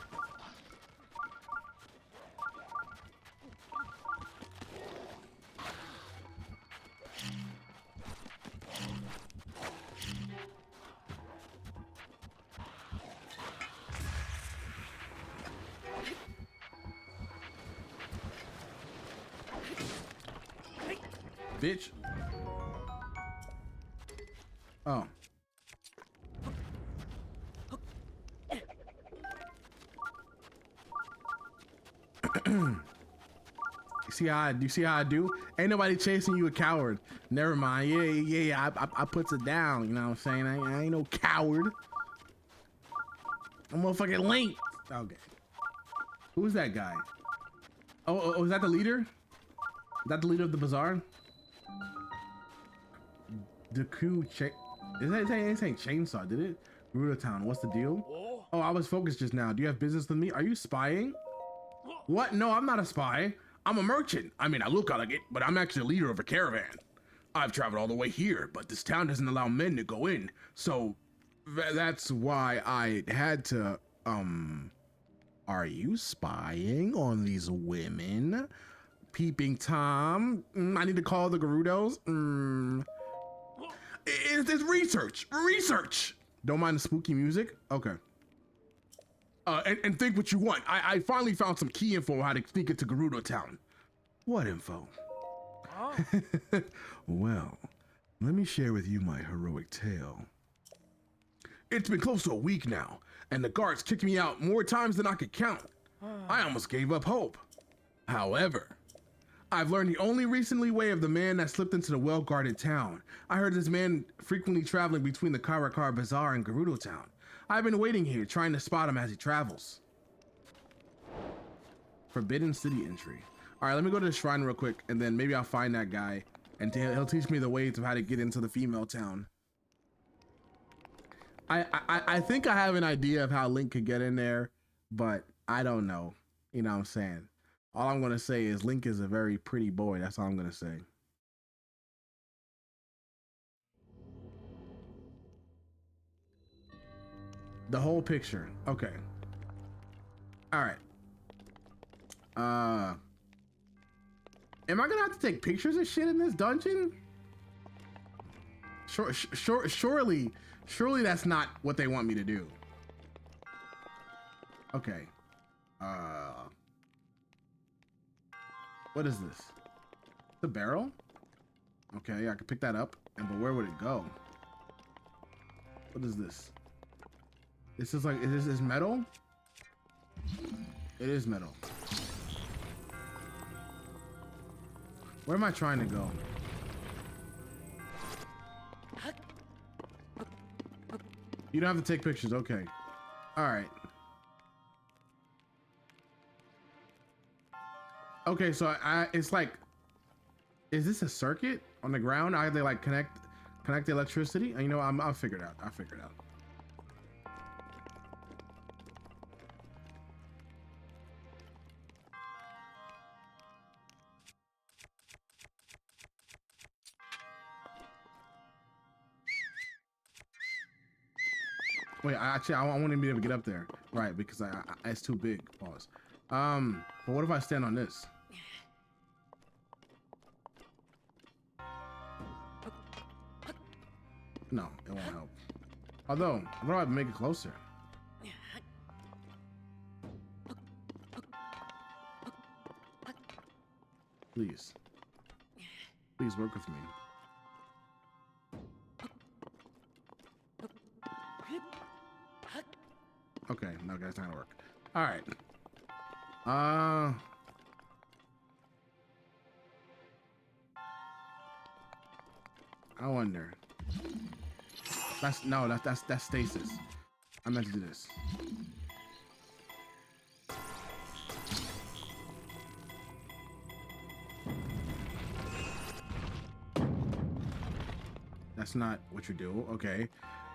Bitch. Oh. You see how I do? Ain't nobody chasing you, a coward. Never mind. Yeah. I puts it down. You know what I'm saying? I ain't no coward. I'm motherfucking Link. Okay. Who's that guy? Oh, is that the leader? Is that the leader of the bazaar? The crew check. Is that saying chainsaw? Did it? Gerudo Town. What's the deal? Oh, I was focused just now. Do you have business with me? Are you spying? What? No, I'm not a spy. I'm a merchant. I mean, I look like it, but I'm actually the leader of a caravan. I've traveled all the way here, but this town doesn't allow men to go in. So that's why I had to, are you spying on these women? Peeping Tom? I need to call the Gerudos? It's research. Don't mind the spooky music? Okay. And think what you want. I finally found some key info on how to sneak into Gerudo Town. What info? Oh. Well, let me share with you my heroic tale. It's been close to a week now, and the guards kicked me out more times than I could count. I almost gave up hope. However, I've learned the only recently way of the man that slipped into the well-guarded town. I heard this man frequently traveling between the Karakar Bazaar and Gerudo Town. I've been waiting here, trying to spot him as he travels. Forbidden City entry. All right, let me go to the shrine real quick, and then maybe I'll find that guy, and he'll teach me the ways of how to get into the female town. I think I have an idea of how Link could get in there, but I don't know. You know what I'm saying? All I'm gonna say is Link is a very pretty boy. That's all I'm gonna say. The whole picture. Okay. All right. Am I gonna have to take pictures of shit in this dungeon? Surely that's not what they want me to do. Okay. What is this? The barrel? Okay, I can pick that up. But where would it go? What is this? This is like, is this metal? It is metal. Where am I trying to go? You don't have to take pictures, okay. All right. Okay, so it's like, is this a circuit on the ground? I they like connect the electricity? You know, I'll figure it out. I'll figure it out. Wait, I won't even be able to get up there, right? Because it's too big. Pause. But what if I stand on this? No, it won't help. Although, what do I make it closer? Please, please work with me. Okay, no, that's not gonna work. All right. I wonder. That's stasis. I meant to do this. That's not what you do. Okay.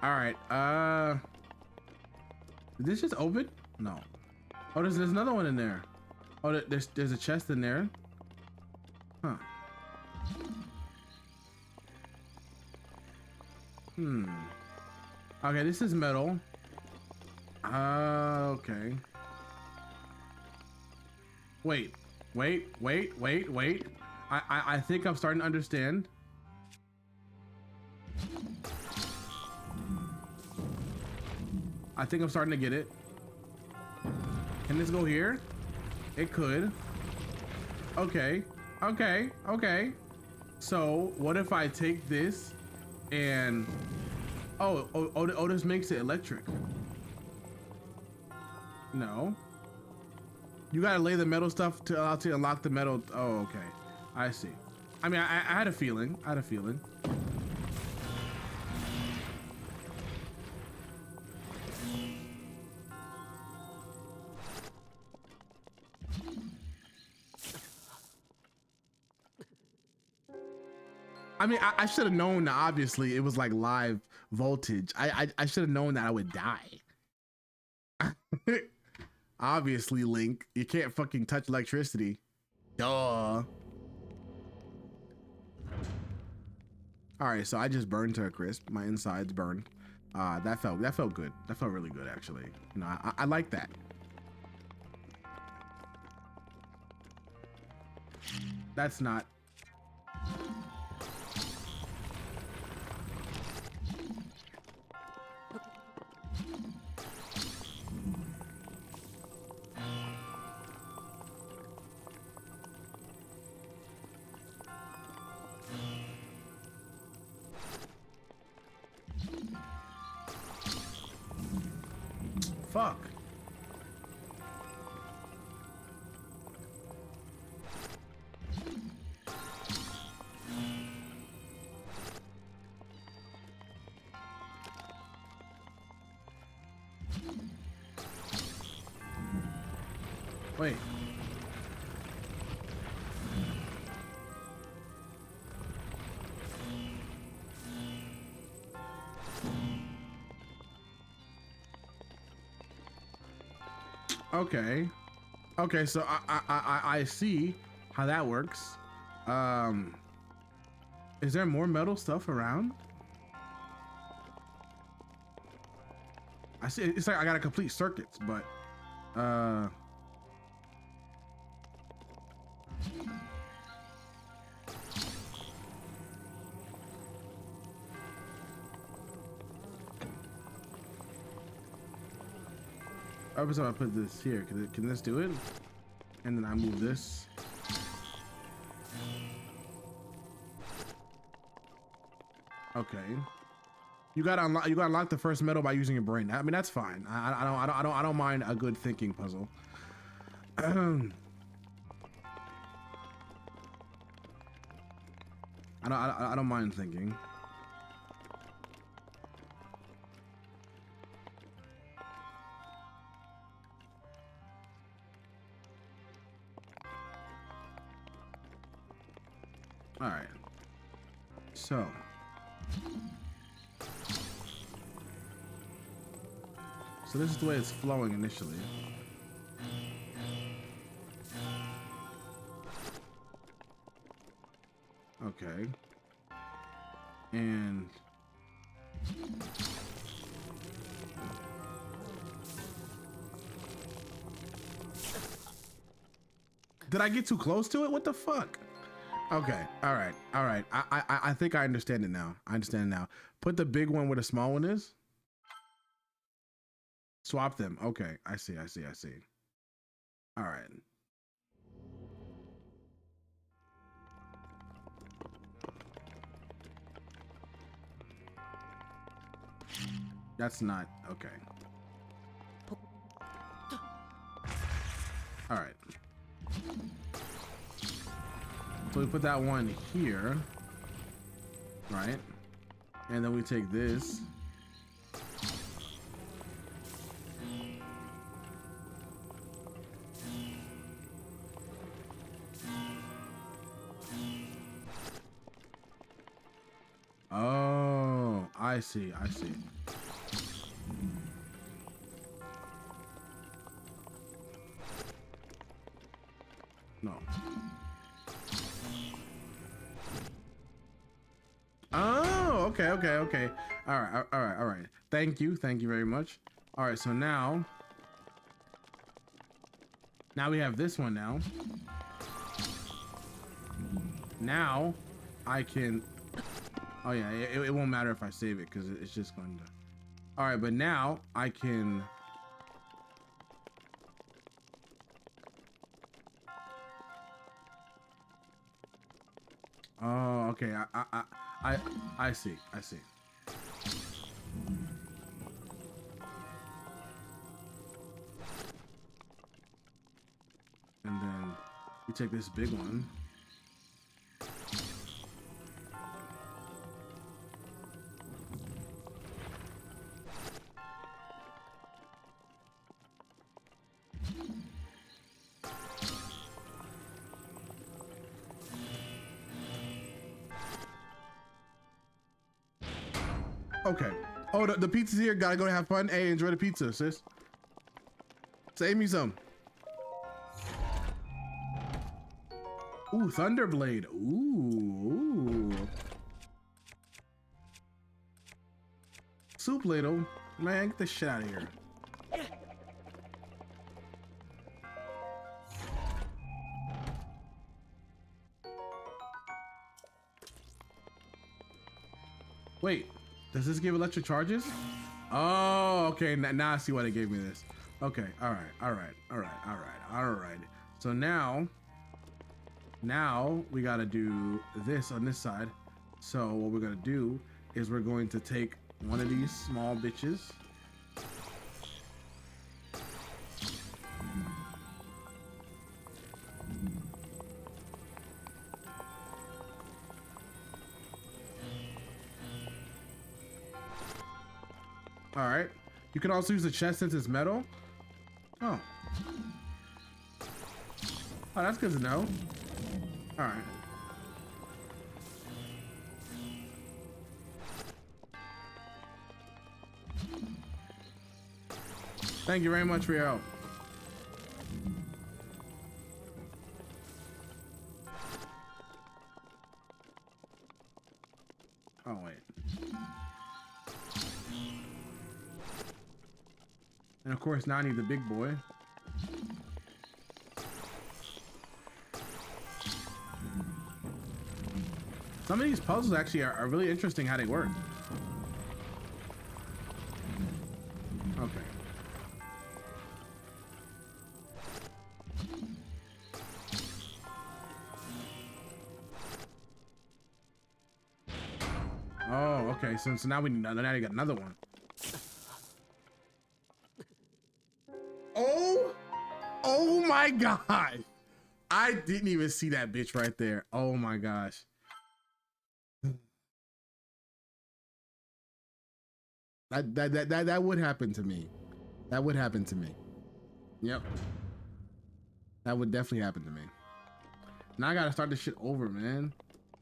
All right. Did this just open? No. Oh, there's another one in there. Oh, there's a chest in there. Huh. Okay, this is metal. Okay. Wait. I think I'm starting to understand. I think I'm starting to get it. Can this go here? It could. Okay. So what if I take this and oh, this makes it electric. No. You gotta lay the metal stuff to unlock the metal. Oh, okay. I see. I mean, I had a feeling. I mean, I should have known that obviously it was like live voltage. I should have known that I would die. Obviously, Link, you can't fucking touch electricity. Duh. All right, so I just burned to a crisp. My insides burned. That felt good. That felt really good, actually. You know, I like that. That's not. Fuck. Wait. Okay, so I see how that works. Is there more metal stuff around? I see, it's like I gotta complete circuits, but every time I put this here, can this do it? And then I move this. Okay. You gotta unlock the first metal by using your brain. I mean, that's fine. I don't mind a good thinking puzzle. I don't mind thinking. All right. So. So this is the way it's flowing initially. Okay. And did I get too close to it? What the fuck? Okay. All right. All right. I think I understand it now. I understand it now. Put the big one where the small one is. Swap them. Okay. I see. I see. I see. All right. That's not okay. All right. So we put that one here, right? And then we take this. Oh, I see. I see. No. Oh, okay, okay, okay. All right, all right, all right. Thank you very much. All right, so now we have this one now. Now I can. Oh yeah, it won't matter if I save it because it's just going to. All right, but now I can. Oh, okay. I see. I see. And then you take this big one. Okay. Oh, the pizza's here. Gotta go have fun. Hey, enjoy the pizza, sis. Save me some. Ooh, Thunderblade. Ooh. Soup ladle. Man, get this shit out of here. Wait. Does this give electric charges? Oh, okay. Now I see why they gave me this. Okay. All right. All right. All right. All right. All right. So now we got to do this on this side. So what we're going to do is we're going to take one of these small bitches. All right. You can also use the chest since it's metal. Oh. Oh, that's good to know. All right. Thank you very much for your help. Oh, wait. And of course, now I need the big boy. Some of these puzzles actually are really interesting how they work. Okay. Oh, okay. So now now you got another one. Oh my god! I didn't even see that bitch right there. Oh my gosh. That would happen to me. That would happen to me. Yep. That would definitely happen to me. Now I gotta start this shit over, man.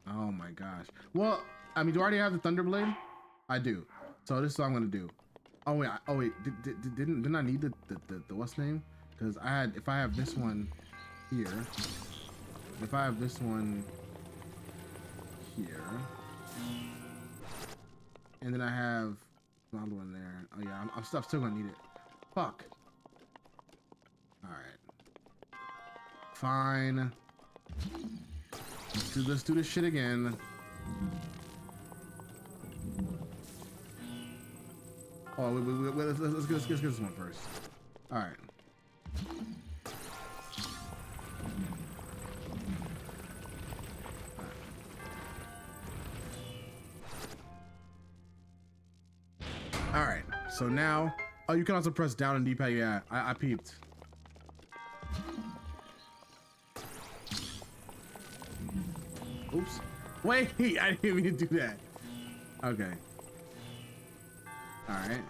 Oh my gosh. Well, I mean, do I already have the Thunderblade? I do. So this is what I'm gonna do. Oh wait, didn't I need the what's name? Because I had, if I have this one here, if I have this one here, and then I have another one there. Oh yeah, I'm still gonna need it. Fuck. All right. Fine. Let's do this shit again. Oh, wait, let's get this one first. All right. All right. So now, oh, you can also press down and D-pad. Yeah, I peeped. Oops. Wait, I didn't mean to do that. Okay. All right.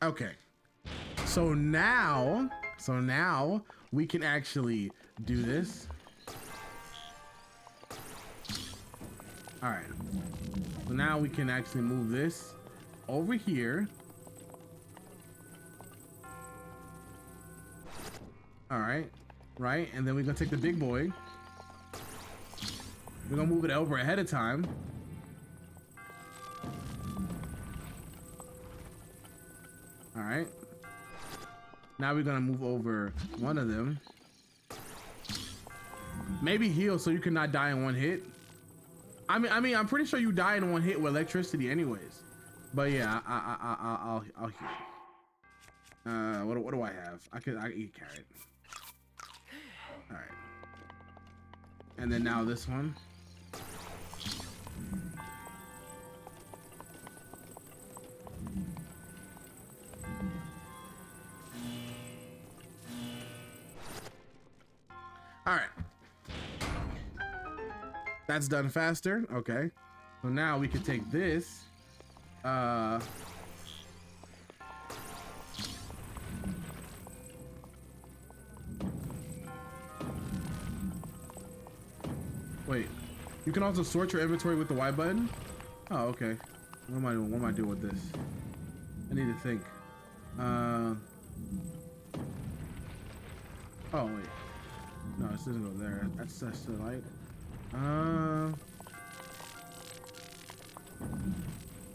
Okay. So now we can actually do this. All right. So now we can actually move this over here. All right. Right. And then we're going to take the big boy. We're going to move it over ahead of time. All right. Now we're gonna move over one of them. Maybe heal so you cannot die in one hit. I mean, I'm pretty sure you die in one hit with electricity, anyways. But yeah, I'll heal. What do I have? I eat carrot. All right. And then now this one. All right. That's done faster. Okay. So now we can take this. Hold Wait. You can also sort your inventory with the Y button? Oh, okay. What am I doing? What am I doing with this? I need to think. Oh, wait. No, this doesn't go there. That's the light.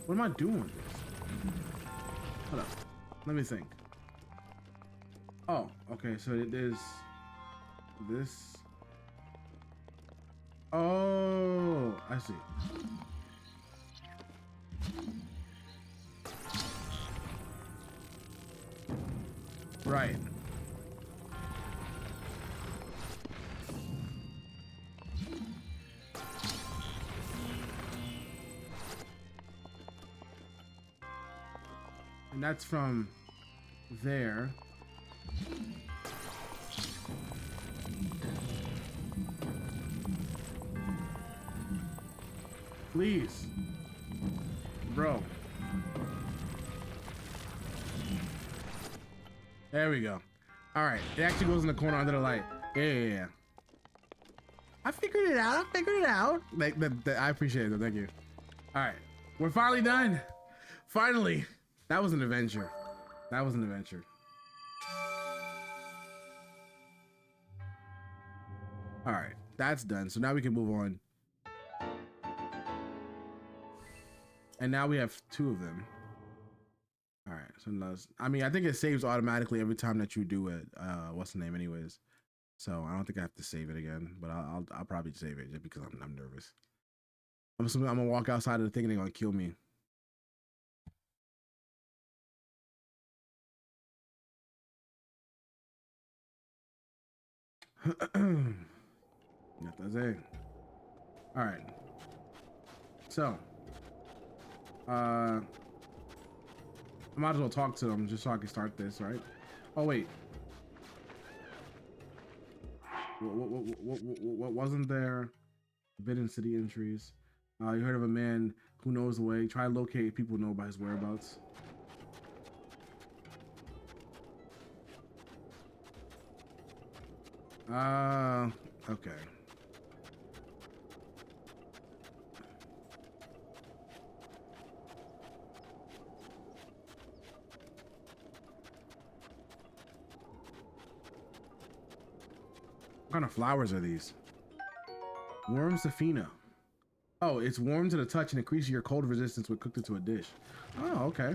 What am I doing with this? Hold up. Let me think. Oh, okay. So it is this. Oh, I see. Right. And that's from there. Please. Bro. There we go. All right. It actually goes in the corner under the light. Yeah. I figured it out. Like, I appreciate it. Thank you. All right. We're finally done. Finally. That was an adventure. All right. That's done. So now we can move on. And now we have 2 of them. All right. So I mean, I think it saves automatically every time that you do it. What's the name anyways? So I don't think I have to save it again, but I'll probably save it just because I'm nervous. I'm assuming I'm gonna walk outside of the thing and they're gonna kill me. That's it. All right. So, I might as well talk to them just so I can start this, right? Oh wait. What wasn't there? Forbidden city entries. You heard of a man who knows the way. Try to locate people know by his whereabouts. Okay. What kind of flowers are these? Worm Safina. Oh, it's warm to the touch and increases your cold resistance when cooked into a dish. Oh, okay.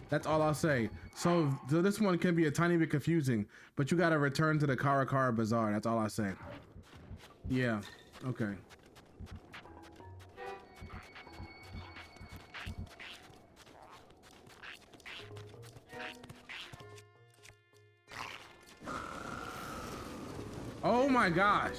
That's all I'll say. So this one can be a tiny bit confusing, but you gotta return to the Karakara Bazaar. That's all I say. Yeah, okay. Oh my gosh.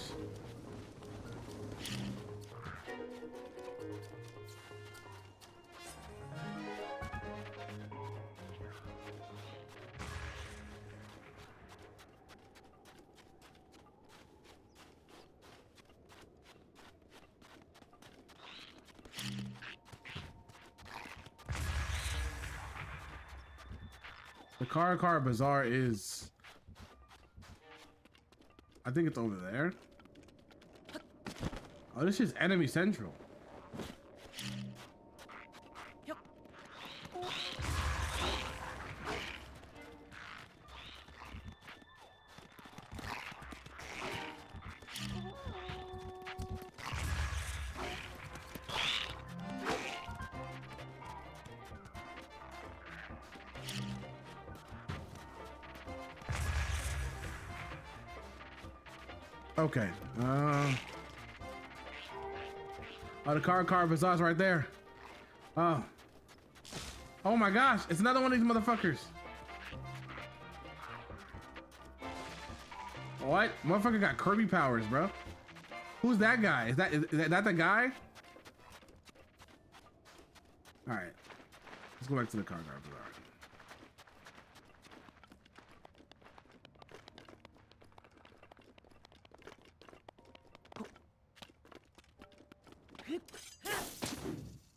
The Karakara Bazaar is... I think it's over there. Oh, this is enemy central. Okay. Oh, the Karakara Bazaar's right there. Oh. Oh my gosh, it's another one of these motherfuckers. What? Motherfucker got Kirby powers, bro. Who's that guy? Is that the guy? All right. Let's go back to the Karakara Bazaar.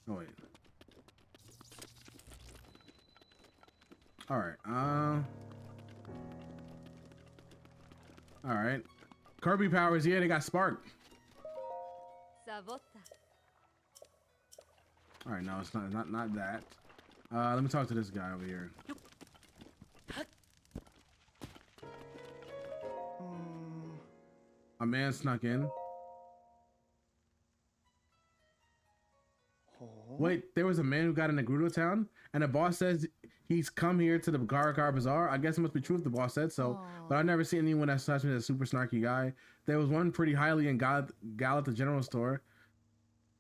Oh wait. All right. All right. Kirby powers. Yeah, they got sparked. All right. No, it's not that. Let me talk to this guy over here. A man snuck in. Wait, there was a man who got into Gerudo Town, and the boss says he's come here to the Karakara Bazaar. I guess it must be true if the boss said so. But I've never seen anyone that such me as a super snarky guy. There was one pretty highly in Gal at the general store.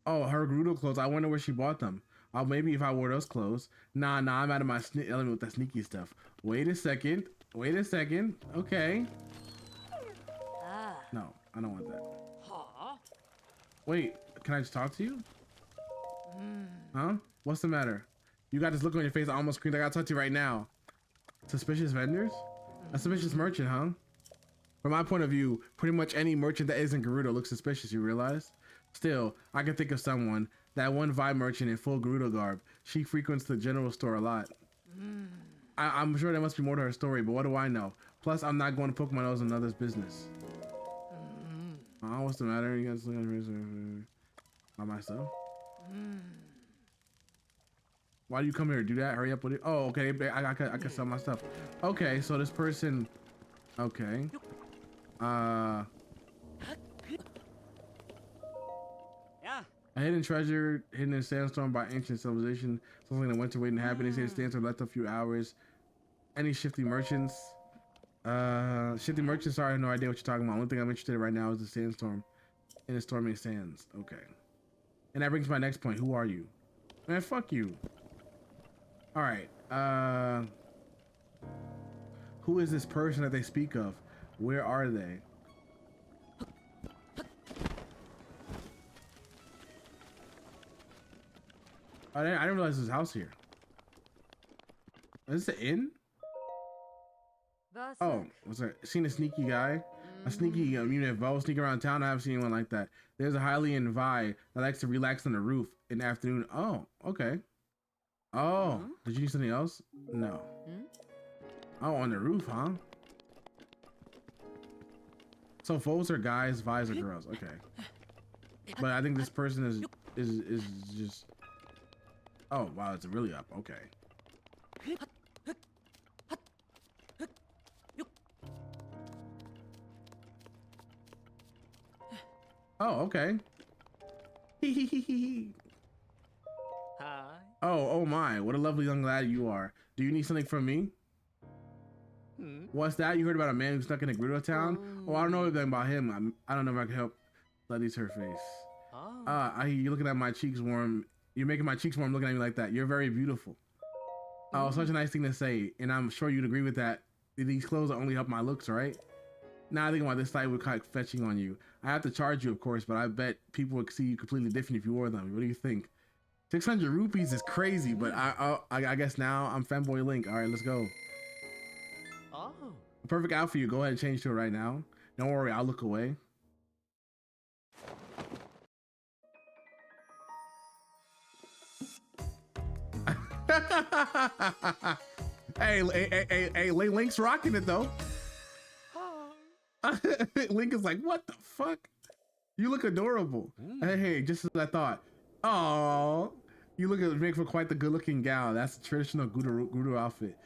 Oh, her Gerudo clothes. I wonder where she bought them. Maybe if I wore those clothes. Nah, I'm out of my element with that sneaky stuff. Wait a second. Okay. No, I don't want that. Wait, can I just talk to you? Huh? What's the matter? You got this look on your face. I almost screamed. I gotta talk to you right now. Suspicious vendors? A suspicious merchant, huh? From my point of view, pretty much any merchant that isn't Gerudo looks suspicious, you realize? Still, I can think of someone. That one Vi merchant in full Gerudo garb. She frequents the general store a lot. I'm sure there must be more to her story, but what do I know? Plus, I'm not going to poke my nose in others' business. What's the matter? You guys look at myself? Why do you come here? Do that? Hurry up with it. Oh, okay. I can sell my stuff. Okay, so this person. Okay. A hidden treasure hidden in sandstorm by ancient civilization. Something that winter waiting to happen. They say sandstorm left a few hours. Any shifty merchants? Shifty merchants. Sorry, I have no idea what you're talking about. Only thing I'm interested in right now is the sandstorm in the stormy sands. Okay. And that brings my next point. Who are you? Man, fuck you. All right. Who is this person that they speak of? Where are they? I didn't realize there's a house here. Is this the inn? Oh, what's that? Seen a sneaky guy? A sneaky unit Vo sneak around town. I haven't seen anyone like that. There's a Hylian Vi that likes to relax on the roof in the afternoon. Oh, okay. Oh, did you need something else? No. Oh, on the roof, huh? So foes are guys, Vi's are girls. Okay. But I think this person is just. Oh wow, it's really up. Okay. Oh, okay. Hi. Oh my, what a lovely young lad you are. Do you need something from me? What's that? You heard about a man who's stuck in a Gerudo town? Oh, I don't know anything about him. I don't know if I can help. Letty's her face. I hear you looking at my cheeks warm. You're making my cheeks warm looking at me like that. You're very beautiful. Oh, such a nice thing to say. And I'm sure you'd agree with that. These clothes only help my looks, right? Now I think about this site would kind of fetching on you. I have to charge you, of course, but I bet people would see you completely different if you wore them. What do you think? 600 rupees is crazy, but I guess now I'm fanboy Link. All right, let's go. Oh. Perfect outfit for you. Go ahead and change to it right now. Don't worry, I'll look away. Hey, Link's rocking it though. Link is like, what the fuck? You look adorable. Hey, just as I thought. Oh, you make for quite the good-looking gal. That's the traditional Gerudo outfit.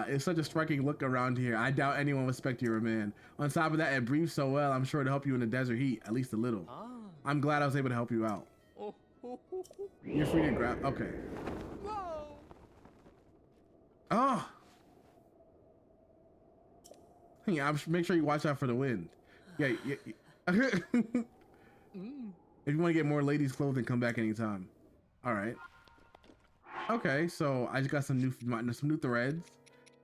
It's such a striking look around here. I doubt anyone would expect you're a man. On top of that, it breathes so well. I'm sure it'll help you in the desert heat, at least a little. I'm glad I was able to help you out. You're free to grab. Okay. Oh. Yeah, make sure you watch out for the wind. Yeah. If you want to get more ladies' clothing, come back anytime. All right. Okay, so I just got some new threads.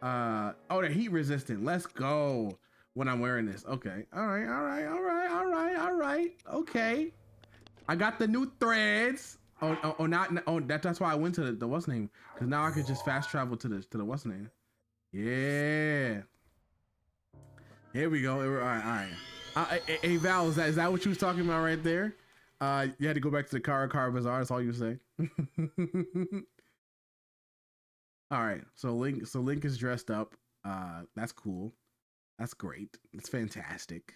Oh, they're heat resistant. Let's go. When I'm wearing this. Okay. All right. Okay. I got the new threads. That's why I went to the what's name, because now I could just fast travel to the what's name. Yeah. Here we go. All right. Hey Val, is that what you was talking about right there? You had to go back to the Car Bazaar. That's all you say. All right. So Link is dressed up. That's cool. That's great. It's fantastic.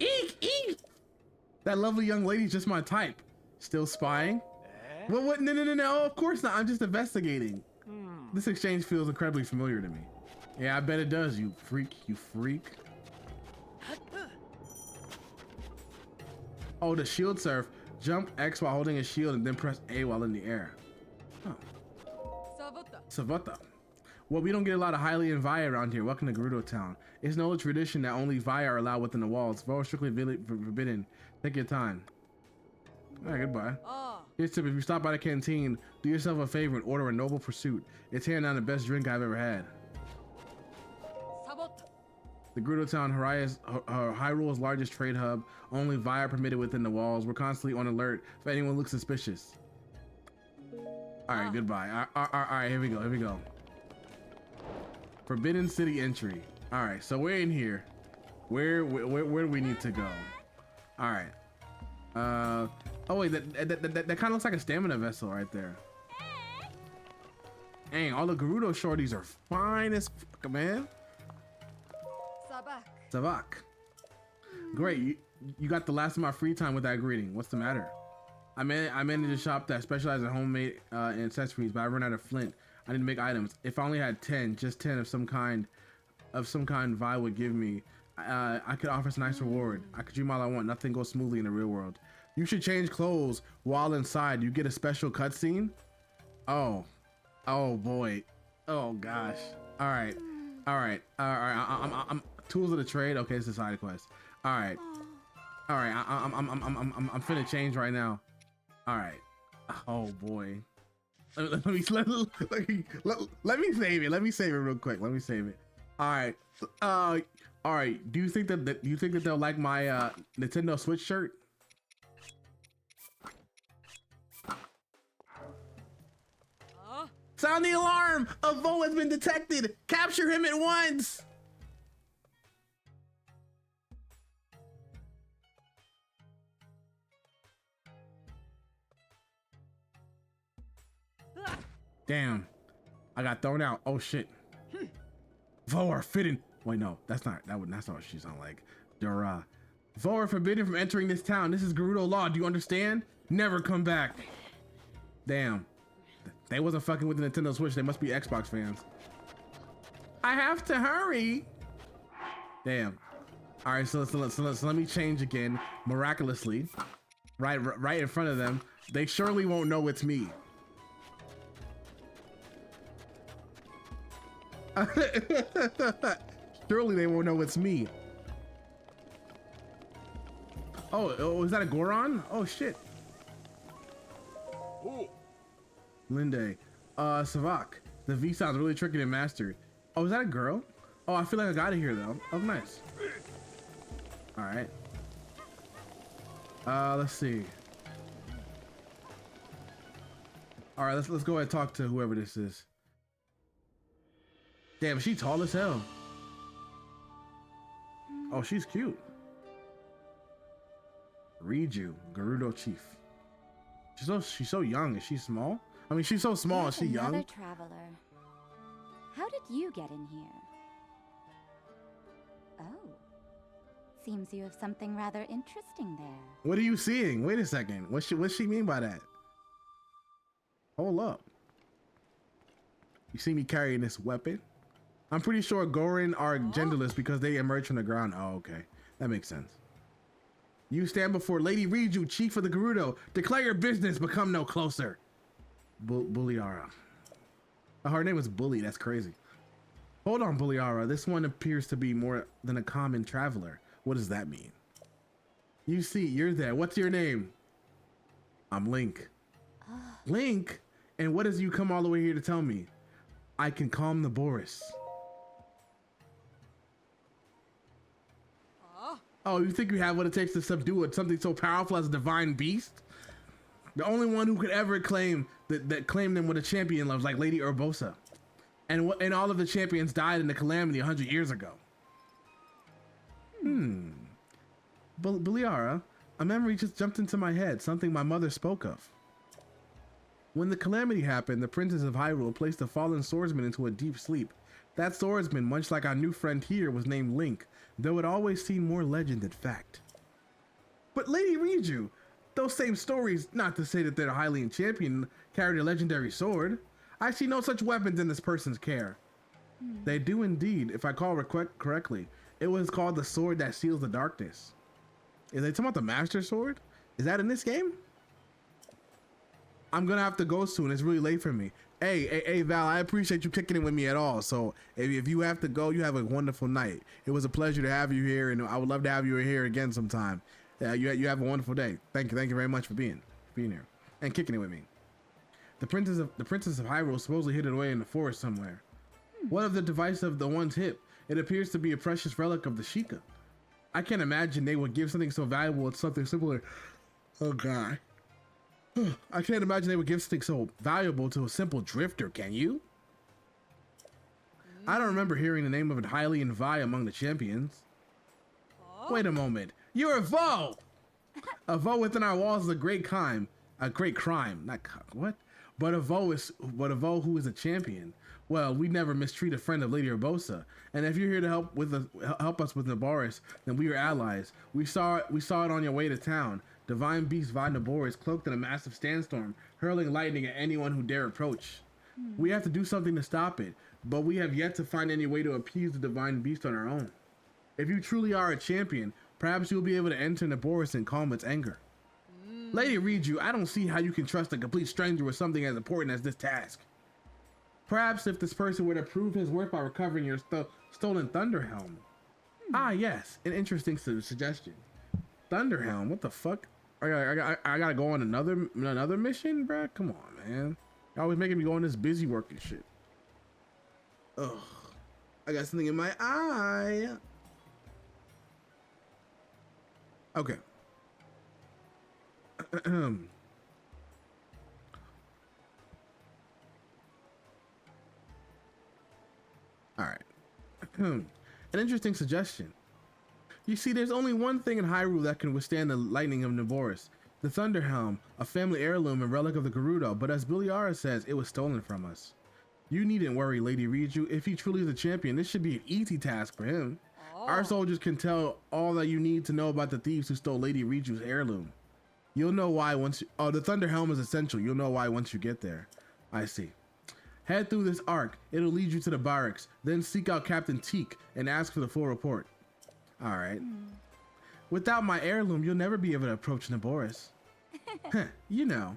Eek! That lovely young lady's just my type. Still spying? What? No, of course not. I'm just investigating. This exchange feels incredibly familiar to me. Yeah, I bet it does, you freak. Oh, the shield surf. Jump X while holding a shield and then press A while in the air. Oh. Savata. Well, we don't get a lot of Hylian Vi around here. Welcome to Gerudo Town. It's an old tradition that only Vi are allowed within the walls. Vi are strictly forbidden. Take your time. All right, goodbye. Here's a tip: if you stop by the canteen, do yourself a favor and order a noble pursuit. It's hands down the best drink I've ever had. The Gerudo Town, Hyrule's largest trade hub. Only Vi are permitted within the walls. We're constantly on alert if anyone looks suspicious. All right, goodbye. All right, here we go. Forbidden City entry. All right, so we're in here. Where do we need to go? All right. Oh wait, that kind of looks like a stamina vessel right there. Dang, all the Gerudo shorties are fine as fuck, man. Savak. Great, you got the last of my free time with that greeting. What's the matter? I managed a shop that specializes in homemade accessories, but I run out of flint. I need to make items. If I only had 10, just 10 of some kind Vi would give me, I could offer some nice reward. I could dream all I want. Nothing goes smoothly in the real world. You should change clothes while inside. You get a special cutscene. Oh boy. Oh gosh. All right. I'm tools of the trade. Okay, it's a side quest. All right. I'm finna change right now. All right. Oh boy. Let me save it. Let me save it real quick. Let me save it. All right. Do you think that they'll like my Nintendo Switch shirt? Sound the alarm! A Vo has been detected! Capture him at once! Damn. I got thrown out. Oh shit. Vo are forbidden. Wait, no, that's not what she sound like. Dura. Vo are forbidden from entering this town. This is Gerudo law. Do you understand? Never come back. Damn. They wasn't fucking with the Nintendo Switch. They must be Xbox fans. I have to hurry. Damn. All right, so let me change again miraculously. Right in front of them. They surely won't know it's me. Surely they won't know it's me. Oh, is that a Goron? Oh shit. Ooh. Linde. Savak. The V sounds really tricky to master. Oh, is that a girl? Oh, I feel like I got it here though. Oh, nice. All right. Let's see. All right, let's go ahead and talk to whoever this is. Damn, she tall as hell. Oh, she's cute. Riju, Gerudo chief. She's so young. Is she small? I mean, she's so small. Is she young? Another traveler. How did you get in here? Oh. Seems you have something rather interesting there. What are you seeing? Wait a second. What's she mean by that? Hold up. You see me carrying this weapon? I'm pretty sure Gorin are genderless because they emerge from the ground. Oh, okay. That makes sense. You stand before Lady Riju, chief of the Gerudo. Declare your business, but come no closer. Bulliara. Oh, her name is Bully. That's crazy. Hold on, Bulliara. This one appears to be more than a common traveler. What does that mean? You see, you're there. What's your name? I'm Link. Link? And what does you come all the way here to tell me? I can calm the Boris. Oh, you think you have what it takes to subdue it? Something so powerful as a divine beast? The only one who could ever claim that claimed them with a champion loves, like Lady Urbosa. And all of the champions died in the calamity 100 years ago. Bulliara, a memory just jumped into my head, something my mother spoke of. When the calamity happened, the Princess of Hyrule placed a fallen swordsman into a deep sleep. That swordsman, much like our new friend here, was named Link, though it always seemed more legend than fact. But Lady Riju, those same stories, not to say that they're a Hylian champion, carried a legendary sword. I see no such weapons in this person's care. They do indeed, if I call correctly. It was called the Sword That Seals the Darkness. Is they talking about the Master Sword? Is that in this game? I'm gonna have to go soon. It's really late for me. Hey, Val, I appreciate you kicking it with me at all. So if you have to go, you have a wonderful night. It was a pleasure to have you here, and I would love to have you here again sometime. You have a wonderful day. Thank you very much for being here and kicking it with me. The Princess of Hyrule supposedly hid it away in the forest somewhere. What of the device of the one's hip? It appears to be a precious relic of the Shekiah. I can't imagine they would give something so valuable to something similar. Oh God. I can't imagine they would give something so valuable to a simple drifter, can you? I don't remember hearing the name of a Hylian Vi among the champions. Wait a moment. You're a Vo! A Vo within our walls is a great crime. A great crime. Not what? But a Vo who is a champion. Well, we never mistreat a friend of Lady Urbosa. And if you're here to help us with Naboris, then we are allies. We saw it on your way to town. Divine beast Va Naboris cloaked in a massive sandstorm, hurling lightning at anyone who dare approach. We have to do something to stop it, but we have yet to find any way to appease the divine beast on our own. If you truly are a champion, perhaps you'll be able to enter Naboris and calm its anger. Lady Riju, I don't see how you can trust a complete stranger with something as important as this task. Perhaps if this person were to prove his worth by recovering your stolen Thunder Helm. Ah, yes, an interesting suggestion. Thunder Helm, what the fuck? I gotta go on another mission, bruh? Come on, man. You're always making me go on this busy work and shit. Ugh. I got something in my eye. Okay. All right. An interesting suggestion. You see, there's only one thing in Hyrule that can withstand the lightning of Naboris. The Thunder Helm, a family heirloom and relic of the Gerudo, but as Biliara says, it was stolen from us. You needn't worry, Lady Riju. If he truly is a champion, this should be an easy task for him. Our soldiers can tell all that you need to know about the thieves who stole Lady Riju's heirloom. You'll know why once you... Oh, the Thunder Helm is essential. You'll know why once you get there. I see. Head through this arc. It'll lead you to the barracks. Then seek out Captain Teak and ask for the full report. All right. Without my heirloom, you'll never be able to approach Naboris. You know.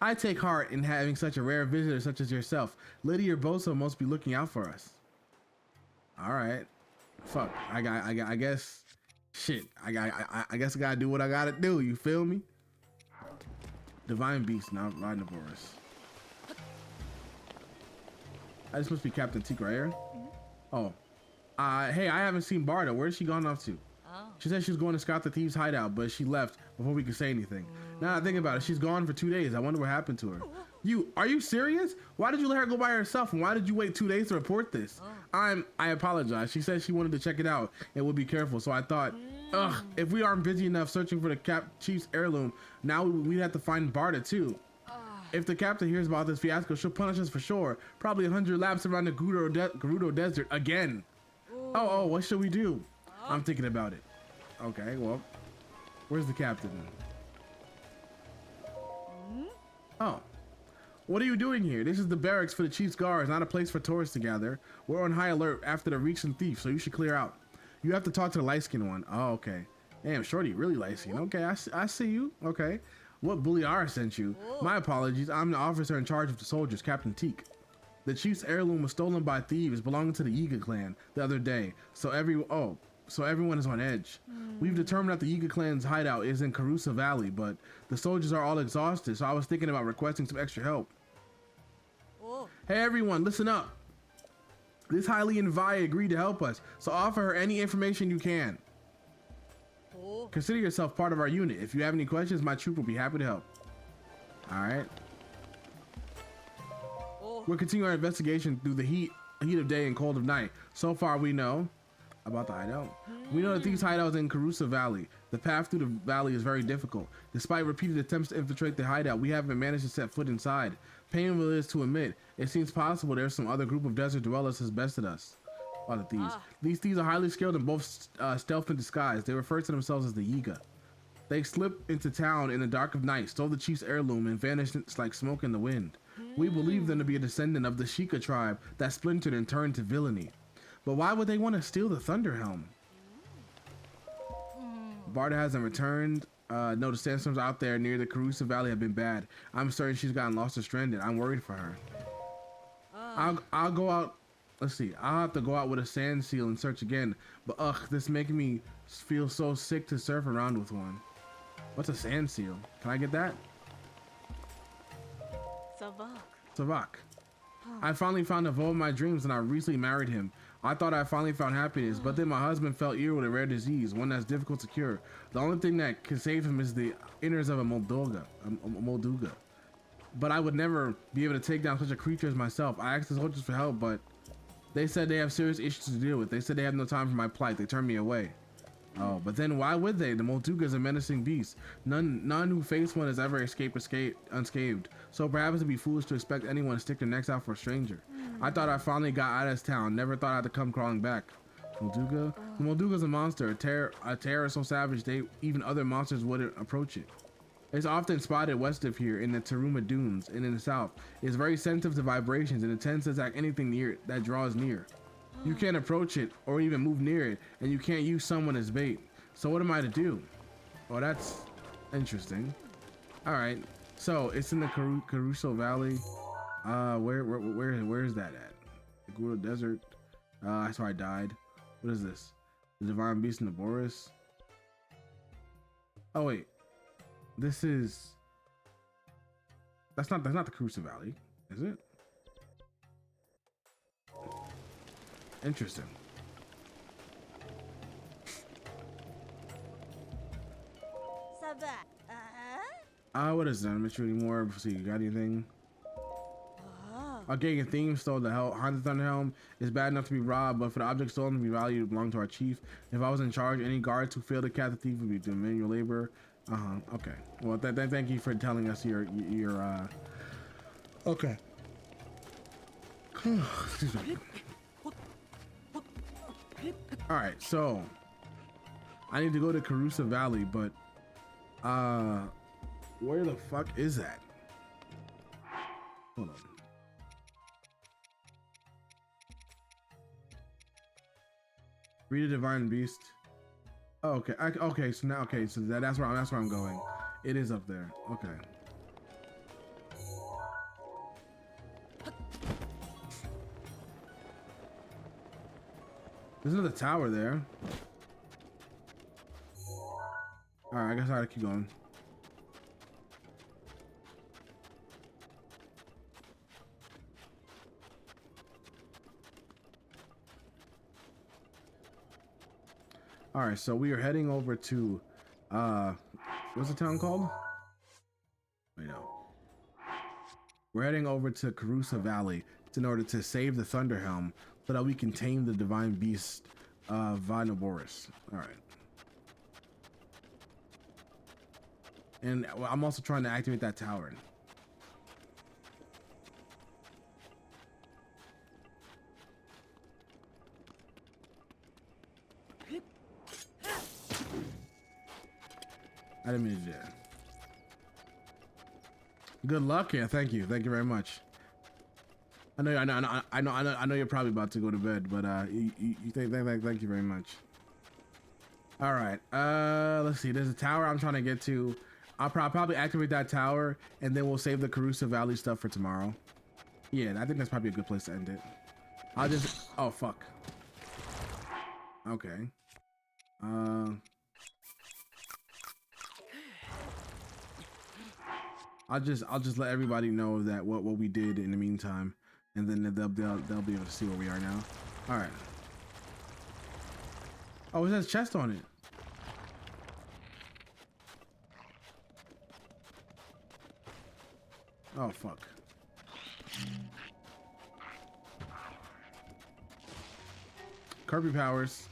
I take heart in having such a rare visitor such as yourself. Lady Urbosa must be looking out for us. All right. Fuck. I guess. Shit. I guess I gotta do what I gotta do. You feel me? Divine Beast, not riding Naboris. This must be Captain Teak right here. Oh. Hey, I haven't seen Barda. Where's she gone off to? She said she was going to scout the thieves' hideout, but she left before we could say anything. Now I think about it, she's gone for 2 days. I wonder what happened to her. Are you serious? Why did you let her go by herself, and why did you wait 2 days to report this? I apologize. She said she wanted to check it out and would be careful, so I thought, if we aren't busy enough searching for the chief's heirloom, now we'd have to find Barda too. If the captain hears about this fiasco, she'll punish us for sure. Probably 100 laps around the Gerudo Desert again. Oh, what should we do? I'm thinking about it. Okay, well, where's the captain? Oh, what are you doing here? This is the barracks for the chief's guards, not a place for tourists to gather. We're on high alert after the recent thief, so you should clear out. You have to talk to the light-skinned one. Oh, okay. Damn, shorty, really light-skinned. Okay, I see you. Okay. What Buliara sent you? My apologies. I'm the officer in charge of the soldiers, Captain Teak. The chief's heirloom was stolen by thieves belonging to the Yiga clan the other day, so everyone is on edge. We've determined that the Yiga clan's hideout is in Karusa Valley, but the soldiers are all exhausted, so I was thinking about requesting some extra help. Hey everyone, listen up. This Hylian Vi agreed to help us, so offer her any information you can. Consider yourself part of our unit. If you have any questions, my troop will be happy to help. Alright. We're continuing our investigation through the heat of day and cold of night. So far we know about the hideout. We know that these hideouts in Karusa Valley. The path through the valley is very difficult. Despite repeated attempts to infiltrate the hideout, we haven't managed to set foot inside. Painful it is to admit, it seems possible there's some other group of desert dwellers has bested us. All the thieves. These thieves are highly skilled in both stealth and disguise. They refer to themselves as the Yiga. They slipped into town in the dark of night, stole the chief's heirloom, and vanished like smoke in the wind. We believe them to be a descendant of the Shekiah tribe that splintered and turned to villainy. But why would they want to steal the Thunder Helm? Barda hasn't returned. No, the sandstorms out there near the Karusa Valley have been bad. I'm certain she's gotten lost or stranded. I'm worried for her. I'll go out. Let's see. I'll have to go out with a sand seal and search again. But this is making me feel so sick to surf around with one. What's a sand seal? Can I get that? Savak. I finally found the vow of my dreams and I recently married him. I thought I finally found happiness, but then my husband fell ill with a rare disease, one that's difficult to cure. The only thing that can save him is the innards of a Molduga. But I would never be able to take down such a creature as myself. I asked the soldiers for help, but they said they have serious issues to deal with. They said they have no time for my plight. They turned me away. Oh, but then why would they? The Molduga is a menacing beast. None who face one has ever escaped unscathed. So perhaps it'd be foolish to expect anyone to stick their necks out for a stranger. I thought I finally got out of this town. Never thought I had to come crawling back. Molduga? The Molduga's a monster, a terror so savage even other monsters wouldn't approach it. It's often spotted west of here in the Taruma Dunes and in the south. It's very sensitive to vibrations and it tends to attack anything near that draws near. You can't approach it or even move near it, and you can't use someone as bait. So what am I to do? Oh, that's interesting. All right, so it's in the Karuso Valley. Where is that at? The Gerudo Desert. That's where I died. What is this? The Divine Beast in the Boris. Oh wait, this is. That's not the Karuso Valley, is it? Interesting. What is that? I'm not sure anymore. See, you got anything? Getting a theme stole the Haunted Thunder Helm is bad enough to be robbed, but for the object stolen to be valued, it belonged to our chief. If I was in charge, any guards who failed to catch the thief would be doing manual labor. Okay. Well, thank you for telling us your okay. Excuse me. All right, so I need to go to Carusa Valley, but where the fuck is that? Hold on. Read a divine beast. Oh, okay. Okay. So now, okay. So that's where I'm going. It is up there. Okay. There's another tower there. All right. I guess I gotta keep going. All right, so we are heading over to, what's the town called? Wait, no. We're heading over to Carusa Valley in order to save the Thunder Helm so that we can tame the divine beast, Vinoboris. All right. And I'm also trying to activate that tower. I didn't mean to do that. Good luck, yeah. Thank you very much. I know you're probably about to go to bed, but thank you very much. All right, let's see. There's a tower I'm trying to get to. I'll probably activate that tower, and then we'll save the Carusa Valley stuff for tomorrow. Yeah, I think that's probably a good place to end it. I'll just. Oh fuck. Okay. I'll just let everybody know that what we did in the meantime, and then they'll be able to see where we are now. All right. Oh, it has chest on it. Oh fuck. Kirby powers.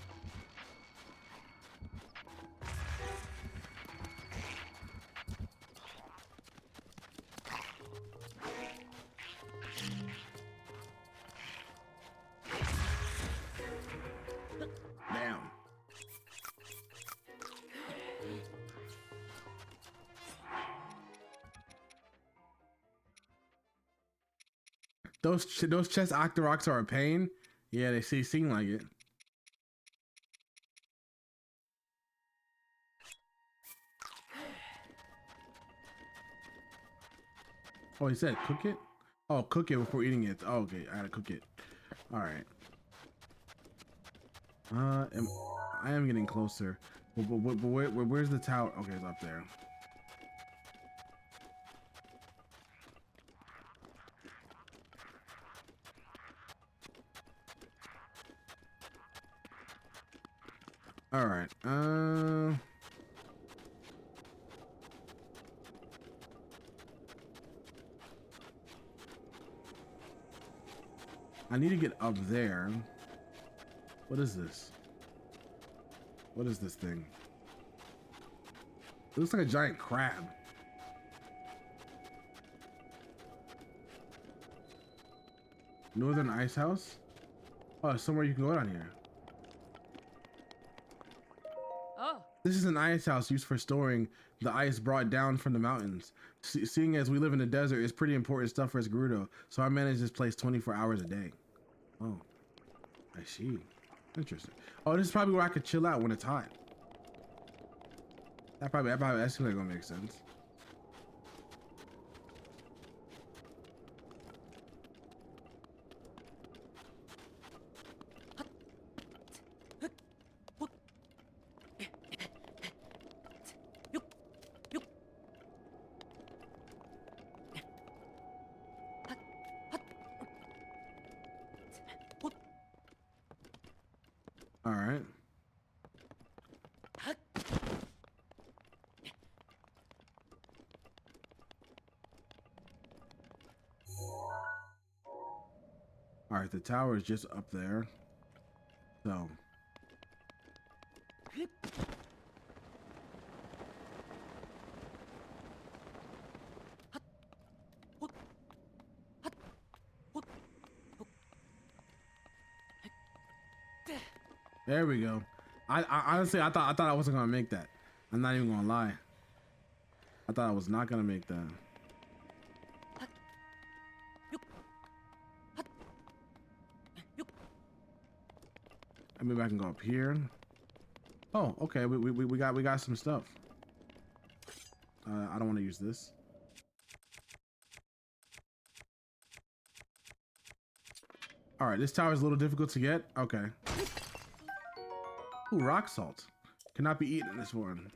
Damn. Those chest Octoroks are a pain. Yeah, they seem like it. Oh, he said cook it? Oh, cook it before eating it. Oh, okay, I gotta cook it. All right. I am getting closer. But where's the tower? Okay, it's up there. All right. I need to get up there. What is this? What is this thing? It looks like a giant crab. Northern Ice House? Oh, there's somewhere you can go down here. Oh. This is an ice house used for storing the ice brought down from the mountains. Seeing as we live in the desert, it's pretty important stuff for us Gerudo, so I manage this place 24 hours a day. Oh, I see. Interesting. Oh, this is probably where I could chill out when it's hot. That seems like gonna make sense. All right. the tower is just up there. So. There we go. I honestly, I thought I wasn't gonna make that. I'm not even gonna lie. I thought I was not gonna make that. Maybe I can go up here. Oh, okay. We got some stuff. I don't want to use this. All right, this tower is a little difficult to get. Okay. Ooh, rock salt. Cannot be eaten in this one.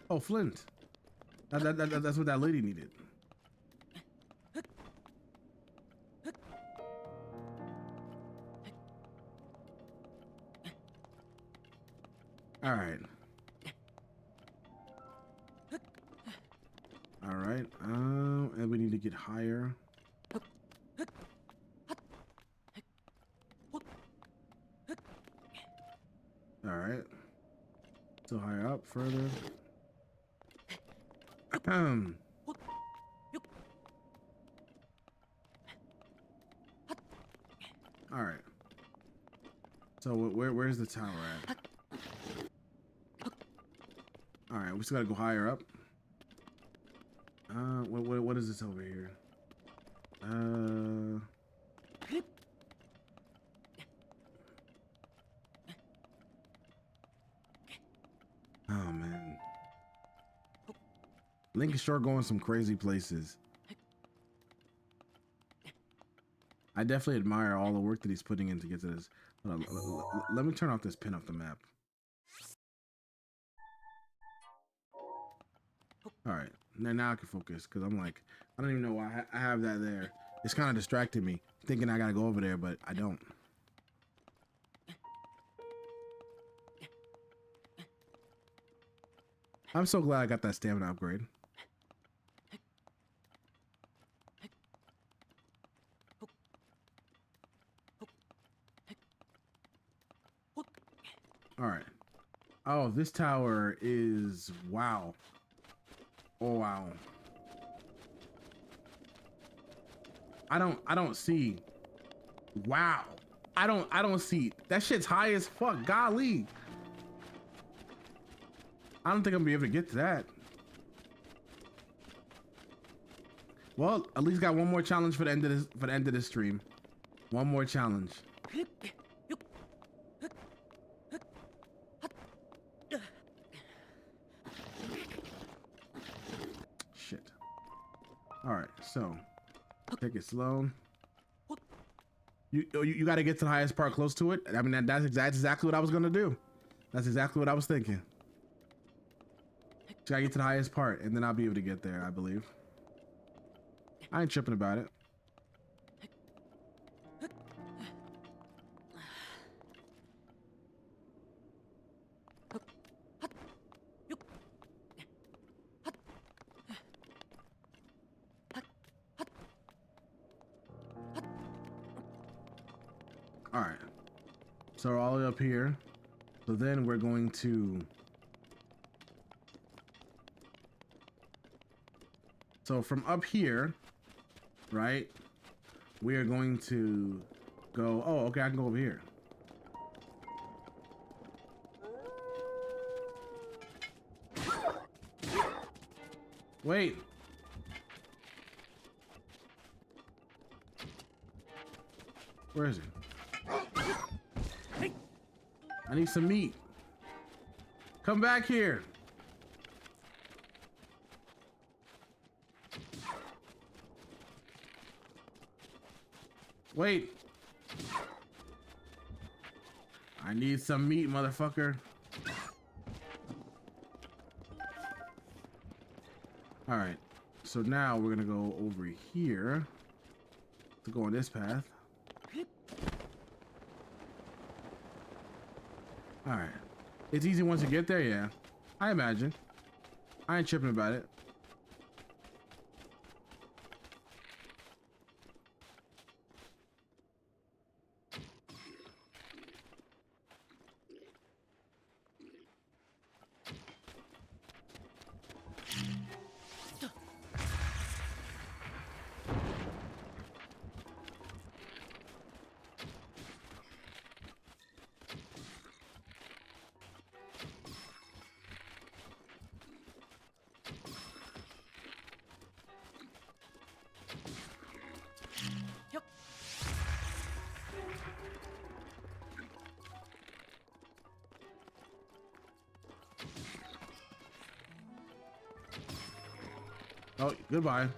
Oh, flint. That's what that lady needed. All right. All right. And we need to get higher. All right. So higher up, further. All right. So where's the tower at? All right, we still gotta go higher up. What is this over here? Oh man, Link is sure going some crazy places. I definitely admire all the work that he's putting in to get to this. Let me turn off this pin off the map. All right, now I can focus because I'm like, I don't even know why I have that there. It's kind of distracting me, thinking I gotta go over there, but I don't. I'm so glad I got that stamina upgrade. All right. Oh, this tower is wow. Oh wow. I don't see. Wow. I don't see. That shit's high as fuck. Golly. I don't think I'm gonna be able to get to that. Well, at least got one more challenge for the end of this stream. One more challenge. Shit. All right, so take it slow. You got to get to the highest part close to it. I mean, that's exactly what I was gonna do. That's exactly what I was thinking. Gotta get to the highest part, and then I'll be able to get there, I believe. I ain't tripping about it. All right. So we're all the way up here. So then we're going to... So from up here, right, we are going to go, oh, okay, I can go over here. Wait. Where is he? I need some meat. Come back here. Wait. I need some meat, motherfucker. All right. So now we're gonna go over here to go on this path. All right. It's easy once you get there, yeah. I imagine. I ain't tripping about it. Oh, goodbye.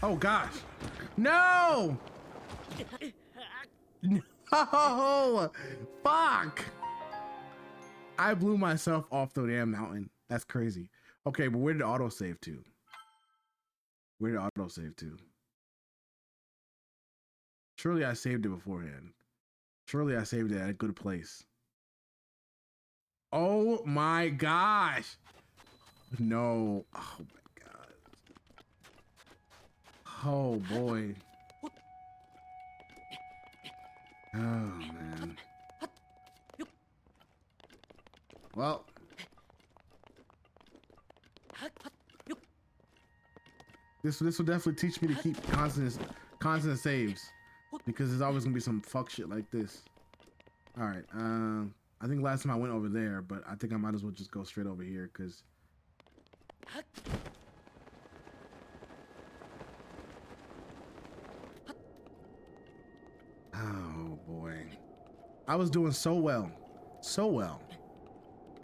Oh gosh. No! No! Fuck! I blew myself off the damn mountain. That's crazy. Okay, but where did autosave to? Where did autosave to? Surely I saved it beforehand. Surely I saved it at a good place. Oh my gosh! No. Oh my god. Oh boy. Oh man. Well. This will definitely teach me to keep constant saves, because there's always gonna be some fuck shit like this. All right. I think last time I went over there, but I think I might as well just go straight over here, cause. Oh boy. I was doing so well,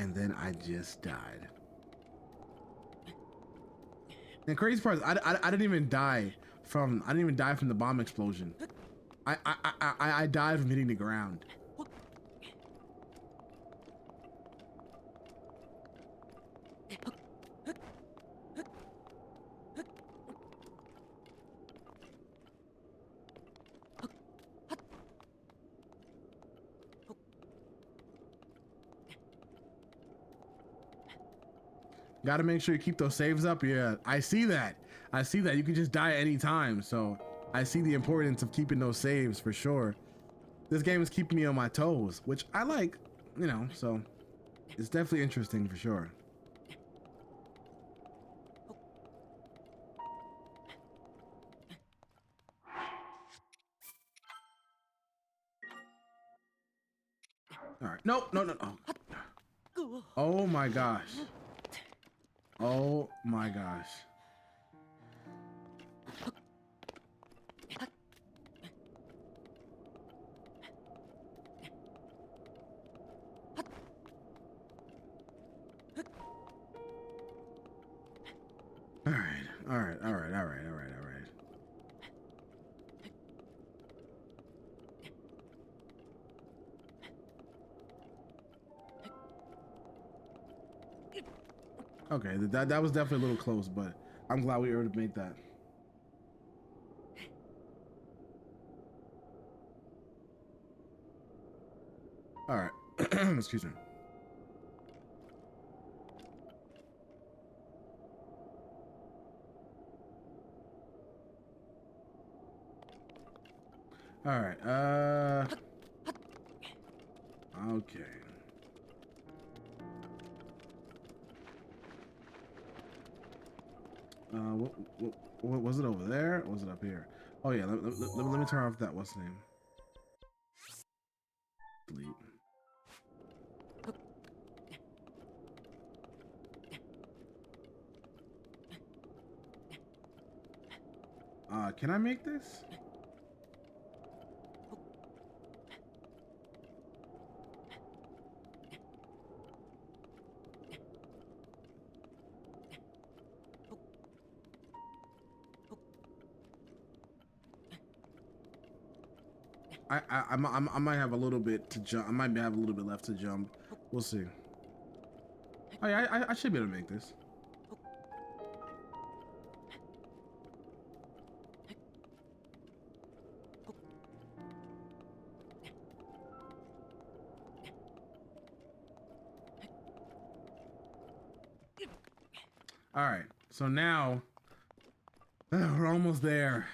and then I just died. And crazy part is I didn't even die from the bomb explosion. I died from hitting the ground. Got to make sure you keep those saves up. Yeah, I see that. You can just die at any time. So I see the importance of keeping those saves for sure. This game is keeping me on my toes, which I like, you know, so it's definitely interesting for sure. All right. No. Oh. Oh my gosh. Oh my gosh. All right. Okay, that was definitely a little close, but I'm glad we were able to make that. All right. Excuse me. All right. Okay. What was it over there? Or was it up here? Oh yeah. Let me turn off that. What's the name? Delete. Can I make this? I might have a little bit to jump. I might have a little bit left to jump. We'll see. Oh yeah, I should be able to make this. All right, so now we're almost there.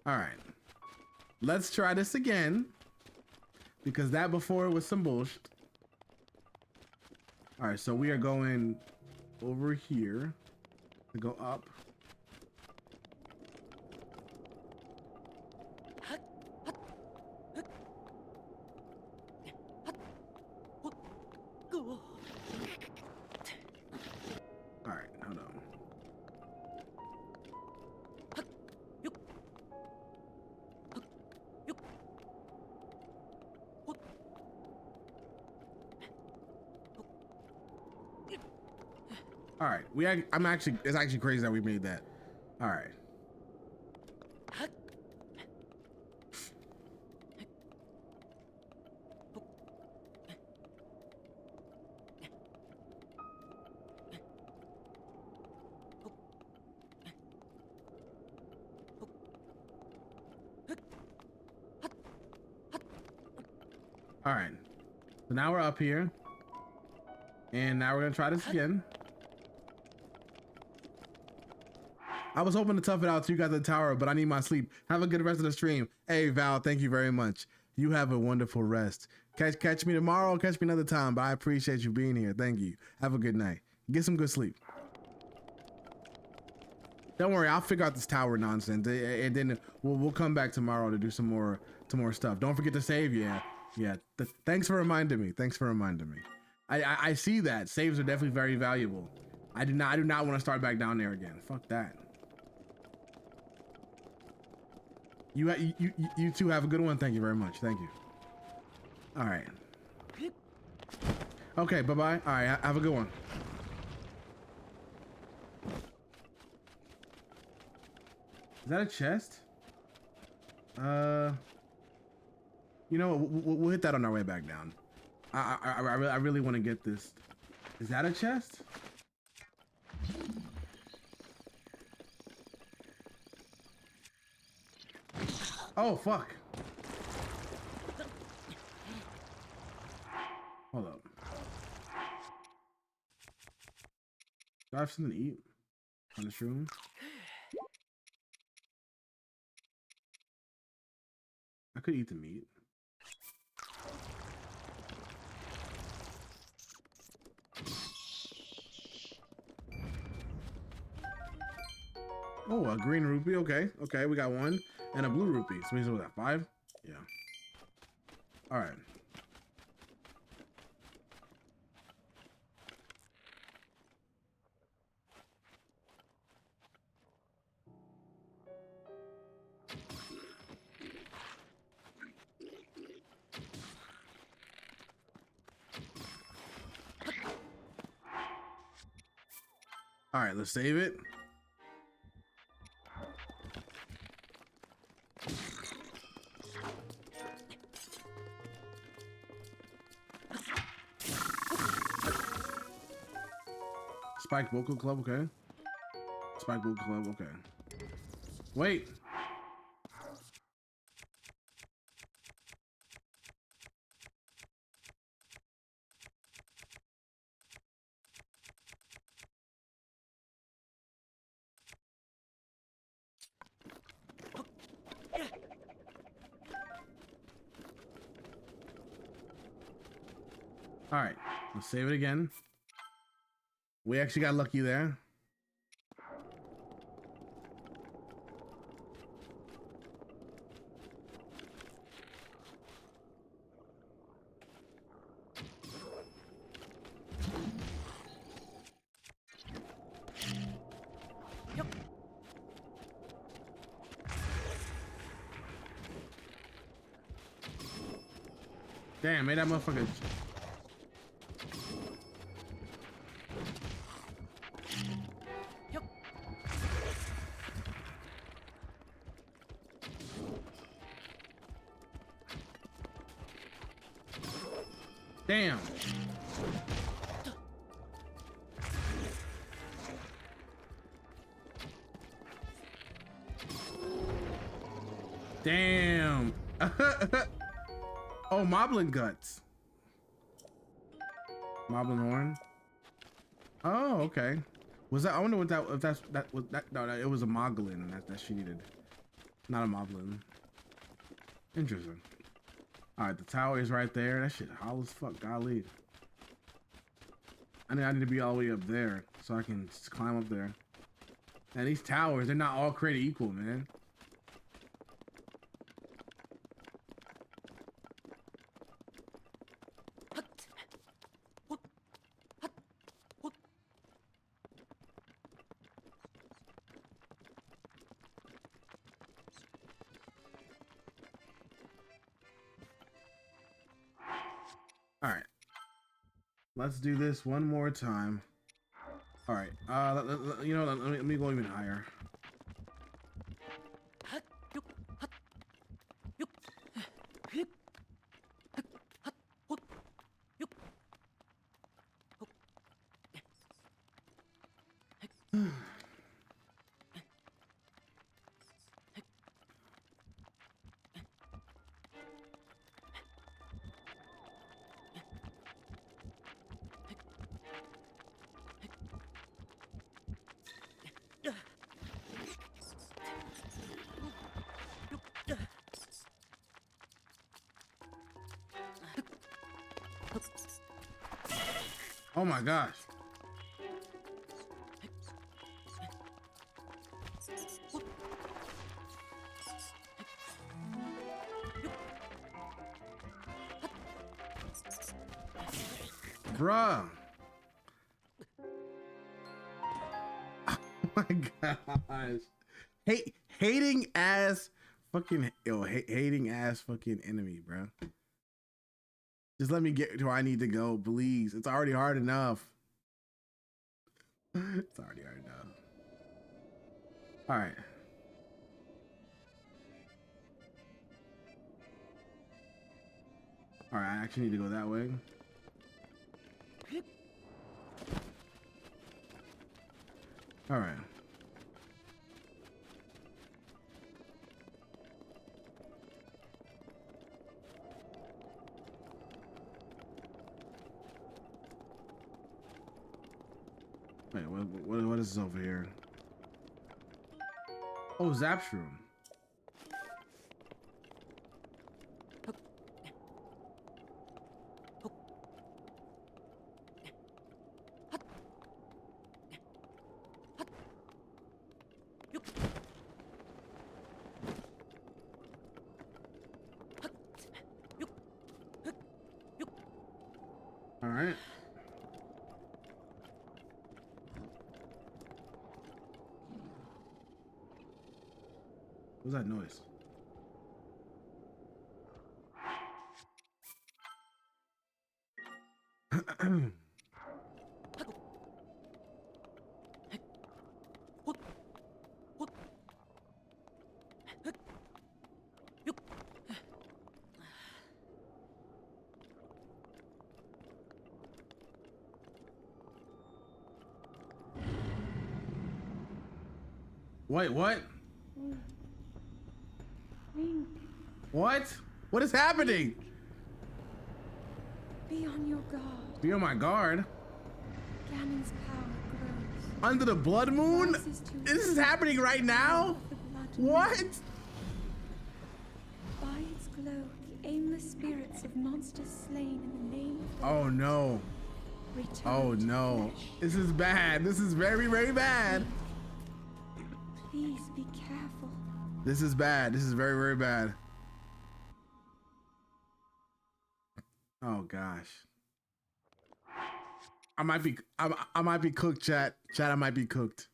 All right, let's try this again, because that before was some bullshit. All right, so we are going over here to go up. All right, it's actually crazy that we made that. All right. All right, so now we're up here, and now we're gonna try this again. I was hoping to tough it out so you got the tower, but I need my sleep. Have a good rest of the stream. Hey Val, thank you very much. You have a wonderful rest. Catch me tomorrow, catch me another time, but I appreciate you being here. Thank you. Have a good night. Get some good sleep. Don't worry, I'll figure out this tower nonsense, and then we'll come back tomorrow to do some more stuff. Don't forget to save. Yeah. Thanks for reminding me. I see that saves are definitely very valuable. I do not want to start back down there again. Fuck that. You two have a good one. Thank you very much. Thank you. All right. Okay. Bye bye. All right. Have a good one. Is that a chest? You know what? We'll hit that on our way back down. I really want to get this. Is that a chest? Oh fuck! Hold up. Do I have something to eat on this room? I could eat the meat. Oh, a green rupee. Okay, we got one, and a blue rupee. So what was that? 5? Yeah. All right. All right, let's save it. Spike Vocal Club, okay. Spike Vocal Club, okay. Wait. All right, let's save it again. We actually got lucky there. Damn, made that motherfucker. Damn. Damn. Oh, Moblin Guts. Moblin Horn. Oh, okay. Was that? I wonder what that. If that's that was that. No, it was a Moglin that she needed, not a Moblin. Interesting. All right, the tower is right there. That shit hollow as fuck. Golly. I need to be all the way up there so I can just climb up there. And these towers, they're not all created equal, man. All right, let's do this one more time. All right. You know, let me go even higher. Oh my gosh. Bruh. Oh my gosh. Hating ass fucking hating ass fucking enemy, bro. Just let me get to where I need to go, please. It's already hard enough. It's already hard enough. All right. All right, I actually need to go that way. All right. Wait, what is this over here? Oh, Zap's room. All right. What's that noise? Wait, what? Link, What? What is happening? be on your guard. Be on my guard. Ganon's power grows. Under the blood moon? Rises to This is happening right now? the blood What? moon. By its glow, the aimless spirits of monsters slain in the name of the Oh no. return Oh to no. flesh. This is bad. This is very, very bad. Please be careful. This is bad. This is very, very bad. Oh gosh. I might be cooked, chat. Chat, I might be cooked.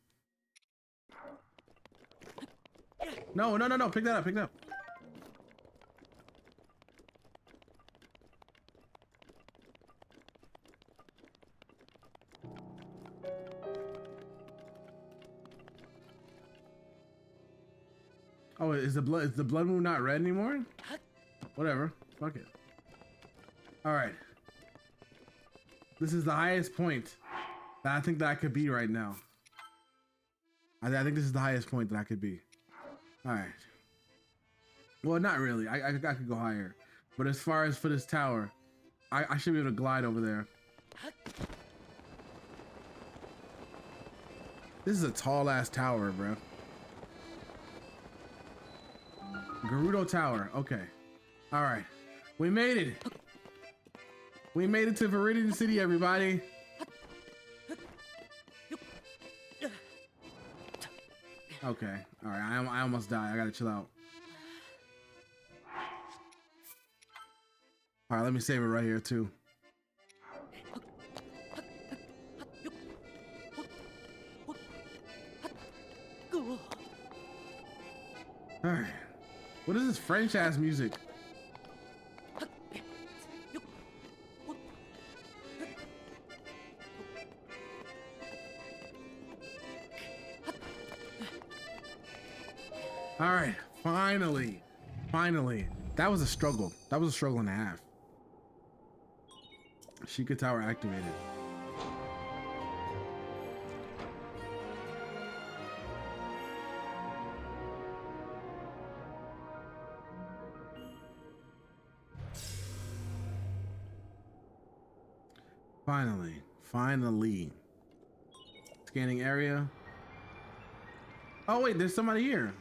No. Pick that up. Pick that up. Oh, is the blood moon not red anymore? Whatever. Fuck it. All right. This is the highest point that I think that I could be right now. I think this is the highest point that I could be. All right. Well, not really. I could go higher. But as far as for this tower, I should be able to glide over there. This is a tall ass tower, bro. Gerudo Tower. Okay. All right. We made it. We made it to Viridian City, everybody. Okay. All right. I almost died. I gotta chill out. All right. Let me save it right here too. All right. What is this French ass music? All right, finally. That was a struggle. That was a struggle and a half. Shekiah Tower activated. Finally. Scanning area. Oh wait, there's somebody here.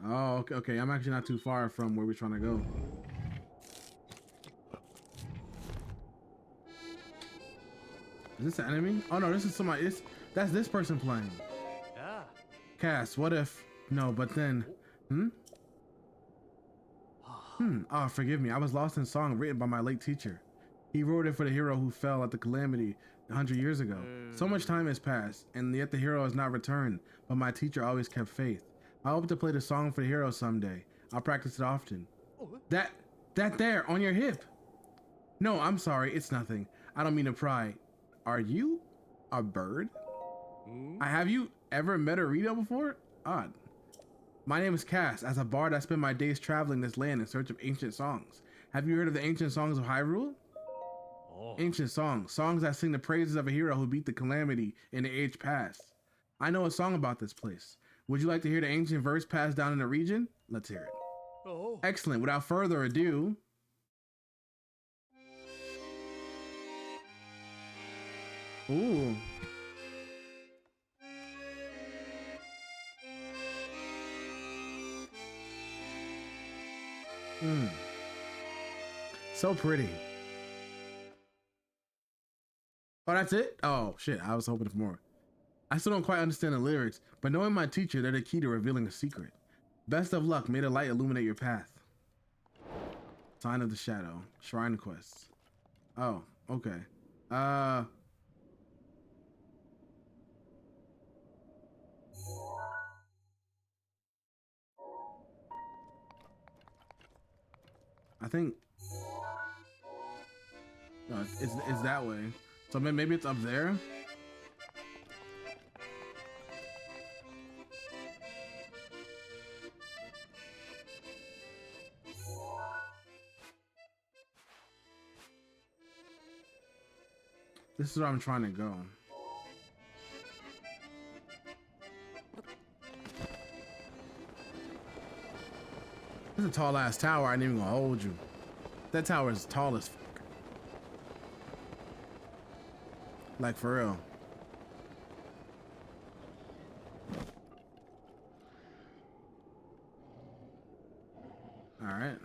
Oh, okay. I'm actually not too far from where we're trying to go. Is this an enemy? Oh no, this is somebody. That's this person playing. Yeah. Cass, what if? No, but then. Oh, forgive me. I was lost in a song written by my late teacher. He wrote it for the hero who fell at the calamity 100 years ago. So much time has passed, and yet the hero has not returned, but my teacher always kept faith. I hope to play the song for the hero someday. I'll practice it often. That there, on your hip. No, I'm sorry, it's nothing. I don't mean to pry. Are you a bird? Have you ever met a Rito before? Odd. My name is Cass. As a bard, I spend my days traveling this land in search of ancient songs. Have you heard of the ancient songs of Hyrule? Ancient songs that sing the praises of a hero who beat the calamity in the age past. I know a song about this place. Would you like to hear the ancient verse passed down in the region? Let's hear it. Excellent. Without further ado, ooh. So pretty. Oh, that's it? Oh, shit. I was hoping for more. I still don't quite understand the lyrics, but knowing my teacher, they're the key to revealing a secret. Best of luck. May the light illuminate your path. Sign of the Shadow. Shrine quests. Oh, okay. I think... No, it's that way. So maybe it's up there? This is where I'm trying to go. This is a tall ass tower. I ain't even gonna hold you. That tower is tall as fuck. Like for real. All right.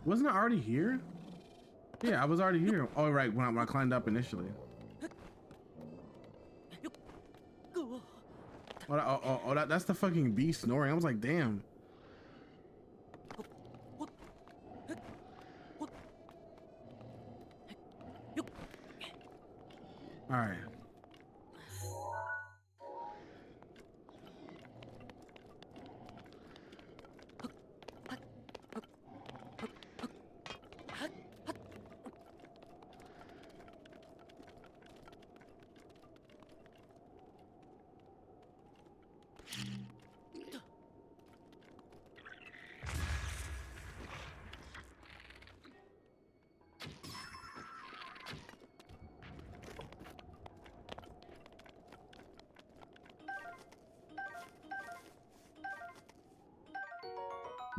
Wasn't I already here? Yeah, I was already here. Oh, right, when I climbed up initially. That's the fucking beast snoring. I was like, damn. All right.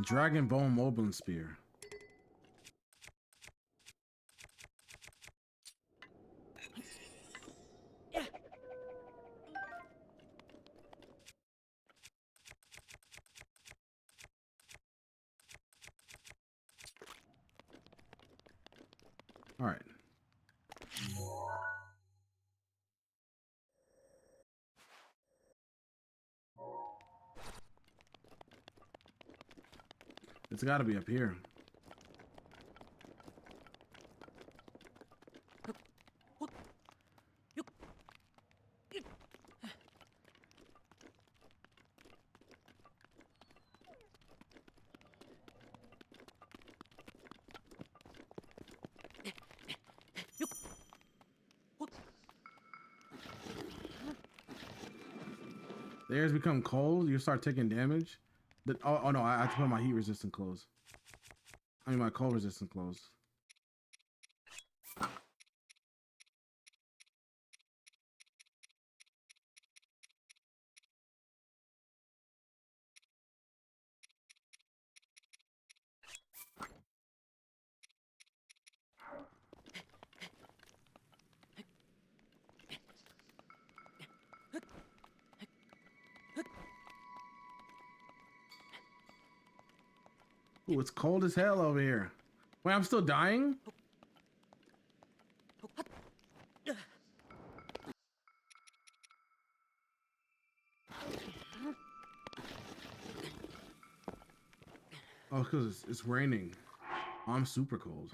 Dragon Bone Moblin Spear. All right. It's got to be up here. The air's become cold. You start taking damage. Oh no, I have to put my heat resistant clothes. I mean my cold resistant clothes. Ooh, it's cold as hell over here. Wait, I'm still dying? Oh, because it's raining. I'm super cold.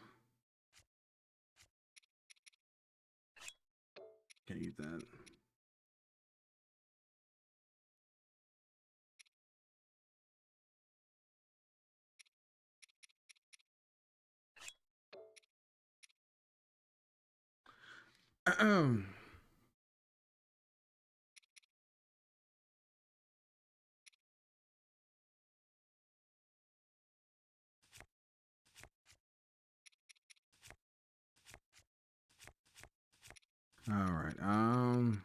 Can't eat that. All right. Um.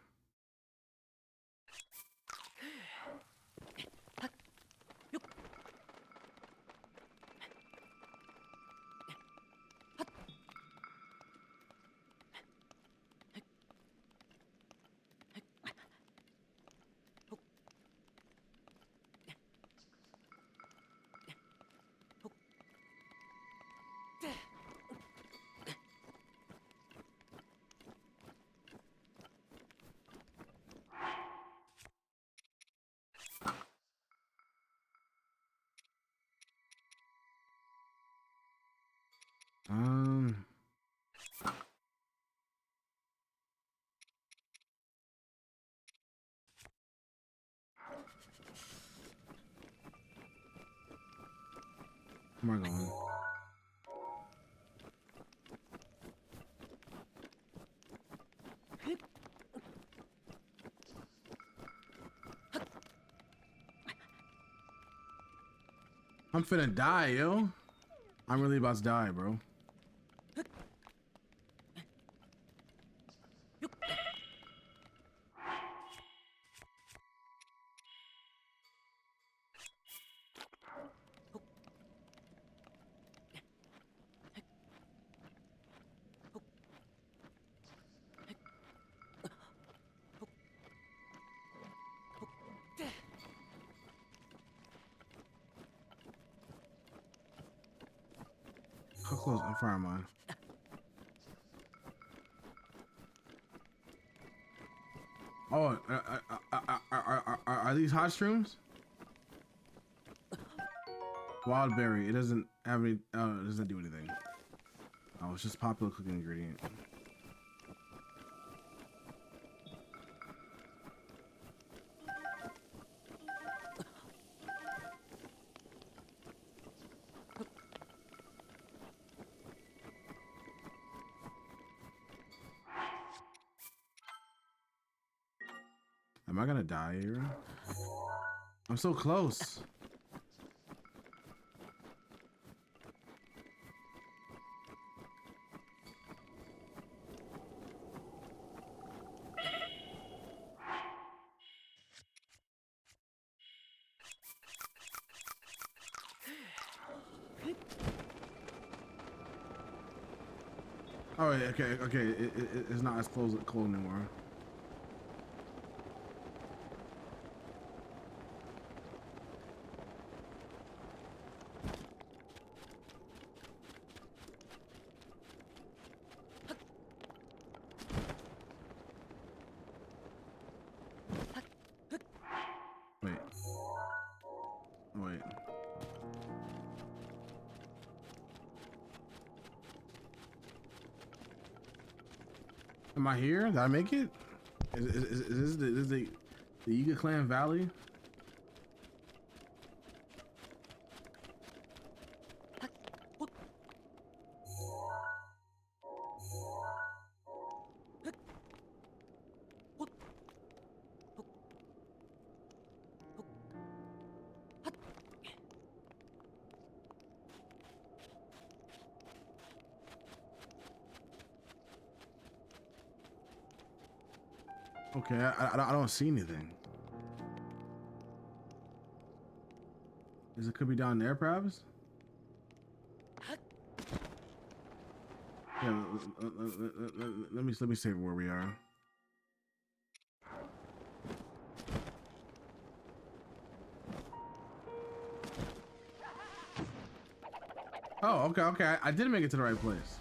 Where am I going? I'm finna die, yo. I'm really about to die, bro. How close? How far am I? Oh, are these hot shrooms? Wild berry. It doesn't have any. It doesn't do anything. Oh, it's just popular cooking ingredient. Am I gonna die here? I'm so close. Oh, yeah, okay. It's not as cold anymore. Wait. Am I here? Did I make it? Is this the Yiga Clan Valley? Okay, I don't see anything. Is it could be down there, perhaps? Yeah, let me see where we are. Oh, okay. I did make it to the right place.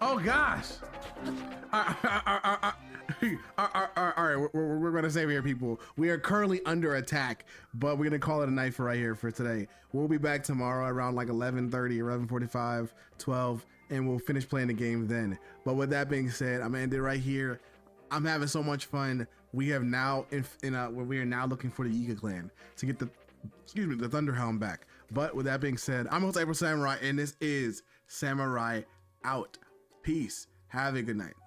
Oh gosh! All right, we're gonna save here, people. We are currently under attack, but we're gonna call it a night for right here for today. We'll be back tomorrow around like 11:30, 11:45, 12, and we'll finish playing the game then. But with that being said, I'm gonna end it right here. I'm having so much fun. We have now we are now looking for the Yiga clan to get the Thunderhelm back. But with that being said, I'm host Aprilsamurai, and this is Samurai out. Peace. Have a good night.